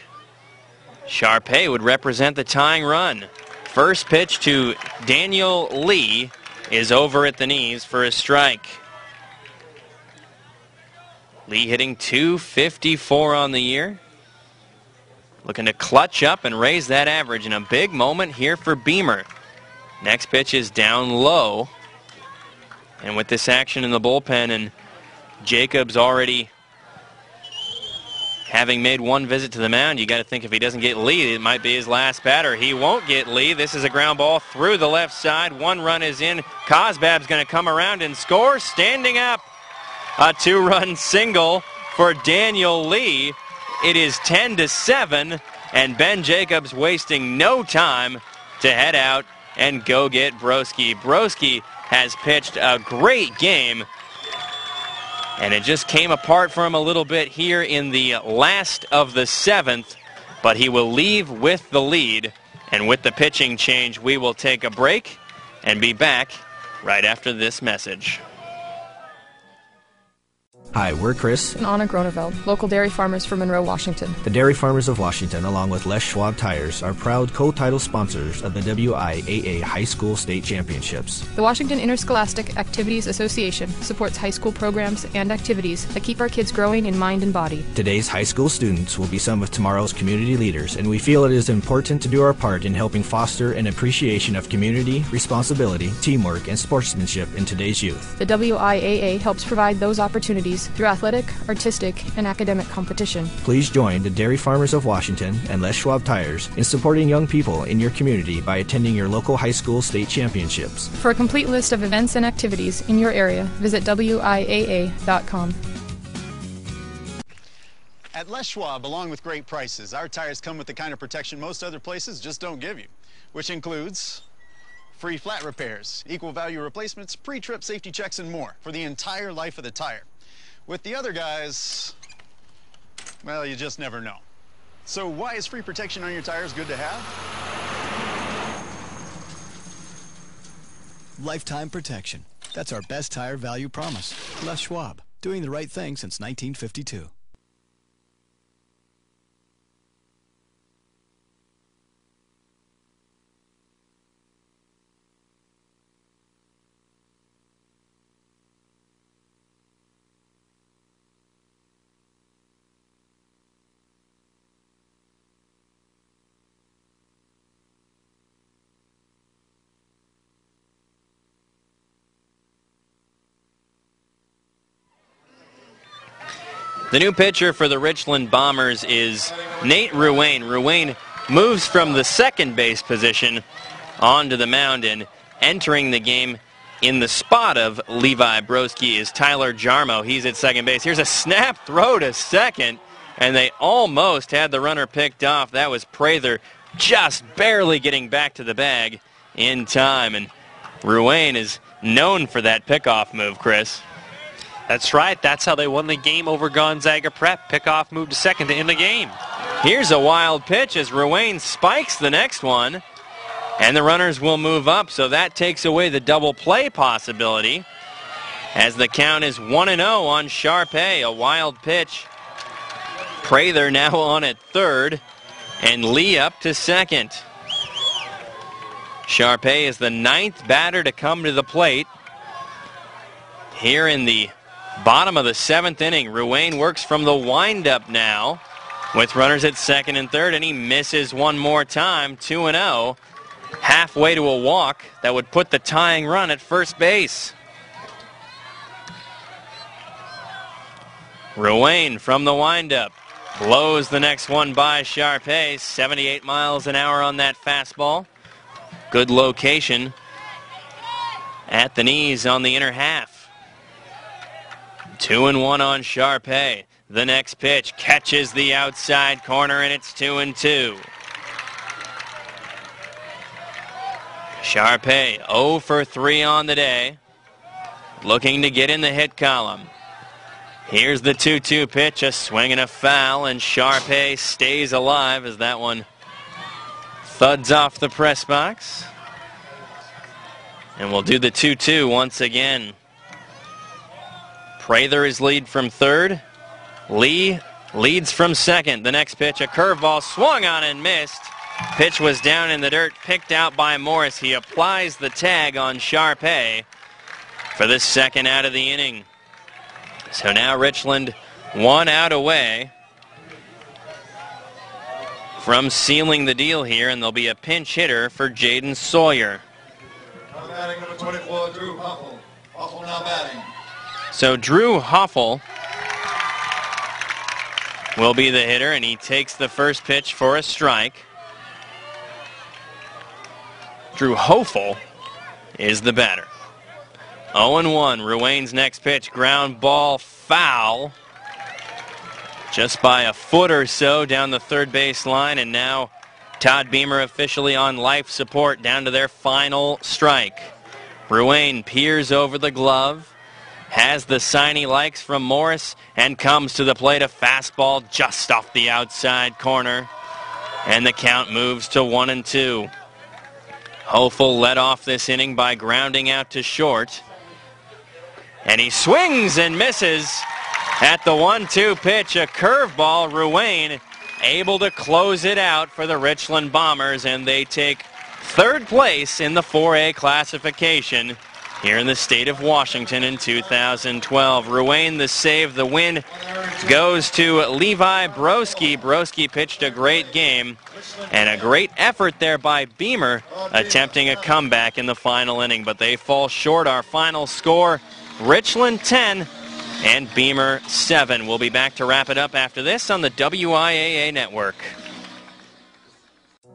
Sharpay would represent the tying run. First pitch to Daniel Lee is over at the knees for a strike. Lee hitting .254 on the year. Looking to clutch up and raise that average in a big moment here for Beamer. Next pitch is down low. And with this action in the bullpen and Jacobs already having made one visit to the mound, you got to think if he doesn't get Lee, it might be his last batter. He won't get Lee. This is a ground ball through the left side. One run is in. Cosbab's going to come around and score. Standing up, a 2-run single for Daniel Lee. It is 10-7, and Ben Jacobs wasting no time to head out and go get Broski. Broski has pitched a great game, and it just came apart for him a little bit here in the last of the seventh, but he will leave with the lead. And with the pitching change, we will take a break and be back right after this message. Hi, we're Chris and Anna Groneveld, local dairy farmers from Monroe, Washington. The Dairy Farmers of Washington, along with Les Schwab Tires, are proud co-title sponsors of the WIAA High School State Championships. The Washington Interscholastic Activities Association supports high school programs and activities that keep our kids growing in mind and body. Today's high school students will be some of tomorrow's community leaders, and we feel it is important to do our part in helping foster an appreciation of community, responsibility, teamwork, and sportsmanship in today's youth. The WIAA helps provide those opportunities through athletic, artistic, and academic competition. Please join the Dairy Farmers of Washington and Les Schwab Tires in supporting young people in your community by attending your local high school state championships. For a complete list of events and activities in your area, visit WIAA.com. At Les Schwab, along with great prices, our tires come with the kind of protection most other places just don't give you, which includes free flat repairs, equal value replacements, pre-trip safety checks, and more for the entire life of the tire. With the other guys, well, you just never know. So why is free protection on your tires good to have? Lifetime protection. That's our best tire value promise. Les Schwab, doing the right thing since 1952. The new pitcher for the Richland Bombers is Nate Ruane. Ruane moves from the second base position onto the mound, and entering the game in the spot of Levi Broski is Tyler Jarmo. He's at second base. Here's a snap throw to second, and they almost had the runner picked off. That was Prather just barely getting back to the bag in time, and Ruane is known for that pickoff move, Chris. That's right. That's how they won the game over Gonzaga Prep. Pickoff move to second to end the game. Here's a wild pitch as Ruane spikes the next one, and the runners will move up, so that takes away the double play possibility as the count is 1-0 on Sharpay. A wild pitch. Prather now on at third, and Lee up to second. Sharpay is the ninth batter to come to the plate here in the bottom of the seventh inning. Ruane works from the windup now with runners at second and third, and he misses one more time. 2-0, halfway to a walk that would put the tying run at first base. Ruane from the windup blows the next one by Sharpay. 78 miles an hour on that fastball. Good location at the knees on the inner half. 2-1 on Sharpay. The next pitch catches the outside corner, and it's 2-2. Sharpay 0 for 3 on the day, looking to get in the hit column. Here's the 2-2 pitch, a swing and a foul, and Sharpay stays alive as that one thuds off the press box. And we'll do the 2-2 once again. Prather is lead from third. Lee leads from second. The next pitch, a curveball swung on and missed. Pitch was down in the dirt, picked out by Morris. He applies the tag on Sharpay for the second out of the inning. So now Richland 1 out away from sealing the deal here, and there'll be a pinch hitter for Jaden Sawyer. Now batting number 24, Drew Huffle. Huffle now batting. So Drew Hoffel will be the hitter, and he takes the first pitch for a strike. Drew Hoffel is the batter. 0-1, Ruane's next pitch, ground ball foul. Just by a foot or so down the third base line, and now Todd Beamer officially on life support down to their final strike. Ruane peers over the glove, has the sign he likes from Morris, and comes to the plate. A fastball just off the outside corner, and the count moves to 1-2. Hoffel led off this inning by grounding out to short, and he swings and misses At the 1-2 pitch, a curveball, Ruane able to close it out for the Richland Bombers, and they take third place in the 4A classification here in the state of Washington in 2012. Ruane the save. The win goes to Levi Broski. Broski pitched a great game and a great effort there by Beamer, attempting a comeback in the final inning, but they fall short. Our final score, Richland 10 and Beamer 7. We'll be back to wrap it up after this on the WIAA network.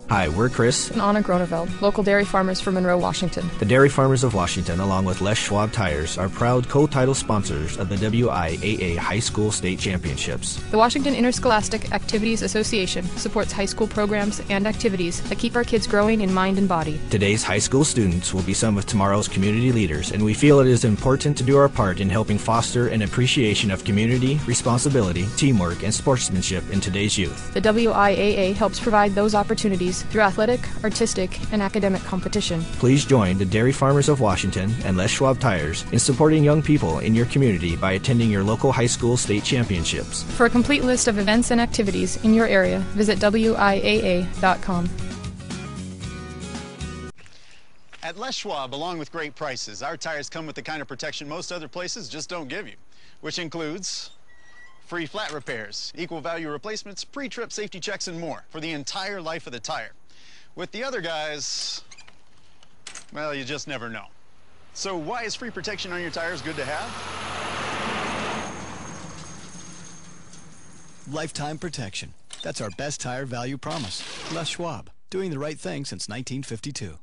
Hi, we're Chris And Anna Groneveld, local dairy farmers from Monroe, Washington. The Dairy Farmers of Washington, along with Les Schwab Tires, are proud co-title sponsors of the WIAA High School State Championships. The Washington Interscholastic Activities Association supports high school programs and activities that keep our kids growing in mind and body. Today's high school students will be some of tomorrow's community leaders, and we feel it is important to do our part in helping foster an appreciation of community, responsibility, teamwork, and sportsmanship in today's youth. The WIAA helps provide those opportunities through athletic, artistic, and academic competition. Please join the Dairy Farmers of Washington and Les Schwab Tires in supporting young people in your community by attending your local high school state championships. For a complete list of events and activities in your area, visit WIAA.com. At Les Schwab, along with great prices, our tires come with the kind of protection most other places just don't give you, which includes free flat repairs, equal value replacements, pre-trip safety checks, and more for the entire life of the tire. With the other guys, well, you just never know. So why is free protection on your tires good to have? Lifetime protection. That's our best tire value promise. Les Schwab, doing the right thing since 1952.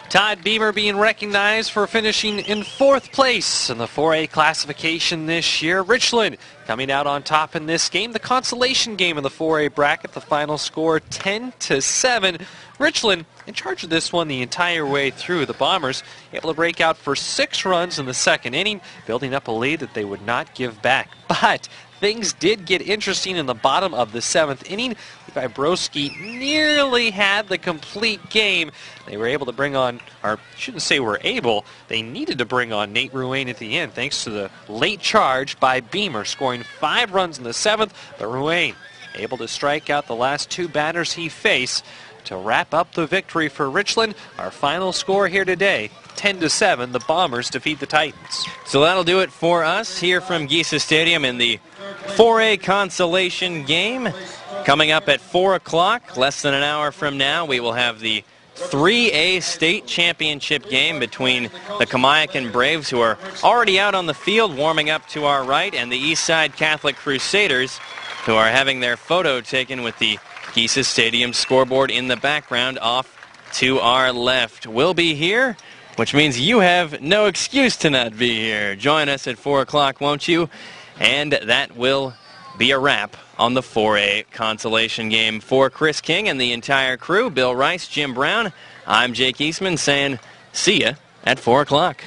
Todd Beamer being recognized for finishing in 4th place in the 4A classification this year. Richland coming out on top in this game. The consolation game in the 4A bracket, the final score 10-7. Richland in charge of this one the entire way through. The Bombers able to break out for 6 runs in the 2nd inning, building up a lead that they would not give back. But things did get interesting in the bottom of the 7th inning. Levi Broski nearly had the complete game. They were able to bring on, or shouldn't say were able, they needed to bring on Nate Ruane at the end thanks to the late charge by Beamer, scoring 5 runs in the 7th, but Ruane able to strike out the last 2 batters he faced to wrap up the victory for Richland. Our final score here today, 10-7, the Bombers defeat the Titans. So that'll do it for us here from Gesa Stadium in the 4A consolation game. Coming up at 4 o'clock, less than an hour from now, we will have the 3A state championship game between the Kamiakin Braves, who are already out on the field warming up to our right, and the Eastside Catholic Crusaders, who are having their photo taken with the Gesa Stadium scoreboard in the background off to our left. We'll be here, which means you have no excuse to not be here. Join us at 4 o'clock, won't you? And that will be a wrap on the 4A consolation game. For Chris King and the entire crew, Bill Rice, Jim Brown, I'm Jake Eastman saying see ya at 4 o'clock.